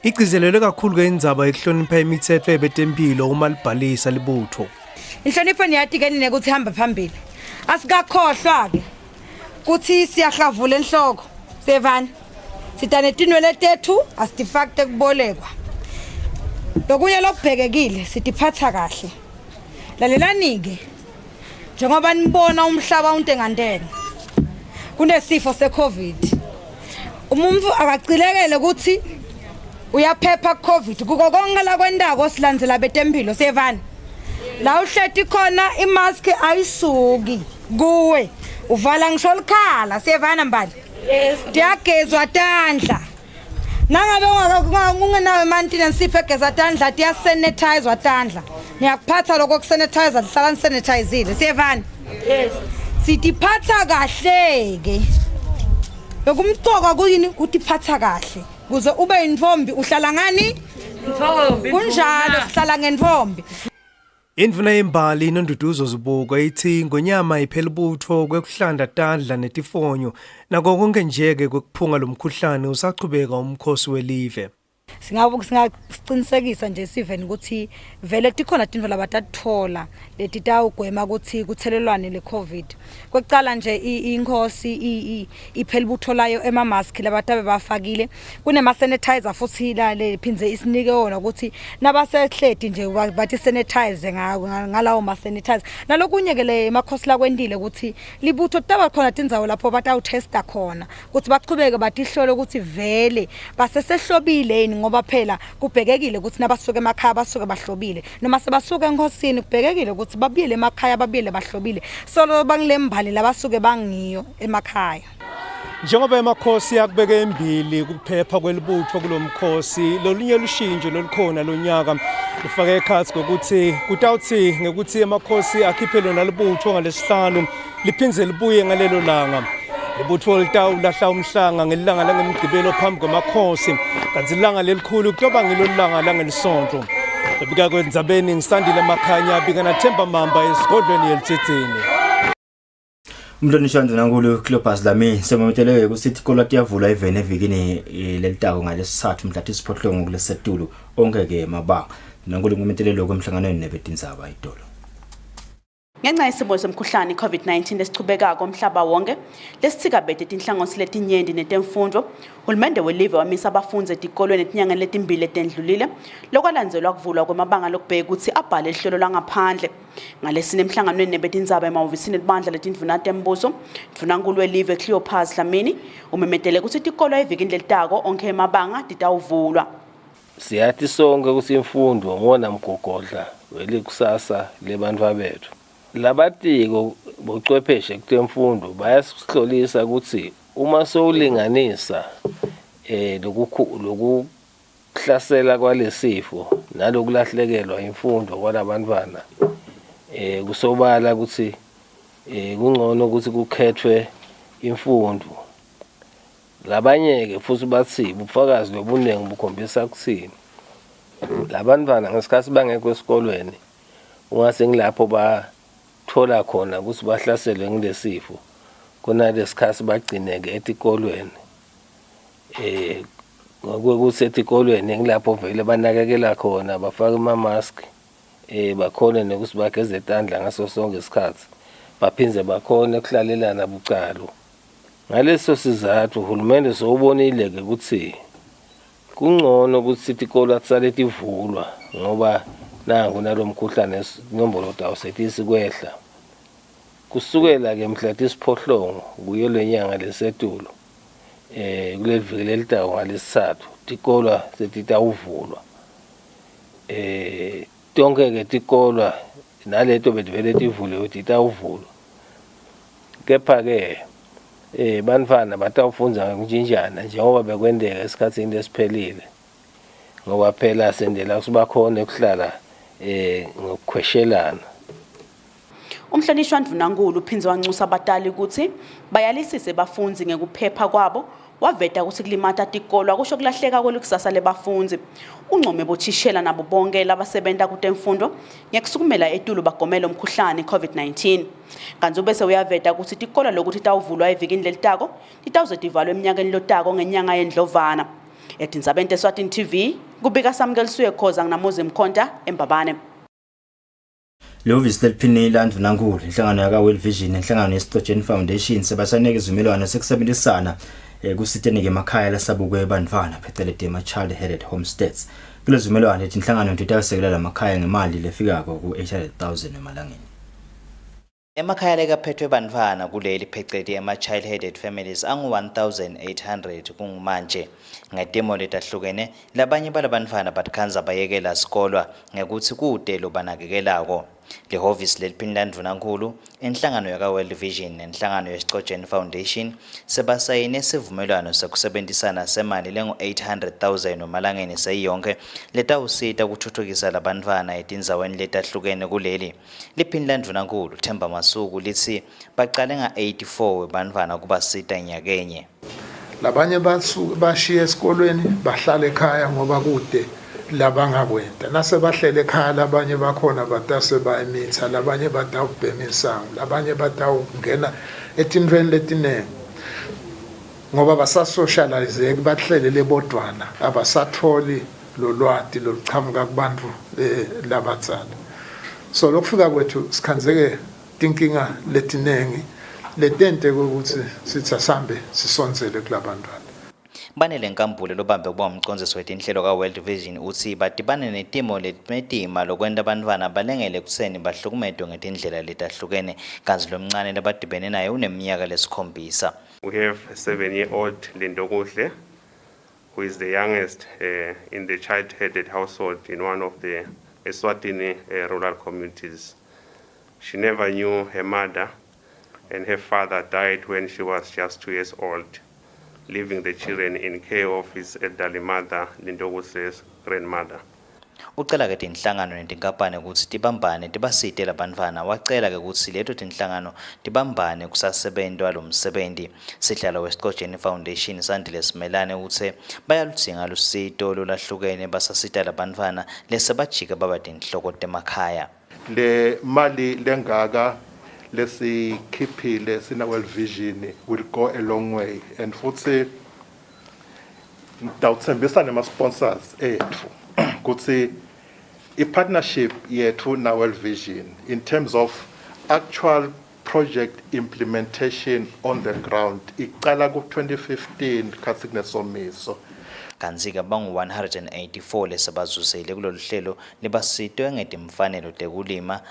Igcizelelwe kakhulu ke indzaba ekuhlonipha imithetho yebetempilo uma libhalisa libutho. Inhlonipho niyati ke nine ukuthi hamba phambili. Asikakhohlwa ke kuthi siyahlavula enhloko. Sevani. Sitane tinwele tethu asitifakte kubolekwa. Lokunye lokubhekekile sitiphatha kahle. Lalelani ke njengoba nibona umhlaba untengantenga kunesifo seCovid umuntu akacilekele ukuthi uyaphepha kuCovid kuko konke la kwendako silandzela betempilo sevani la uhleti khona imask ayisuki kuwe uvala ngisho likhala sevana mbali tiyagezwa tandla nangabe ungenawo imantini nsiphe geza tandla tiyasanitizwa tandla niyakuphatha lokho kusanitizer lihlala sanitizile siyevani yes sitiphatha kahle ke lokumcoka kuyini utiphatha kahle kuze ube indvombi uhlala ngani indvombi kunjalo sihlala ngendvombi. Indvuna yembali inonduduzo zibuka ithi ngonyama iphela ibutho kwekuhlanda tandla netifonyo nako konke njeke kwekuphunga lomkhuhlane usachubeka umkhosi welive. Singaqinisekisa nje siveni ukuthi vele tikhona tindvo labatathola letitawugwema ukuthi kuthelelwane leCovid. Kwecala nje inkosi iphela ibutho layo ema-mask labatabe bafakile kunema sanitizer futhi la lephinze isinike wona ukuthi nabasehledi nje bathi sanitize ngalawo ma sanitizer. Nalokunye ke le emakhosi la kwendile ukuthi libutho taba khona tindzawo lapho batawutesta khona ukuthi baqhubeke batihlole ukuthi vele basesehlobile ngoba phela kubhekekile ukuthi nabasuke emakhaya basuke bahlobile noma sebasuke enkosini kubhekekile ukuthi babuyele emakhaya babuyele bahlobile solo bangilembali labasuke bangiyo emakhaya. Njengoba emakhosi yakubeka embili kuphepha kwelibutho kulomkhosi lolunye lushintsho lolukhona lonyaka lufaka ekhatsi ngokuthi kutawuthi ngekuthi emakhosi akhiphe lona libutho ngalesihlanu liphindze libuye ngalelo langa. Libutho litawulahla umhlanga ngelilanga langemgcibelo phambi kwamakhosi kanti ilanga lelikhulu kutoba ngilolanga langelisonto. Ebika kwendzabeni ngisandile emakhanya bika naThemba Mamba esigodlweni yelitsitsini. Umhlonishwa nankulu Cleopas Lami semometelewe ukuthi ikolati yavula ivene evikini lelitako ngalesithathu mhla tisiphohlongo kulesetulu onke ke mabanga nankulu ngometelelo kwemhlanganweni nebetindzaba idolo. Ngenxa yesimo somkhuhlane COVID-19 lesichubekako umhlaba wonke lesithikabete tinhlangosi letinyenti netemfundo uhulumende welive wamisa abafunzi etikolweni etinyangeni letimbili etendlulile lokwalandzelwa kuvulwa kwemabanga lokubheka ukuthi abhale ihlelo langaphandle ngalesine emhlanganweni nebetindzaba emahhovisini elibandla letindvuna tembuso mdunankulu welive Cleopas Dlamini umemetele ukuthi itikolo evikini lelitako onke emabanga titawuvulwa. Siyathi sonke ukuthi imfundo ngona mgogodla weli kusasa lebantfu bethu. Labatiko bochwepheshe kutemfundo bayasihlolisa ukuthi uma sowulinganisa lokuhlasela kwalesifo nalokulahlekelwa imfundo kwalabantwana kusobala ukuthi kungcono ukuthi kukhethwe imfundo. Labanye ke futhi bathi ubufakazi lobunengi bukhombisa ukuthi labantwana ngesikhathi bangekho esikolweni ungase ngilapho thola khona ukuthi bahlaselwe ngilesifo kunalesikhathi bagcineke etikolweni ngokuthi etikolweni ngilapho vele banakekela khona bafaka ama-mask bakhona nokuthi bageze tandla ngaso sonke isikhathi baphindze bakhona ukuhlalelana bucalo. Ngaleso sizathu uhulumende sowubonile ke ukuthi kungcono ukuthi itikolo atsale tivulwa ngoba nangu nalomkhuhlane inombolo tawo setisi kwehla kusukela ke mhla tisiphohlongo kuyo lenyanga lesetulo kule viki lelitayo ngalesithathu tikolwa setitawuvulwa tonke ke tikolwa naleto bedivele tivuliwe titawuvulwa kepha ke bantfwana batawufundza ngokujinjana njengoba bekwendeka esikhatsini lesiphelile ngoba phela sendela kuba khona ukuhlala ngokukhweshelana. Umhlonishwa Ndvunankulu uphinze wanxusa abatali ukuthi bayalisise bafundzi ngekuphepha kwabo waveta ukuthi kulimata tikolwa kusho kulahleka kwelikusasa lebafundzi. Uncome bothishela nabo bonke labasebenta kutemfundo ngekusukumela etulo bagomela umkhuhlane COVID-19. Kanti bese uyaveta ukuthi tikolwa lokuthi tawuvulwa evikini lelitako titawuzotivalwa eminyakeni lotako ngenyanga yeNdlovana. Etindzabeni Eswatini TV kubika Samkelisuye Khoza nginamuzi Mkhonta eMbabane. Lovis leliphini laNdvunankulu inhlangano yaka World Vision inhlangano yeStrogen Foundation sebasanike izimelwano sekusebenzisana kusiteneke emakhaya lasabukwe bantwana phecelezi ama child headed homesteads. Kulo zimelwano ethi inhlangano itasekela lamakhaya ngemali lefikako ku 800,000 emalangeni. Emakhaya lekaphethwe bantwana kuleli phecelezi ama child headed families angu 1800 kungumanje ngetimo letahlukene labanye balabantwana batkhanza bayekela sikolwa ngekuthi kude lo banakekelako. Lehhovisi leliphini laNdvunankulu inhlangano yaka World Vision nenhlangano yeStrogen Foundation sebasayine sivumelwano sekusebenzisana semali lengu 800,000 emalangeni seyonke letawusita ukuthuthukisa labantwana etindzaweni letahlukene kuleli. Liphini laNdvunankulu Themba Masuku lithi baqale nga 84 webantwana kubasita nyakenye. Labanye bashiya esikolweni bahlala ekhaya ngoba kude labangakwenda nase bahlele ekhaya labanye bakhona batase bayimitha labanye batawubhema isango labanye batawungena etintweni letinenge ngoba basasocialize bahlele lebodwana abasatholi lolwati loluchamuka kubantu labatsala. So lokufika kwethu sikhanzeke tinkinga letinengi letente ukuthi sithi asambe sisonzele kulabantwana. Banele Nkambule lobambe kuba umcondzisi wetinhlelo ka World Vision uthi badibane netimo letima lokwenda abantwana balengele kuseni bahlukumedwe ngetindlela letahlukene kanzi lomncane labadibene naye uneminyaka lesikhombisa. We have a 7-year-old Lindokuhle who is the youngest in the child-headed household in one of the Eswatini rural communities. She never knew her mother and her father died when she was just 2 years old, leaving the children in care of his elderly mother, Lindokuhle's grandmother. Ucela ke tinhlangano netinkampani ukuthi tibambane tibasite labantwana wacela ke ukuthi leto tinhlangano tibambane kusasebentwa lo msebenzi. Sihlalo weStrogen Foundation Sandile Simelane uthe bayaludzinga lusito lolahlukene basasita labantwana lesebajika baba tinhloko temakhaya. Le mali lengaka lesikhiphile sina World Vision will go a long way and futhi ngidawuthembisa nema sponsors ethu ukuthi i-partnership yethu na World Vision in terms of actual project implementation on the ground iqala ku 2015 khathi kunesomiso. Kanzika bangu 184 lesabazusele kulolu hlelo libasitwe ngetimfanelo tekulima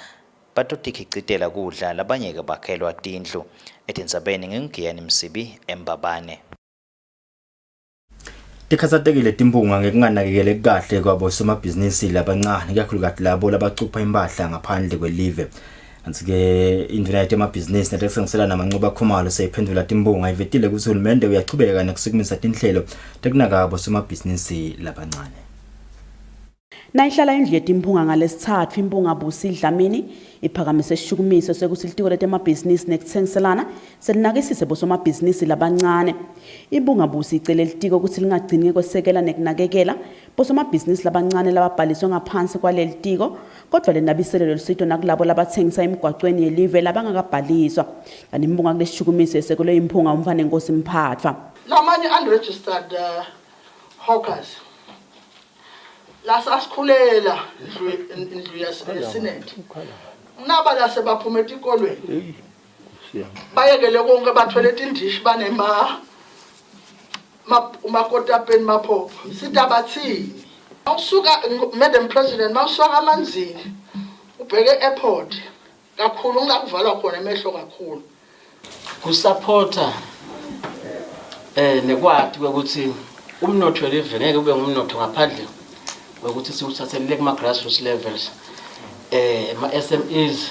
batotikhicitela kudla labanye ke bakhelwa tindlu. Etindzabeni ngingiyani Msibi eMbabane. Tikhathatekile timbunga ngekunganakekele kahle kwabo somabhizinisi labancane kakhulukazi labo labacupha impahla ngaphandle kwelive. Kanti-ke indlela yamabhizinisi netesengisela namanqubo akhumalo seyiphendula timbunga ivetile ukuthi uhulumende uyachubeka nokusukumisa tinhlelo tekunaka abo somabhizinisi labancane. Nayihlala indlu yetimpunga ngalesithathu impunga Busi Dlamini iphakamise isishukumiso sekuthi litiko letemabhizinisi nekuthengiselana selinakisise bosomabhizinisi labancane. Impunga Busi icele litiko ukuthi lingagcini kwesekela nekunakekela bosomabhizinisi labancane lababhaliswe ngaphansi kwaleli tiko kodwa lenabiselo lusito nakulabo labathengisa emigwaqweni yelive labangakabhaliswa. Kanti impunga kulesishukumiso esekelwe impunga umfana Nkosi Mphathwa. Lamanye unregistered hawkers lasasikhulela indlu yesenate naba lase baphuma etikolweni bayekele konke bathwele tindishi banema umakotapeni maphopho sitabathini awusuka Madam President mawusuka amanzini ubheke airport kakhulu ngakuvalwa khona emehlo kakhulu kusupporta nekwati ukuthi umnotho welive ngeke ube ngumnotho ngaphandle ukuthi siwuthathelele kuma grassroots levels ama SMEs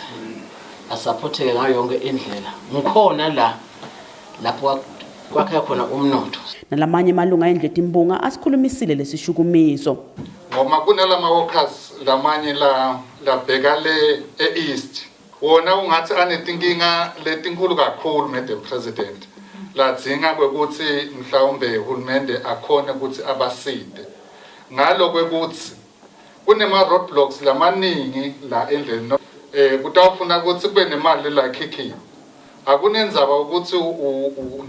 asupporteke ngayo yonke indlela ngikhona lapho kwakhe khona umnotho nalamanye amalunga endlu etimbunga asikhulumisile lesishukumiso ngoma kunalama workers lamanye la bekale east wona ungathi anetinkinga letinkulu kakhulu Madam President ladzinga ukuthi mhlawumbe uhulumende akhona ukuthi abaside ngalo kwekuthi kunema roadblocks lamaningi la endleleni kutawufuna ukuthi kube nemali la khikhi akunenzaba ukuthi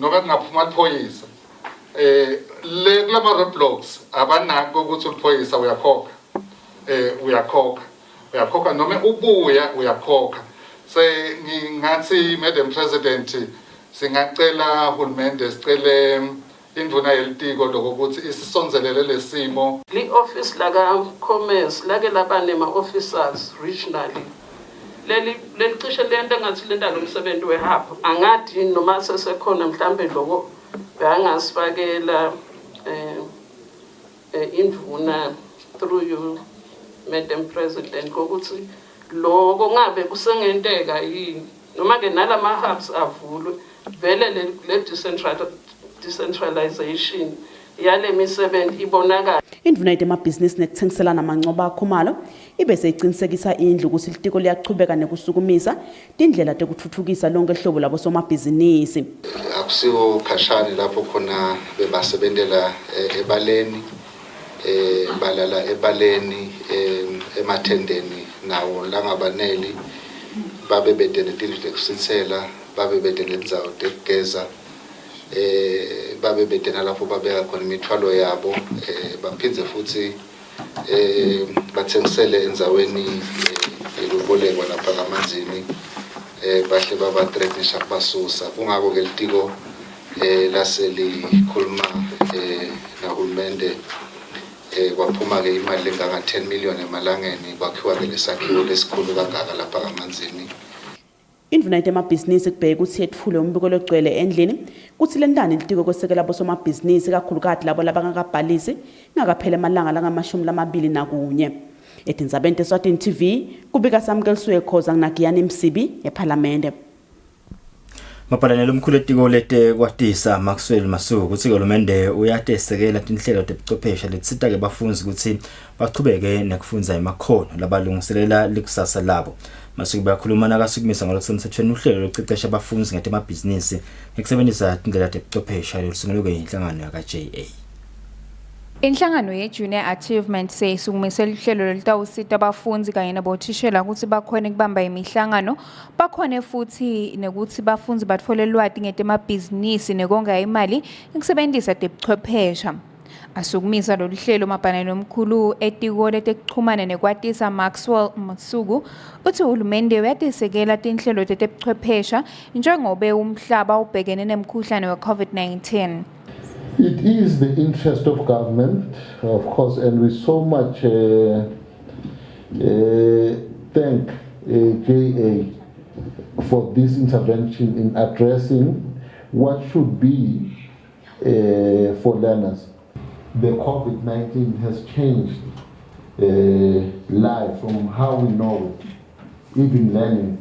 noba kungaphuma iphoyisa le kulama roadblocks abanako ukuthi uphoyisa uyakhokha noma ubuya uyakhokha ngingathi Madam President singacela uhulumende sicele induna yelitiko lokuthi isisonzelele lesimo li office la commerce lake labane ma officers regionally leli cishe lento ngathi lenta lo msebenzi wehub angathi noma sesekhona mhlambe lokho bangasifakela induna through you Madam President ukuthi lokho ngabe kusengenteka yini noma ke nalama hubs avulwe vele le decentralization yale misebenzi ibonakala induna yemabhizinisi nekuthengiselana amancoba akhumalo ibe seyiqinisekisa indlu ukuthi litiko liyachubeka nekusukumisa indlela tekuthuthukisa lonke hlobo labo somabhizinisi akusiwo khashane lapho khona bebasebenzela ebaleni balala ebaleni emathendeni nawo langabaneli babe bedele indlu tekusithela babe bedele indzawo tekugeza babe bedena lapho babeka khona imithwalo yabo baphindze futhi bathengisele endzaweni yokubolekwa lapha ngamanzini bahle babathreatisha kubasusa kungako ke litiko laselikhuluma nahulumende kwaphuma ke imali lenganga 10 million emalangeni kwakhiwa ke lesakhiwo lesikhulu kangaka lapha ngamanzini induna yemabhizinisi kubheka ukuthi yetfule umbiko logcwele endlini kuthi lentani litiko kwesekela bosomabhizinisi kakhulukati labo labangakabhalisi ngakaphela amalanga la21 etindzabeni Eswatini TV kubika samkeliswe khoza nginagiyani Msibi eParliament Maphalanelo omkhulu etiko lete kwatisa Maxwell Masuku ukuthi uhulumende uyatesekela tinhlelo tebuchwepheshe letsita ke bafundzi ukuthi baqhubeke nekufundza emakhono labalungiselela likusasa labo Masuku bayakhuluma nakasukumisa ngalokusemthethweni uhlelo lokuqeqesha abafundzi ngetemabhizinisi ngekusebenzisa indlela tebuchwepheshe lokusungulwe inhlangano yaka-JA. Inhlangano ye-Junior Achievement seyisukumisela uhlelo lolutawusita abafundi kanye nabothishela ukuthi bakhone kubamba imihlangano bakhone futhi nekuthi bafundi batfole ulwati ngetemabhizinisi nekonga imali ngekusebenzisa tebuchwepheshe. Asukumisa lolu hlelo mabhanelo omkhulu etiko letekuchumana nekwatisa Maxwell Masuku uthi uhulumende uyatesekela tinhlelo tetebuchwepheshe njengobe umhlaba ubhekene nemkhuhlane we-COVID-19. It is the interest of government, of course, and we so much thank JA for this intervention in addressing what should be for learners. The COVID-19 has changed life from how we know it, even learning.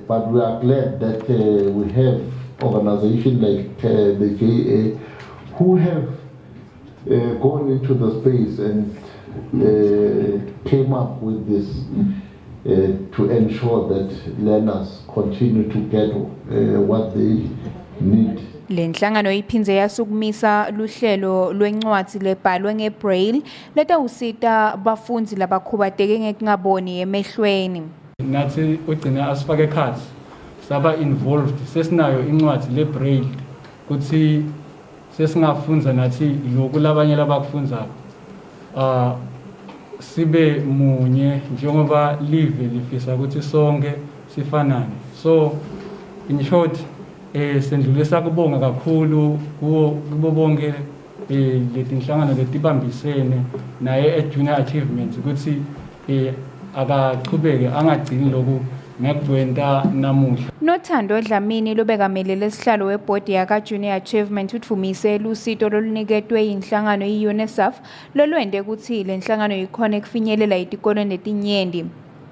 But we are glad that we have organizations like the JA who have gone into the space and came up with this to ensure that learners continue to get what they need. Lenhlangano iphinze yasukumisa luhlelo lwencwadi lebhalwe ngebraille letawusita bafundi labakhubateke ngekungaboni emehlweni. Nathi ugcina asifake cards saba involved sesinayo incwadi lebraille kuthi sesingafunza nathi lokhu labanye labakufunza sibe munye njengoba live lifisa ukuthi sonke sifanane. So in short sendlulisa kubonga kakhulu kubo bonke letinhlangano letibambisene naye eJunior Achievements ukuthi akaqhubeke angagcini lokhu ngekuventa namuhla. Nothando Dlamini lobekamelele isihlalo webhodi yaka-Junior Achievement utfumise lusito loluniketwe inhlangano i-UNICEF lolwente ukuthi le nhlangano ikhona ekufinyelela etikolweni letinyenti.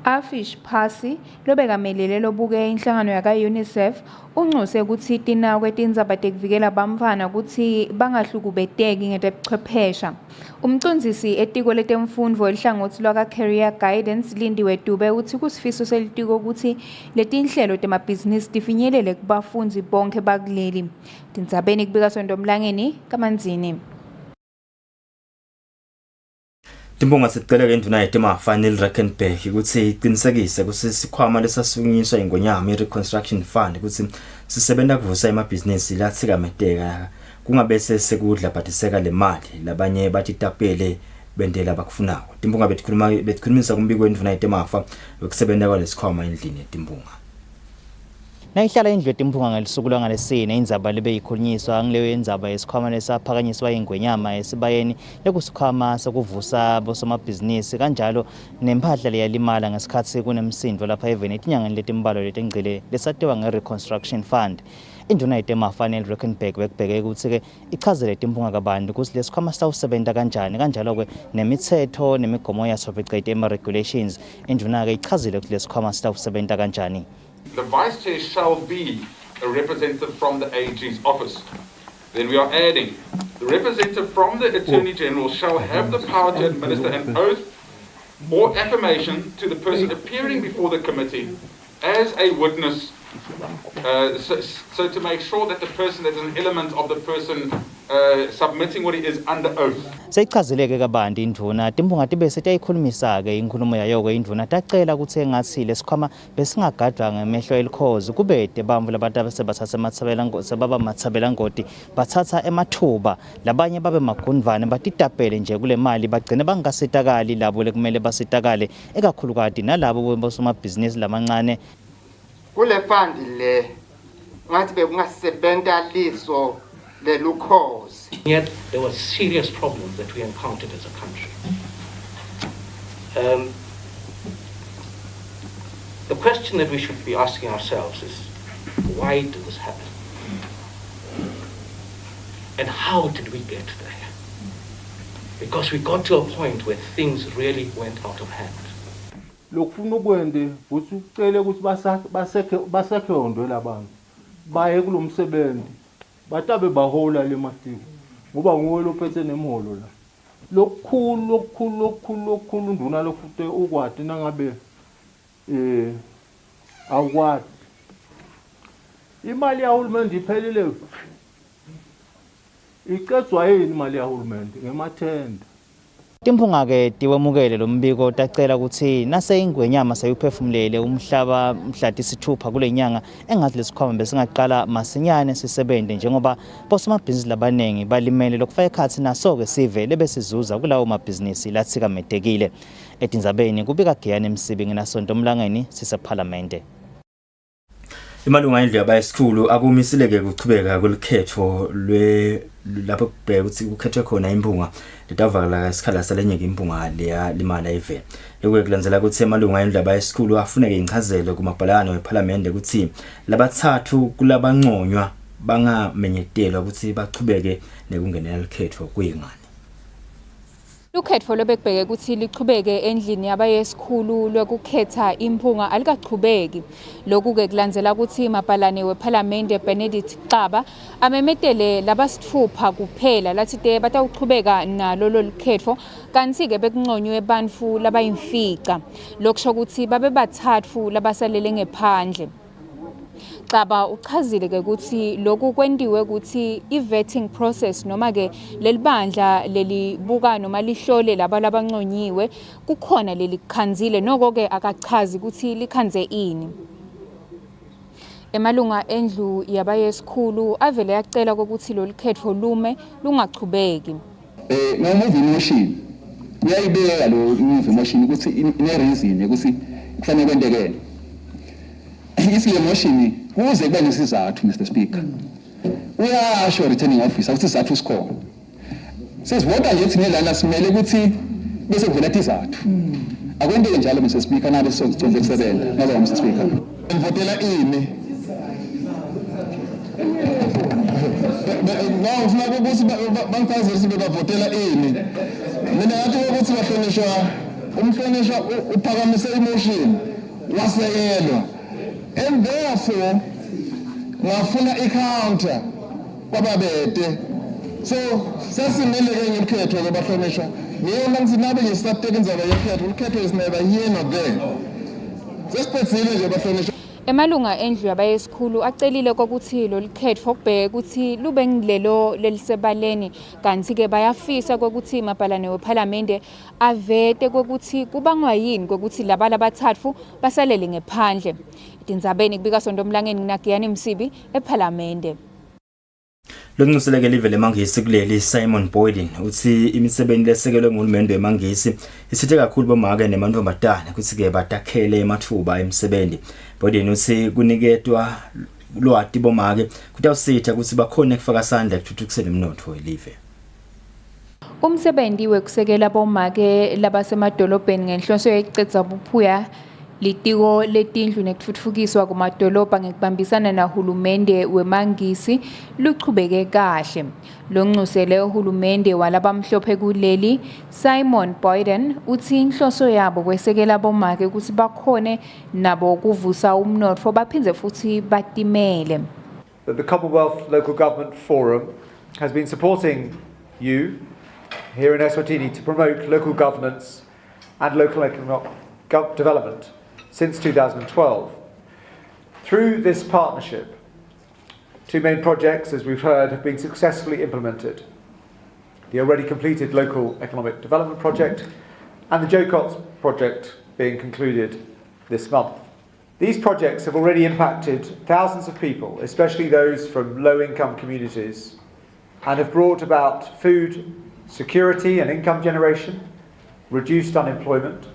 Afish Phasi lobekamelele lobuke inhlangano yaka-UNICEF uncuse ukuthi tinakwe tindzaba tekuvikela bamfana ukuthi bangahlukubeteki ngetebuchwephesha. Umcondzisi etiko letemfundvo elihlangothi lwaka-Career Guidance Lindiwe Dube uthi kusifiso selitiko ukuthi letinhlelo temabhizinisi tifinyelele kubafundzi bonke bakuleli. Tindzabeni kubika Sondomlangeni kaManzini. Timbonga sicela ke induna yetemafanele Drakensberg ukuthi iqinisekise ukuthi sikhwama lesasunyiswa ingonyama i-reconstruction fund ukuthi sisebenta kuvusa emabhizinisi lathikameteka kungabese sekudla bhatiseka le mali labanye batitapele bendela bakufunako. Timbonga betkhulumisa kumbiko induna yetemafa ukusebenta kwalesikhwama endlini yetimbonga. Nayihlala indlu yetimphunga ngelisuku lwangalesine indzaba libe ikhulunyiswa ngileyo indzaba yesikhwama lesaphakanyiswa ingwenyama esibayeni lekusikhwama sokuvusa bosomabhizinisi kanjalo nemphahla leyalimala ngesikhathi kunemsindvo lapha eveni etinyangeni letimbalo letengcile lesatiwa nge-reconstruction fund. Induna yetemafanele Drakensberg bekubheke ukuthi ke ichazele timphunga kabantu ukuthi lesikhwama sitawusebenta kanjani kanjalo ke nemitsetho nemigomo yaso phecelezi ema-regulations. Induna ke ichazile ukuthi lesikhwama sitawusebenta kanjani. The Vice Chair shall be a representative from the AG's office. Then we are adding, the representative from the Attorney General shall have the power to administer an oath or affirmation to the person appearing before the committee as a witness, so to make sure that the person, there's an element of the person submitting what he is under oath. Seyichazeleke kabanti induna timphunga tibe setiyayikhulumisa ke inkulumo yayo ke induna tacela ukuthi engathi lesikhwama besingagadwa ngemehlo elikhozi kubede bamvu labantu sebathatha ematshabela sebaba matshabela ngoti bathatha emathuba labanye babe magundvane batitapele nje kule mali bagcine bangasetakali labo lekumele basitakale ekakhulukati nalabo bosomabhizinisi lamancane. Kule fund le ngathi bekungasebenta liso lelukhozi. Yet there were serious problems that we encountered as a country. The question that we should be asking ourselves is, why did this happen? And how did we get there? Because we got to a point where things really went out of hand. Lokufuna ukwende ukuthi ucele ukuthi basakhe ondo labantu baye kulomsebenzi batabe bahola le matiko ngoba nguwe lophethe nemholo la lokukhulu nduna lokufute ukwati nangabe akwati imali yahulumende iphelile icedzwa yini imali yahulumende ngemathenda. Timphunga ke tiwemukele lo mbiko tacela ukuthi nase ingwenyama sayiphefumulele umhlaba mhlati isithupha kule nyanga engathi lesikhwama besingaqala masinyane sisebente njengoba bosomabhizinisi labanengi balimele lokufaka ekhathi naso ke sive lebesizuza kulawo mabhizinisi lathikametekile. Etindzabeni kubika Giyane Msibi nginasontomlangeni sisephalamende. Imalunga endlu yabayisikhulu akumisileke kuchubeka kulikhetho lapho kubheka ukuthi kukhethwe khona imphunga letavakala isikhala salenyeke imphunga leya limala eveni. Lokho kulandzela ukuthi emalunga endlu yabayisikhulu afuneke incazelo kumabhalano eParliament ukuthi labathathu kulabanconywa bangamenyetelwa ukuthi bachubeke nekungenela likhetho kuyingani. Lukhetho lobekubheke ukuthi lichubeke endlini yabayesikhulu lwekukhetha imphunga alikachubeki. Lokhu ke kulandzela ukuthi mabhalane weParliament Benedict Xaba amemetele labasithupha kuphela lathi batawuchubeka nalo lolukhetho kanti ke bekunconywe bantfu labayimfica. Lokusho ukuthi babe bathathu labasalele ngephandle. Xaba uchazile ke ukuthi lokhu kwendiwe ukuthi i-vetting process noma ke lelibandla lelibuka noma lihlole laba labanconyiwe kukhona lelikhanzile noko ke akachazi ukuthi likhanze ini. Emalunga endlu yabayesikhulu avele yacela ukuthi lo likhetho lume lungachubeki. Noma emotion uyayibeka lo emotion ukuthi ine reason ukuthi kufanele kwendekene. Isi emotion kuze kube nesizathu Mr Speaker. Uyasho returning officer ukuthi isizathu sikhona. Sesivota nje thina lana simele ukuthi bese kuvela isizathu. akwenteke njalo Mr Speaker nabe sonke kusebenza ngabe Mr Speaker ngivotela ini ngifuna ukuthi bangichazele ukuthi bavotela ini mina ngathi ukuthi bahlonishwa umhlonishwa uphakamise emotion wasekelwa and therefore ngafuna i-counter kwababete so sesimele ke ngikhetho ke bahlonishwa ngiyona ngizinabe ngisateke indzaba yekhetho ukhetho is never here nor there sesiphathile nje bahlonishwa. Emalunga endlu yabayesikhulu acelile kokuthi lo likhetho okubheka ukuthi lube ngilelo lelisebaleni kanti ke bayafisa kokuthi mabhalane weParliament avete kokuthi kubangwa yini kokuthi labala bathathu basalele ngephandle. Itindzabeni kubika Sondomlangeni nginagiyani Msibi eParliament. Lo ncuseleke livele mangisi kuleli Simon Boyden uthi imisebenzi lesekelwe nguhulumende wemangisi isithe kakhulu bomake nemantombazane ukuthi ke batakhele emathuba emisebenzi. Boyden uthi kuniketwa lwati bomake kutawusitha ukuthi bakhone kufaka sandla ekuthuthukiseni umnotho welive. Umsebenzi wekusekela bomake labasemadolobheni ngenhloso yokucedza ubuphuya litiko letindlu nekutfutfukiswa kumadolobha ngekubambisana nahulumende wemangisi luchubeke kahle. Lo nxusele uhulumende walabamhlophe kuleli Simon Boyden uthi inhloso yabo kwesekela bomake ukuthi bakhone nabo kuvusa umnotfo baphindze futhi batimele. The Commonwealth Local Government Forum has been supporting you here in Eswatini to promote local governance and local economic development since 2012. Through this partnership, two main projects, as we've heard, have been successfully implemented. The already completed Local Economic Development Project and the JOCOTS project being concluded this month. These projects have already impacted thousands of people, especially those from low-income communities, and have brought about food security and income generation, reduced unemployment,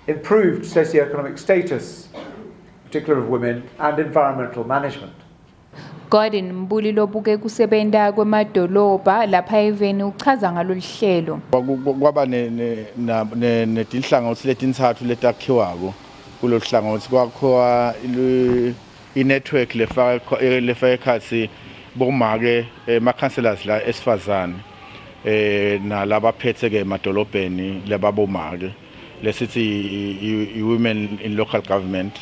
improved socioeconomic status, particularly of women, and environmental management. Gordon Mbulilo buke kusebenta kwemadolobha lapha eveni uchaza ngalolu hlelo. Kwaba netinhlangothi letintathu letakhiwako kulolu hlangothi kwakhiwa i-network lefaka ekhatsi bomake ama-councillors la esifazane nalabaphethe ke emadolobheni lababomake lesithi women in local government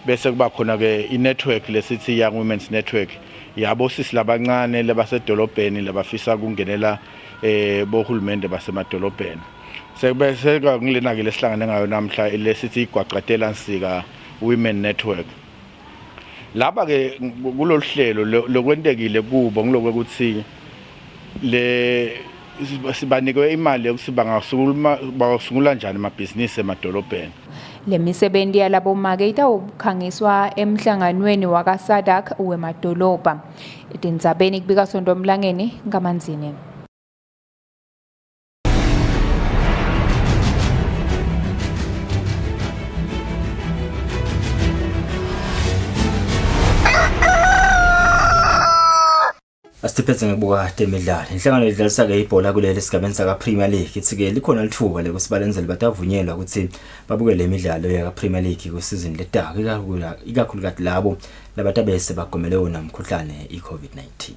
bese kuba khona ke i-network lesithi young women's network yabo sisi labancane labasedolobheni labafisa kungenela bohulumende basemadolobheni sekubese ngilena ke lesihlangane ngayo namhla lesithi igwaqatela nsika women network laba ke kulolu hlelo lokwentekile kubo ngilokuthi le sibanikwe imali ukuthi bangasungula njani amabhizinisi emadolobheni. Le misebenzi yalabomake itawukhangiswa emhlanganweni wakaSADC wemadolobha. Itindzabeni kubika Sondomlangeni ngamanzini. Asiphethe ngebuka temidlalo. Inhlangano edlalisa ke ibhola kuleli sigabeni saka Premier League ithi ke likhona lithuba lokuthi balenzele batavunyelwa ukuthi babuke le midlalo ya Premier League ku season letaka ikakhulukazi labo labatabese bagomele wona umkhuhlane iCovid-19.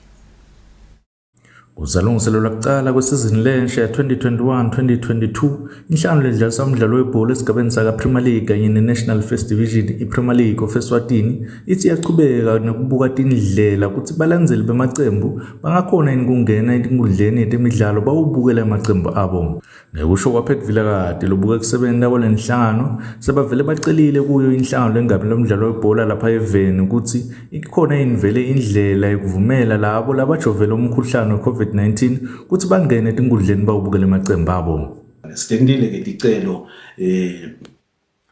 Uzalungiselelwa kucala kwesizini lensha 2021-2022 inhlangano ledlalisa umdlalo webhola esigabeni saka Premier League kanye neNational First Division iPremier League of Eswatini ithi yaqhubeka nokubuka indlela ukuthi balandzeli bemacembu bangakhona ukungena enkundleni yemidlalo bawubukela amacembu abo. Ngekusho kwaPhekvila kade lobuke kusebenza kwalenhlangano sebavele bacelile kuyo inhlangano lengabe lomdlalo webhola lapha eveni ukuthi ikhona invele indlela yokuvumela labo labajovela umkhuhlane weCovid-19 ukuthi bangene enkundleni bawubukela amacembu abo. Sitendile ke ticelo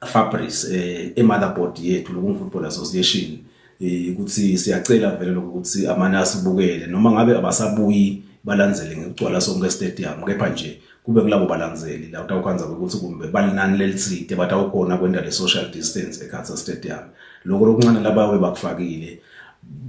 Fabrice eMotherboard yethu loku Football Association ukuthi siyacela vele lokuthi amanasi bukele noma ngabe abasabuyi balandzele ngecwala sonke stadium kepha nje kube kulabo balandzeli la utawukhanza ukuthi kumbe balinani lelitsite batawukhona kwenda le social distance eKhatsa Stadium lokho lokuncane labawe bakufakile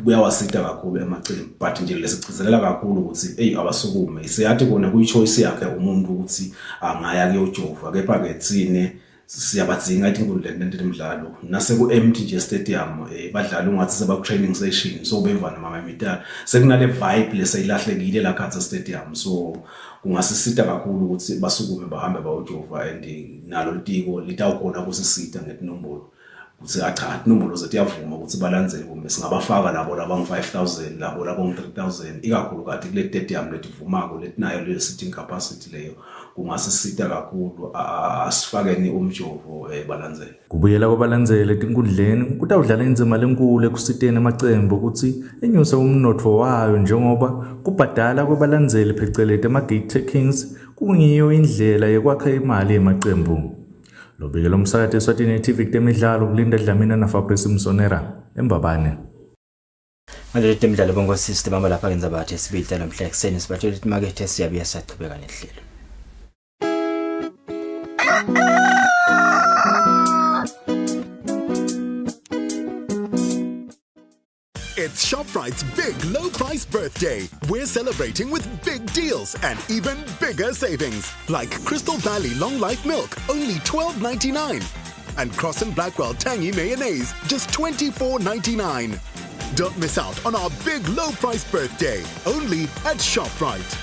kuyawasita kakhulu emacembu but nje lesigcizelela kakhulu ukuthi abasukume siyathi kona kuyichoice yakhe umuntu ukuthi angaya kuyojova kepha ke tsine siyabadzinga etinkundleni nemidlalo naseku empty nje stadium badlala ungathi sebaku training session so beva nama mitala sekunale vibe leseyilahlekile la Khatsa stadium so kungasisita kakhulu ukuthi basukume bahambe bayojova and nalo litiko litawukhona kusisita ngetinombolo ukuthi acha inombolo zethu yavuma ukuthi balandzele kumbe singabafaka labo labangu 5000 labo labangu 3000 ikakhulu kati kule stadium letivumako letinayo le sitting capacity leyo kungasisita kakhulu asifakeni umjovo balandzele. Kubuyela kwabalandzele etinkundleni kutawudlala indzima lenkulu ekusiteni amacembu ukuthi enyuse umnotfo wayo njengoba kubhadala kwabalandzeli phecelezi ama-gate takings kungiyo indlela yekwakha imali yemacembu. Lobikela umsakathi Eswatini TV temidlalo kulinda Dlamini na Fabrice Msonera eMbabane. Manje temidlalo bongosisi bamba lapha kenza bathe sibitha namhla ekseni sibathola ukuthi market siyabiya saqhubeka nehlelo. It's ShopRite's big low price birthday. We're celebrating with big deals and even bigger savings. Like Crystal Valley Long Life Milk, only $12.99. And Cross & Blackwell Tangy Mayonnaise, just $24.99. Don't miss out on our big low price birthday, only at ShopRite.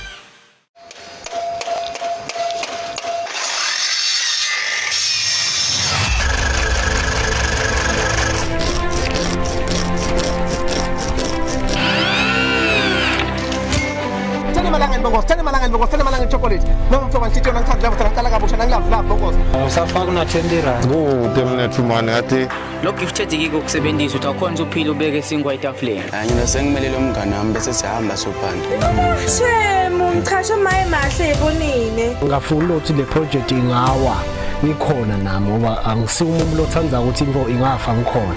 chocolate noma mfo ngithithi yona ngithanda lava ngicala kabusha nangilava bokos usafaka una 20 rand kude mina thumane ngathi lo gifted yiko ukusebenzisa utakhonza uphila ubeke singwa etafuleni mina sengimelele umngane wami bese sihamba sophanda shemu ngichasha maye mahle ebonine ngafuna ukuthi le project ingawa ngikhona nami ngoba angisiumuntu lothanza ukuthi into ingafa ngikhona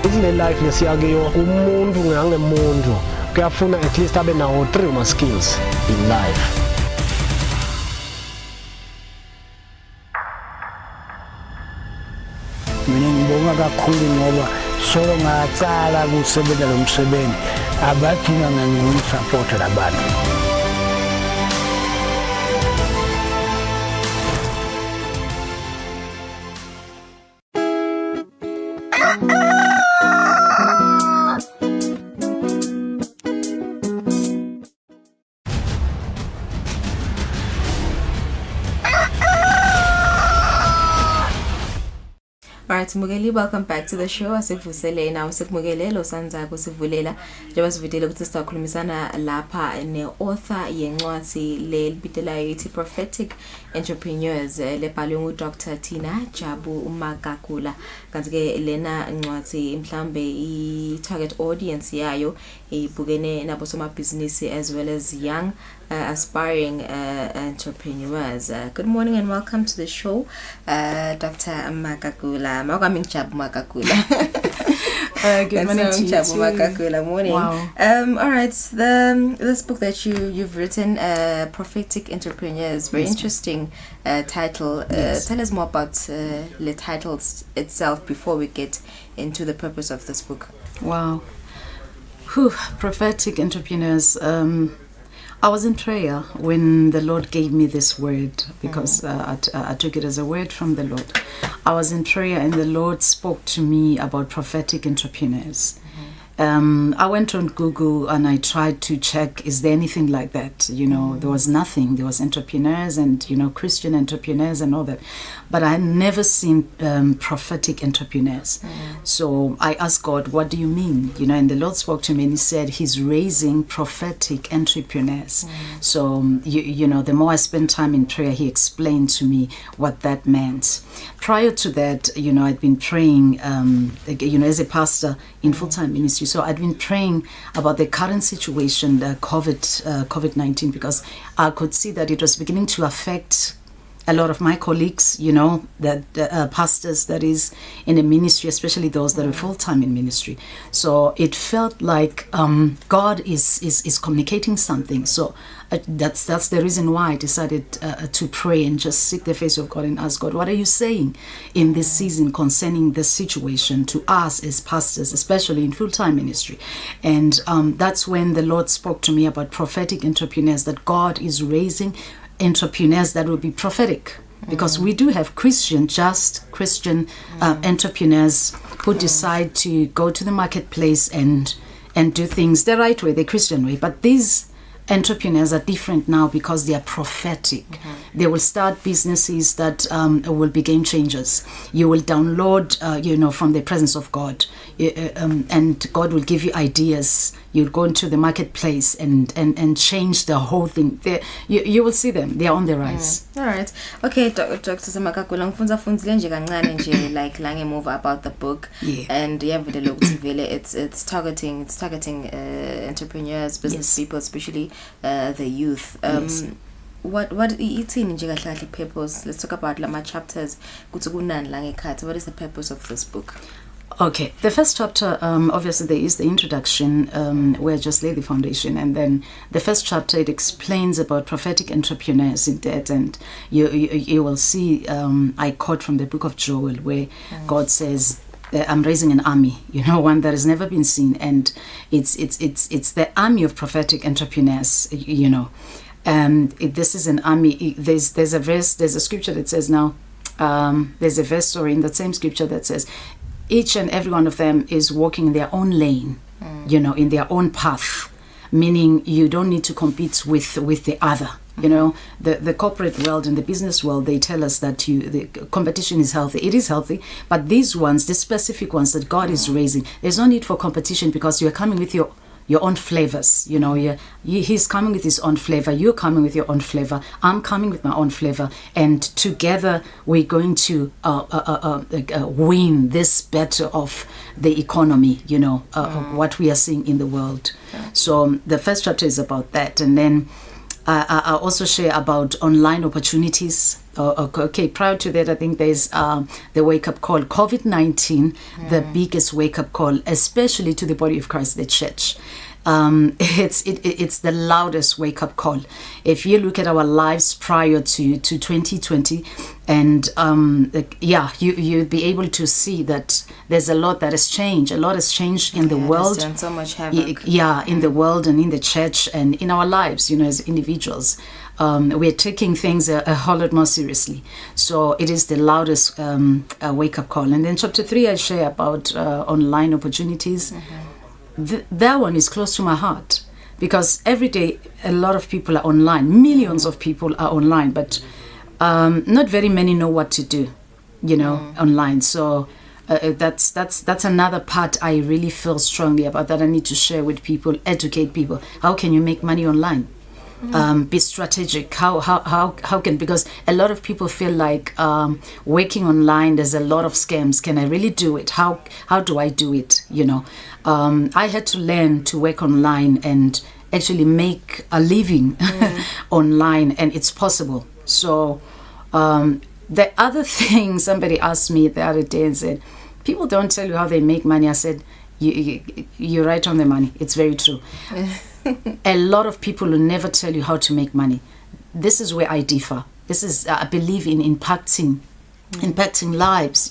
kule life lesiyakeyo umuntu ngangemuntu kuyafuna at least abe nawo 3 ma skills in life. Mina ngibonga kakhulu ngoba solo ngatsala kusebenza lo msebenzi abadinga ngikusupport labantu. Alright, Mugeli, welcome back to the show. Asivusele now sikmugele lo sanza kusivulela njengoba sivudile ukuthi sizakhulumisana lapha ne-author yencwadi lebitelayo ithi Prophetic Entrepreneurs lebhalwe nguDr. Tina Jabu Magagula. Kanti ke lena ncwadi mhlambe i-target audience yayo ibukene nabosomabhizinisi as well as young aspiring entrepreneurs. Good morning and welcome to the show, Dr. Magagula. Welcome, Jabu Magagula. Good morning to you Jabu too. Magagula. Morning. Wow. All right. This book that you've written, Prophetic Entrepreneurs, very interesting title. Yes. Tell us more about the title itself before we get into the purpose of this book. Wow. Whew, Prophetic Entrepreneurs. I was in prayer when the Lord gave me this word because I took it as a word from the Lord. I was in prayer and the Lord spoke to me about prophetic entrepreneurs. I went on Google and I tried to check, is there anything like that? You know, there was nothing. There was entrepreneurs and, you know, Christian entrepreneurs and all that. But I had never seen prophetic entrepreneurs. So I asked God, what do you mean? You know, and the Lord spoke to me and he said, he's raising prophetic entrepreneurs. So, you know, the more I spent time in prayer, he explained to me what that meant. Prior to that, you know, I'd been praying, you know, as a pastor in full-time ministry. So I'd been praying about the current situation, the COVID-19, because I could see that it was beginning to affect a lot of my colleagues, you know, that pastors that is in the ministry, especially those that are full-time in ministry. So it felt like God is communicating something. So that's the reason why I decided to pray and just seek the face of God and ask God, what are you saying in this season concerning this situation to us as pastors, especially in full-time ministry? And that's when the Lord spoke to me about prophetic entrepreneurs, that God is raising entrepreneurs that will be prophetic. because we do have Christian entrepreneurs who decide to go to the marketplace and do things the right way, the Christian way. But these entrepreneurs are different now because they are prophetic. They will start businesses that will be game changers. You will download, from the presence of God, and God will give you ideas. You'll go into the marketplace and change the whole thing. You will see them. They are on the rise. All right. Okay, Dr. Semakakula, ngifunza funzile nje kancane nje like lange move about the book. And it's targeting entrepreneurs, business people, especially the youth. What ithini nje kahle kahle purpose? Let's talk about lama chapters. Kuthi kunani la ngekhaya. What is the purpose of this book? Okay, the first chapter, obviously there is the introduction where I just lay the foundation, and then the first chapter, it explains about prophetic entrepreneurs in that, and you will see, I quote from the book of Joel where God says, I'm raising an army, one that has never been seen, and it's the army of prophetic entrepreneurs, and this is an army. There's a scripture that says now, there's a verse, in the same scripture that says, each and every one of them is walking in their own lane, in their own path, meaning you don't need to compete with the other. The corporate world and the business world, they tell us that the competition is healthy. It is healthy, but these ones, the specific ones that God is raising, there's no need for competition because you are coming with your own flavors. He's coming with his own flavor, you're coming with your own flavor, I'm coming with my own flavor, and together we're going to win this battle of the economy, what we are seeing in the world. So the first chapter is about that, and then I also share about online opportunities. Okay, prior to that, I think there's the wake-up call. COVID-19, the biggest wake-up call, especially to the body of Christ, the church. It's the loudest wake-up call. If you look at our lives prior to 2020, and you'd be able to see that there's a lot that has changed. A lot has changed in the world. Done so much havoc. In the world and in the church and in our lives, as individuals. We're taking things a whole lot more seriously. So it is the loudest wake-up call. And then chapter 3, I share about online opportunities. That one is close to my heart because every day a lot of people are online. Millions of people are online, but not very many know what to do, online. So that's another part I really feel strongly about that I need to share with people, educate people. How can you make money online? Be strategic. How can, because a lot of people feel like working online, there's a lot of scams. Can I really do it? How do I do it? I had to learn to work online and actually make a living online, and it's possible. So the other thing, somebody asked me the other day and said, people don't tell you how they make money. I said, you're right on the money. It's very true. A lot of people will never tell you how to make money. This is where I differ. This is, I believe in impacting lives,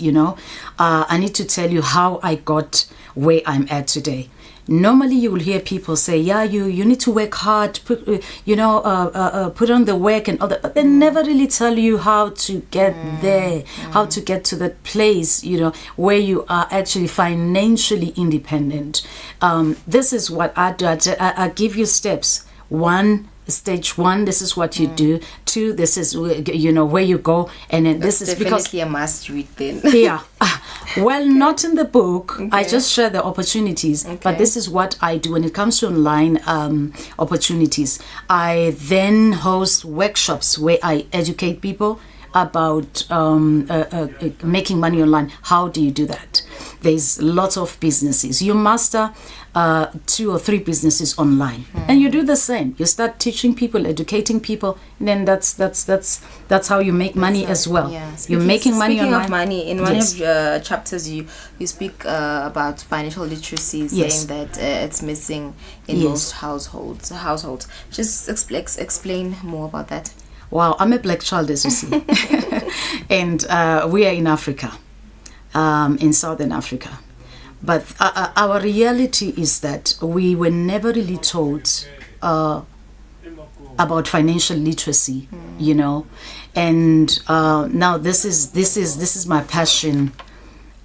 I need to tell you how I got where I'm at today. Normally you will hear people say, you need to work hard, put on the work and all that, but they never really tell you how to get there, how to get to that place, where you are actually financially independent. This is what I do. I give you steps. Stage 1, this is what you do. 2, this is where you go, and then this is definitely a must read then. Yeah, well, not in the book. Okay. I just share the opportunities, but this is what I do when it comes to online opportunities. I then host workshops where I educate people about making money online. How do you do that? There's lots of businesses. You master 2 or 3 businesses online, and you do the same. You start teaching people, educating people, and then that's how you make money as well. Yeah. You're making money online. Speaking of money, in one of your chapters, you speak about financial literacy, saying that it's missing in most households. Just explain more about that. Wow, I'm a black child, as you see, and we are in Africa, in Southern Africa. But our reality is that we were never really taught about financial literacy, you know, and now this is my passion.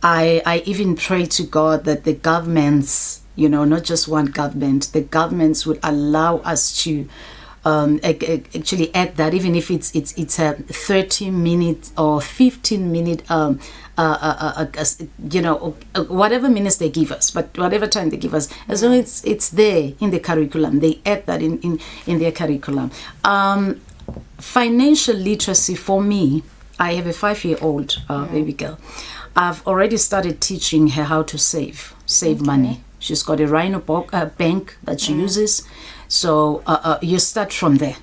I even pray to God that the governments, you know, not just one government, the governments would allow us to actually add that, even if it's a 30-minute or 15-minute you know, whatever minutes they give us, but whatever time they give us, as long as it's there in the curriculum, they add that in their curriculum. Financial literacy for me, I have a 5-year-old baby girl. I've already started teaching her how to save money. She's got a Rhino bank that she uses. So you start from there.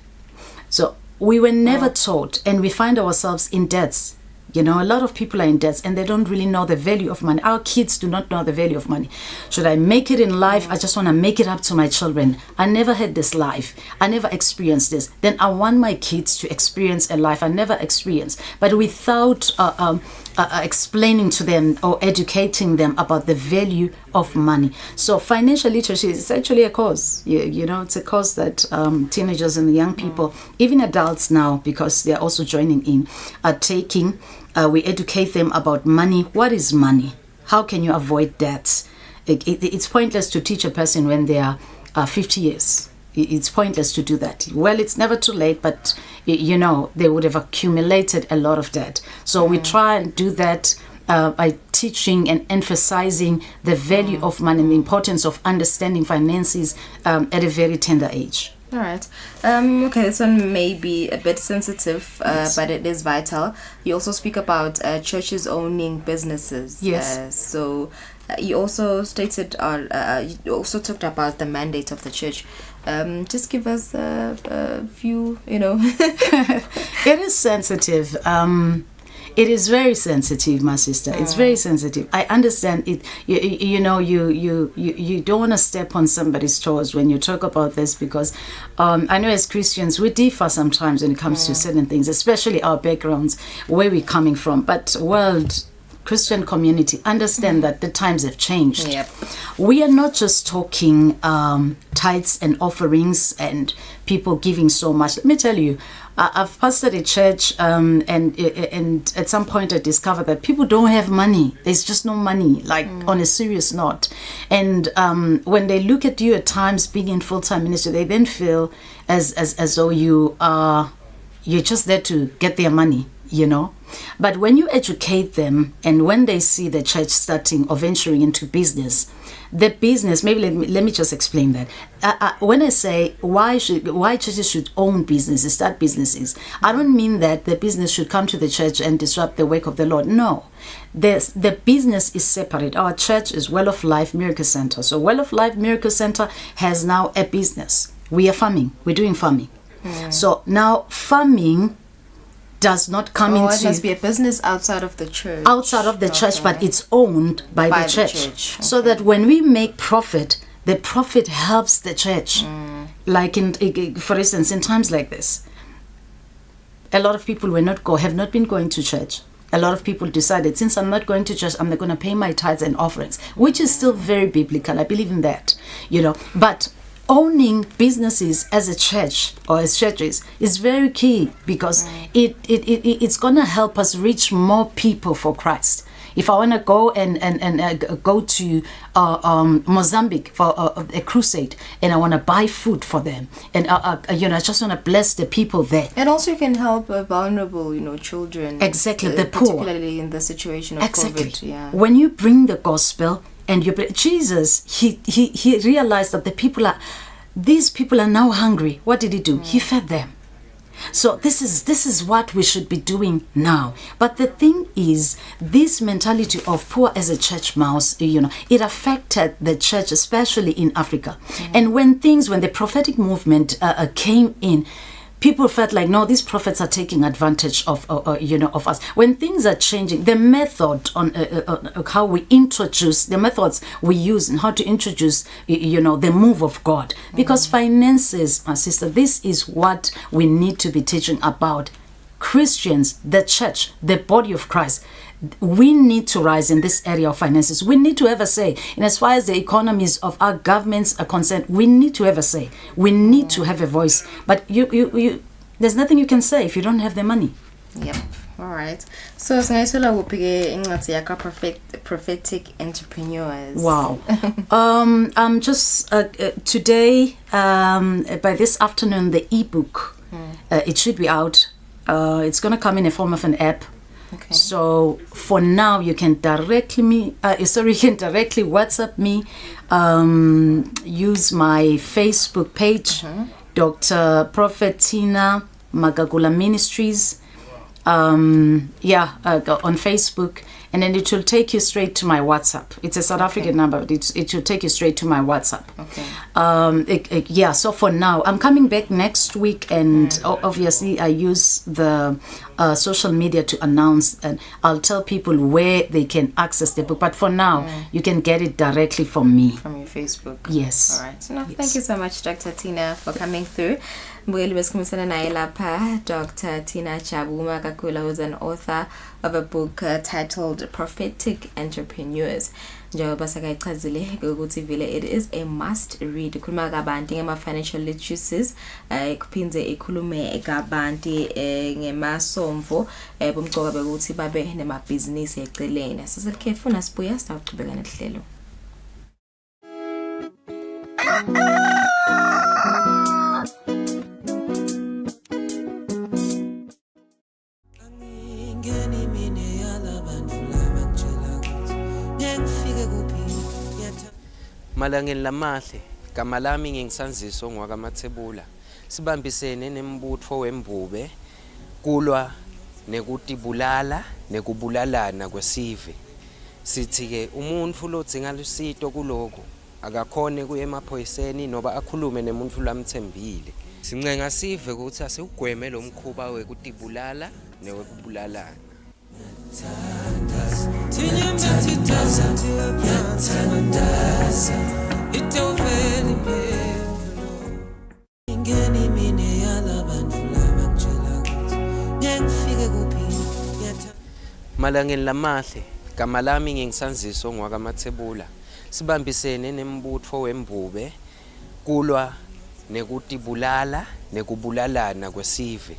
So we were never taught, and we find ourselves in debts. You know, a lot of people are in debts and they don't really know the value of money. Our kids do not know the value of money. Should I make it in life? I just want to make it up to my children. I never had this life. I never experienced this. Then I want my kids to experience a life I never experienced, but without explaining to them or educating them about the value of money. So financial literacy is actually a cause. You know, it's a cause that teenagers and young people, even adults now, because they're also joining in, are taking. We educate them about money. What is money? How can you avoid debts? It's pointless to teach a person when they are 50 years. It's pointless to do that. Well, it's never too late, but you know, they would have accumulated a lot of debt. So we try and do that by teaching and emphasizing the value of money and the importance of understanding finances at a very tender age. All right. Okay, this one may be a bit sensitive, but it is vital. You also speak about churches owning businesses. Yes. So you also stated, you also talked about the mandate of the church. Just give us a few, you know. It is sensitive. It is very sensitive, my sister. It's very sensitive. I understand it. You know, you don't want to step on somebody's toes when you talk about this, because I know as Christians we differ sometimes when it comes to certain things, especially our backgrounds, where we're coming from. But world Christian community, understand that the times have changed. Yep. We are not just talking tithes and offerings and people giving so much. Let me tell you, I've pastored a church and at some point I discovered that people don't have money. There's just no money, like on a serious note. And when they look at you at times being in full-time ministry, they then feel as though you're just there to get their money, you know. But when you educate them and when they see the church starting or venturing into business, the business, maybe let me just explain that. When I say why churches should own businesses, start businesses, I don't mean that the business should come to the church and disrupt the work of the Lord. No, the business is separate. Our church is Well of Life Miracle Center. So Well of Life Miracle Center has now a business. We are farming. We're doing farming. So now farming does not come into... it must be a business outside of the church. Outside of the church, but it's owned by the church. Okay. So that when we make profit, the profit helps the church. Like for instance, in times like this, a lot of people have not been going to church. A lot of people decided, since I'm not going to church, I'm not going to pay my tithes and offerings, which is still very biblical. I believe in that, you know. But owning businesses as a church or as churches is very key, because it's going to help us reach more people for Christ. If I want to go and go to Mozambique for a crusade, and I want to buy food for them, and you know, I just want to bless the people there. And also you can help vulnerable, you know, children. Exactly, the poor, particularly in the situation of COVID. Yeah. When you bring the gospel. And Jesus, he realized that these people are now hungry. What did he do? He fed them. So this is what we should be doing now. But the thing is, this mentality of poor as a church mouse, you know, it affected the church, especially in Africa. And when the prophetic movement came in, people felt like, no, these prophets are taking advantage of us. When things are changing, the method on how we introduce, the methods we use and how to introduce, you know, the move of God. Because finances, my sister, this is what we need to be teaching about. Christians, the church, the body of Christ, we need to rise in this area of finances. We need to have a say. And as far as the economies of our governments are concerned, we need to have a say. We need to have a voice. But you there's nothing you can say if you don't have the money. Yep. All right. So singayithola kuphi ke incwadi yakho prophetic entrepreneurs. Wow. Just today by this afternoon the ebook it should be out. It's going to come in a form of an app. Okay. So for now you can directly WhatsApp me, use my Facebook page, Dr. Prophetina Magagula Ministries, on Facebook, and then it will take you straight to my WhatsApp. It's a South African number, but it will take you straight to my WhatsApp. Okay. So for now, I'm coming back next week, and obviously I use the social media to announce, and I'll tell people where they can access the book. But for now, you can get it directly from me. From your Facebook. Yes. All right. No, thank you so much, Dr. Tina, for coming through. Mbukeli besikhulumisana naye lapha Dr. Tina Chabuma Kakula, who's an author of a book titled Prophetic Entrepreneurs. Njengoba sakayichazile ukuthi vele it is a must read. Ikhuluma kabanti ngema financial literacies, kuphinde ikhulume kabanti ngemasomvo bomcoka bekuthi babe nemabhizinisi eceleni. Sesikhefuna sibuya sitaqhubeka nehlelo. Malangeni lamahle gama lami ngingisanziso ngwakamathebula sibambisene nembutho wembube kulwa nekutibulala nekubulalana kwesive sithi ke umuntu lodzinga lusito kuloko akakhone kuye emaphoyiseni noba akhulume nemuntu lamthembile sincenga sive ukuthi asiugweme lo mkhuba wekutibulala newekubulalana. Malangeni lamahle gama lami ngingisanziso ngwakamathebula sibambisene nembutho wembube kulwa nekutibulala nekubulalana kwesive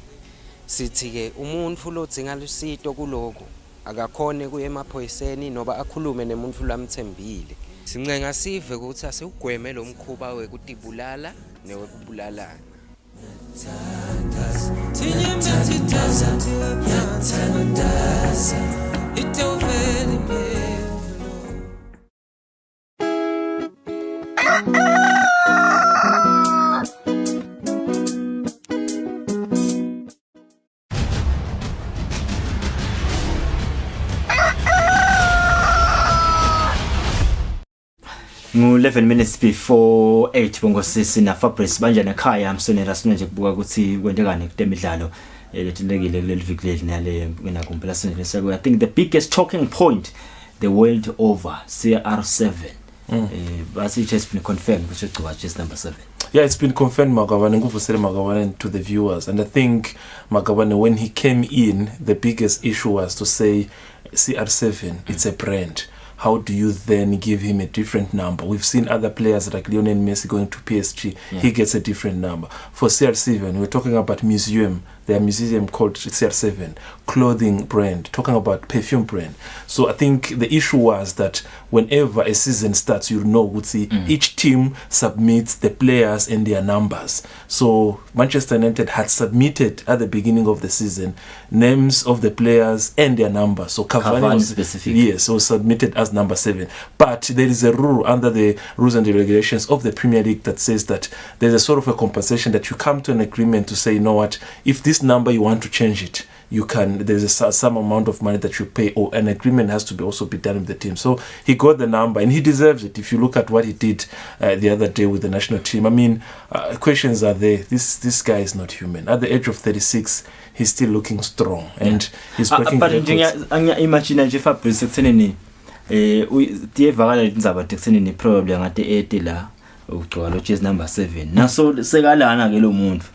sithi ke umuntu lodzinga lusito kuloko akakhone kuye emaphoyiseni noba akhulume nemuntu lamthembile sincenga sive ukuthi asiugweme lo mkhuba wekutibulala newekubulalana. Ngu 11 minutes before 8 bongosisi na Fabrice banje nekhaya amsonela sina nje kubuka ukuthi kwendekani kutemidlalo letindekile kuleli viki leli nale ngina kumpela sina so I think the biggest talking point the world over CR7 but it has been confirmed which is just number 7. Yeah, it's been confirmed, Magabane, nguvusele Magabane to the viewers. And I think Magabane, when he came in, the biggest issue was to say CR7, it's a brand. How do you then give him a different number? We've seen other players like Lionel Messi going to PSG. Yeah. He gets a different number. For CR7, we're talking about museum. Their museum called CR7, clothing brand, talking about perfume brand. So I think the issue was that whenever a season starts, you know, each team submits the players and their numbers. So Manchester United had submitted at the beginning of the season names of the players and their numbers. So Cavani was specific. Yes, was submitted as number 7. But there is a rule under the rules and the regulations of the Premier League that says that there's a sort of a compensation that you come to an agreement to say, you know what, if this number you want to change it, you can. There's some amount of money that you pay, or an agreement has to be also be done with the team. So he got the number and he deserves it. If you look at what he did the other day with the national team, I mean, questions are there. This guy is not human. At the age of 36, he's still looking strong and he's working. But imagine nje Fabrice ekuthenini uyivakala indzaba ekuthenini probably ngate 8 la ugcwala ujersey number 7 naso sekalana ke lo muntu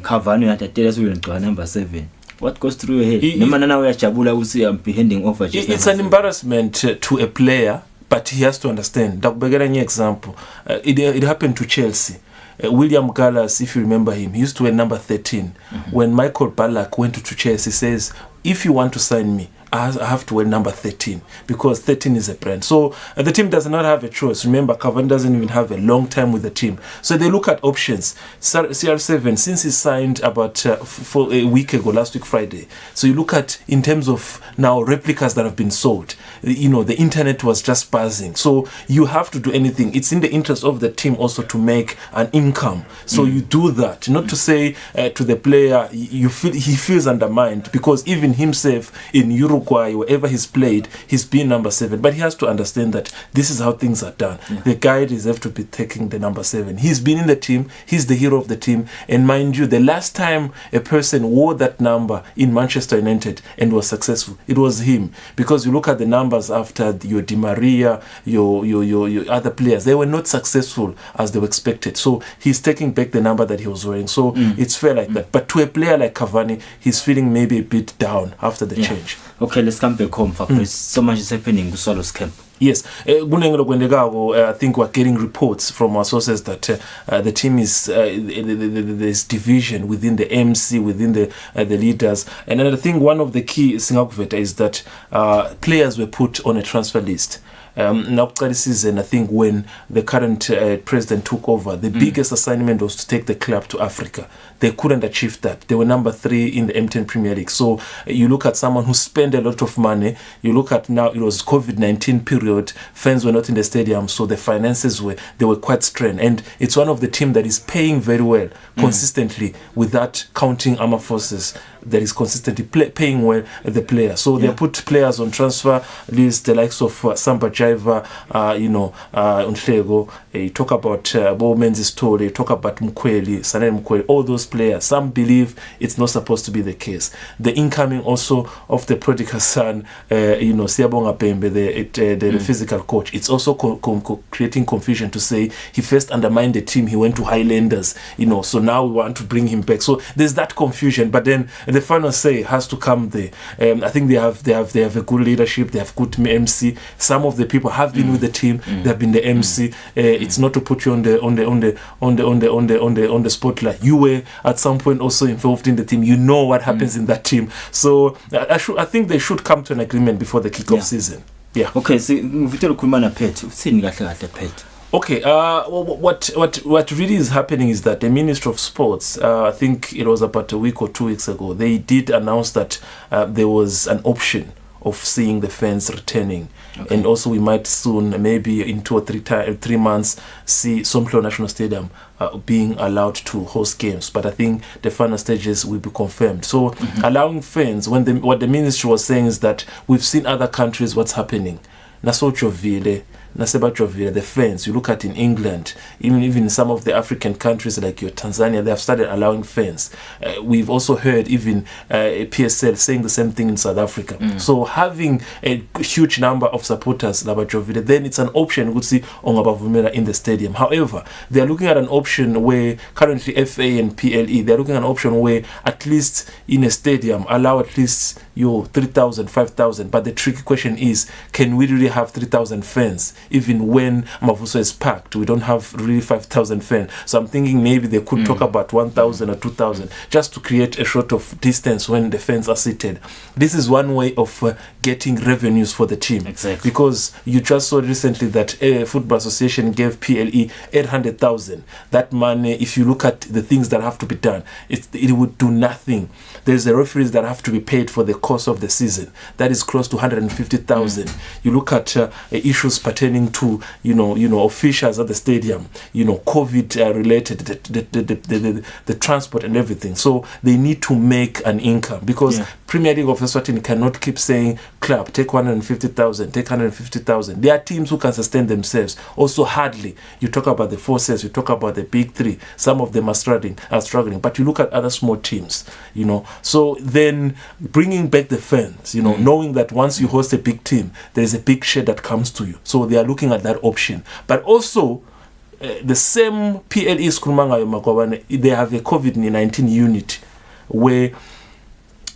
Cavani yathi atela suyengcwala number 7 What goes through your head? Noma nana uyajabula ukuthi I'm handing over just. It's an embarrassment to a player, but he has to understand. Ndakubekela an example. It happened to Chelsea. William Gallas, if you remember him, he used to wear number 13. When Michael Ballack went to Chelsea, he says, if you want to sign me, I have to wear number 13 because 13 is a brand. So the team does not have a choice. Remember, Cavani doesn't even have a long time with the team. So they look at options. CR7, since he signed about for a week ago, last week Friday. So you look at in terms of now replicas that have been sold. You know, the internet was just buzzing. So you have to do anything. It's in the interest of the team also to make an income. So you do that. Not to say to the player, he feels undermined because even himself in Uruguay, wherever he's played, he's been number 7. But he has to understand that this is how things are done. The guy deserves to be taking the number 7. He's been in the team. He's the hero of the team. And mind you, the last time a person wore that number in Manchester United and was successful, it was him. Because you look at the numbers after your Di Maria, your other players, they were not successful as they were expected. So he's taking back the number that he was wearing. So it's fair like that. But to a player like Cavani, he's feeling maybe a bit down after the change. Okay, let's come back home. So much is happening in Swallows camp. Yes, I think we're getting reports from our sources that the team is there's division within the MC, within the leaders. And I think one of the key Singakuveta is that players were put on a transfer list. Now, this season, I think when the current president took over, the biggest assignment was to take the club to Africa. They couldn't achieve that. They were number 3 in the M10 Premier League. So you look at someone who spent a lot of money. You look at now, it was COVID-19 period. Fans were not in the stadium, so the finances were quite strained. And it's one of the teams that is paying very well consistently without counting armed forces. That is consistently paying well the player. So they put players on transfer list, the likes of Samba Jaiva, Unhlego. You talk about Bo Menzies Tole, you talk about Mkweli, Sanem Mkweli, all those players. Some believe it's not supposed to be the case. The incoming also of the prodigal son, Siabonga Pembe, the physical coach, it's also creating confusion to say he first undermined the team, he went to Highlanders, so now we want to bring him back. So there's that confusion, but then the final say has to come there. I think they have a good leadership. They have good MC. Some of the people have been with the team. They have been the MC. It's not to put you on the spotlight. You were at some point also involved in the team. You know what happens in that team. So I think they should come to an agreement before the kickoff season. Yeah. Okay. So ngivitela ukukhuluma Pet. Uthini kahle Pet? Okay, what really is happening is that the Ministry of Sports, I think it was about a week or 2 weeks ago, they did announce that there was an option of seeing the fans returning. Okay. And also we might soon, maybe in 2 or 3 months, see Somplo National Stadium being allowed to host games. But I think the final stages will be confirmed. So allowing fans, what the ministry was saying is that we've seen other countries, what's happening. Nasojovile, the fans, you look at in England, even some of the African countries like your Tanzania, they have started allowing fans. We've also heard even PSL saying the same thing in South Africa. So having a huge number of supporters, then it's an option we see Ongabavumela in the stadium. However, they are looking at an option where currently FA and PLE, they're looking at an option where at least in a stadium allow at least 3,000, 5,000. But the tricky question is, can we really have 3,000 fans? Even when Mavuso is packed, we don't have really 5,000 fans. So I'm thinking maybe they could talk about 1,000 or 2,000 just to create a sort of distance when the fans are seated. This is one way of getting revenues for the team. Exactly. Because you just saw recently that Football Association gave PLE 800,000. That money, if you look at the things that have to be done, it would do nothing. There's the referees that have to be paid for the course of the season. That is close to 150,000. You look at issues pertaining to officials at the stadium, COVID related, the transport and everything. So they need to make an income because Premier League of Eswatini cannot keep saying, club, take 150,000, take 150,000. There are teams who can sustain themselves. Also hardly. You talk about the forces, you talk about the big 3. Some of them are struggling. But you look at other small teams, So then bringing back the fans, knowing that once you host a big team, there is a big share that comes to you. So they are looking at that option. But also, the same PLE Skurumanga Makwawane, they have a COVID-19 unit where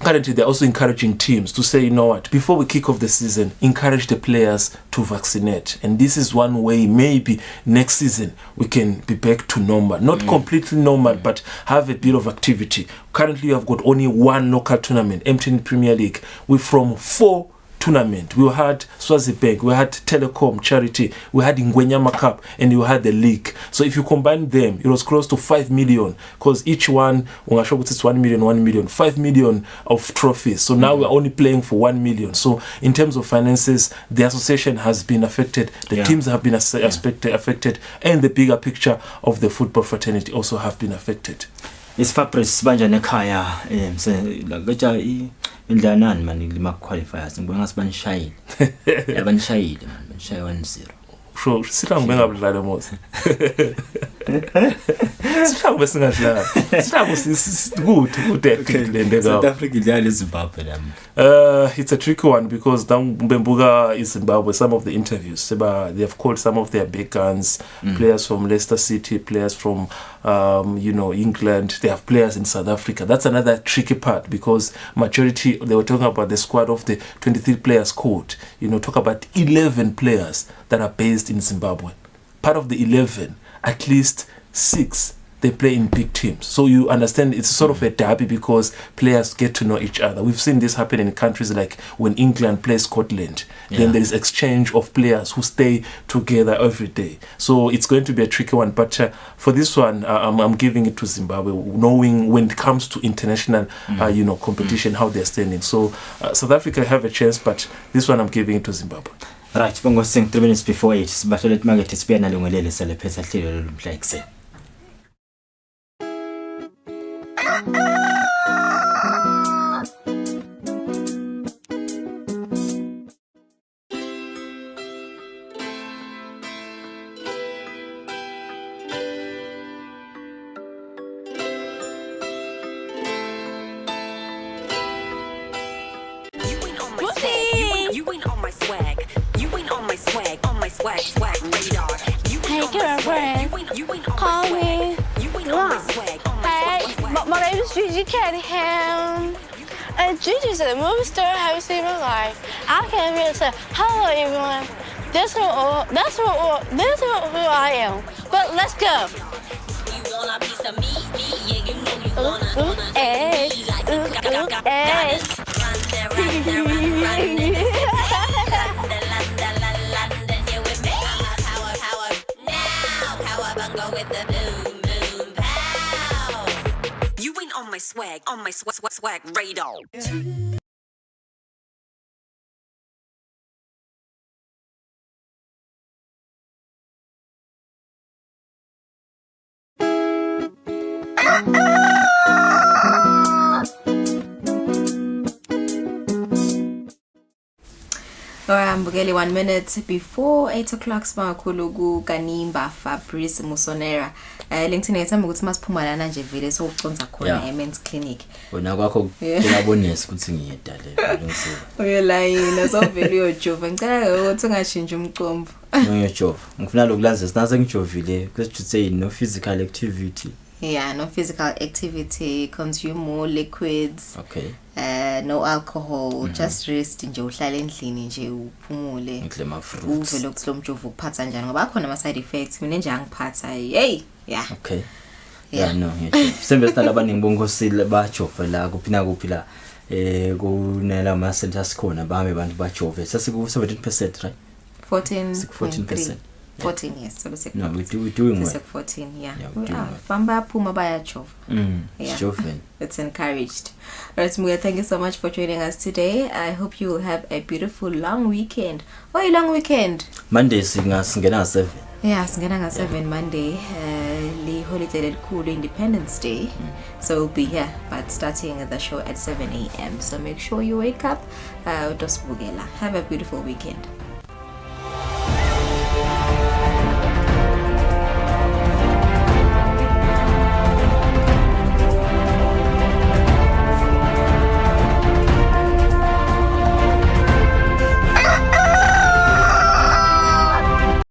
currently they're also encouraging teams to say, you know what, before we kick off the season, encourage the players to vaccinate. And this is one way maybe next season we can be back to normal. Not completely normal, but have a bit of activity. Currently you have got only one local tournament, MTN Premier League. We're from 4 tournament. We had Swazi Bank, we had Telecom, Charity, we had Ngwenyama Cup, and you had the league. So if you combine them, it was close to 5 million, because each one, it's 1 million, 5 million of trophies. So now we're only playing for 1 million. So in terms of finances, the association has been affected, the teams have been affected, and the bigger picture of the football fraternity also have been affected. It's Fabrice banja nekhaya lagoja indlanani man lima qualifiers ngibona ngasibanishayile yabanishayile man banishaye 1-0 sure sithangu bengabudlala mose sithangu besingadlala sithangu good South Africa idlala Zimbabwe lam it's a tricky one because Mbembuga is Zimbabwe. Some of the interviews they have called some of their big guns, players from Leicester City, players from England. They have players in South Africa. That's another tricky part because majority, they were talking about the squad of the 23 players code. Talk about 11 players that are based in Zimbabwe. Part of the 11, at least 6, they play in big teams. So you understand it's sort of a derby because players get to know each other. We've seen this happen in countries like when England plays Scotland. Then there is exchange of players who stay together every day. So it's going to be a tricky one. But for this one, I'm giving it to Zimbabwe, knowing when it comes to international competition, how they're standing. So South Africa have a chance, but this one I'm giving it to Zimbabwe. Right, bongo sing 3 minutes before 8. But let me get it nalungelele sele phetha hlelo like Hey girlfriend, call me. Hey, my name is Gigi Callahan. And Gigi's a movie star I haven't seen in my life. I can't really say hello everyone. This is who I am. But let's go. You want a piece of me? Yeah, you know you with the boom boom pow. You ain't on my swag radar. Mbukeli 1 minute before 8 o'clock simakhulu Kanimba Fabrice Musonera LinkedIn yethu ukuthi masiphuma lana nje vele so uconza khona eMen's Clinic wena kwakho kuyabonisa ukuthi ngiyedala ngisiza uyolayina so vele uyojova ngicela ukuthi ungashintsha umcombo uyojova ngifuna lokulaza sinase ngijovile because to say no physical activity. Yeah, no physical activity, consume more liquids. Okay. No alcohol, just rest nje uhlala endlini nje uphumule. Ngilema fruits. Uvele ukuslo mjovo uphatha njani ngoba khona ama side effects mina nje angiphatha. Hey, yeah. Okay. Yeah, no, yeah. Sembe sithatha abaningi bongosile bajova la kuphina kuphila kunela ama centers khona bahambe abantu bajove. Sasiku 17%, right? 14%. 14 years, so we're doing well. 14, yeah. Bamba Puma Bayachov. Yeah. It's encouraged. Alright, Muya, thank you so much for joining us today. I hope you will have a beautiful long weekend. Oh, a long weekend. Monday singena 7. Yeah, singena 7 Monday. The holiday cool Independence Day. So we'll be here, but starting the show at 7 a.m. So make sure you wake up. Have a beautiful weekend.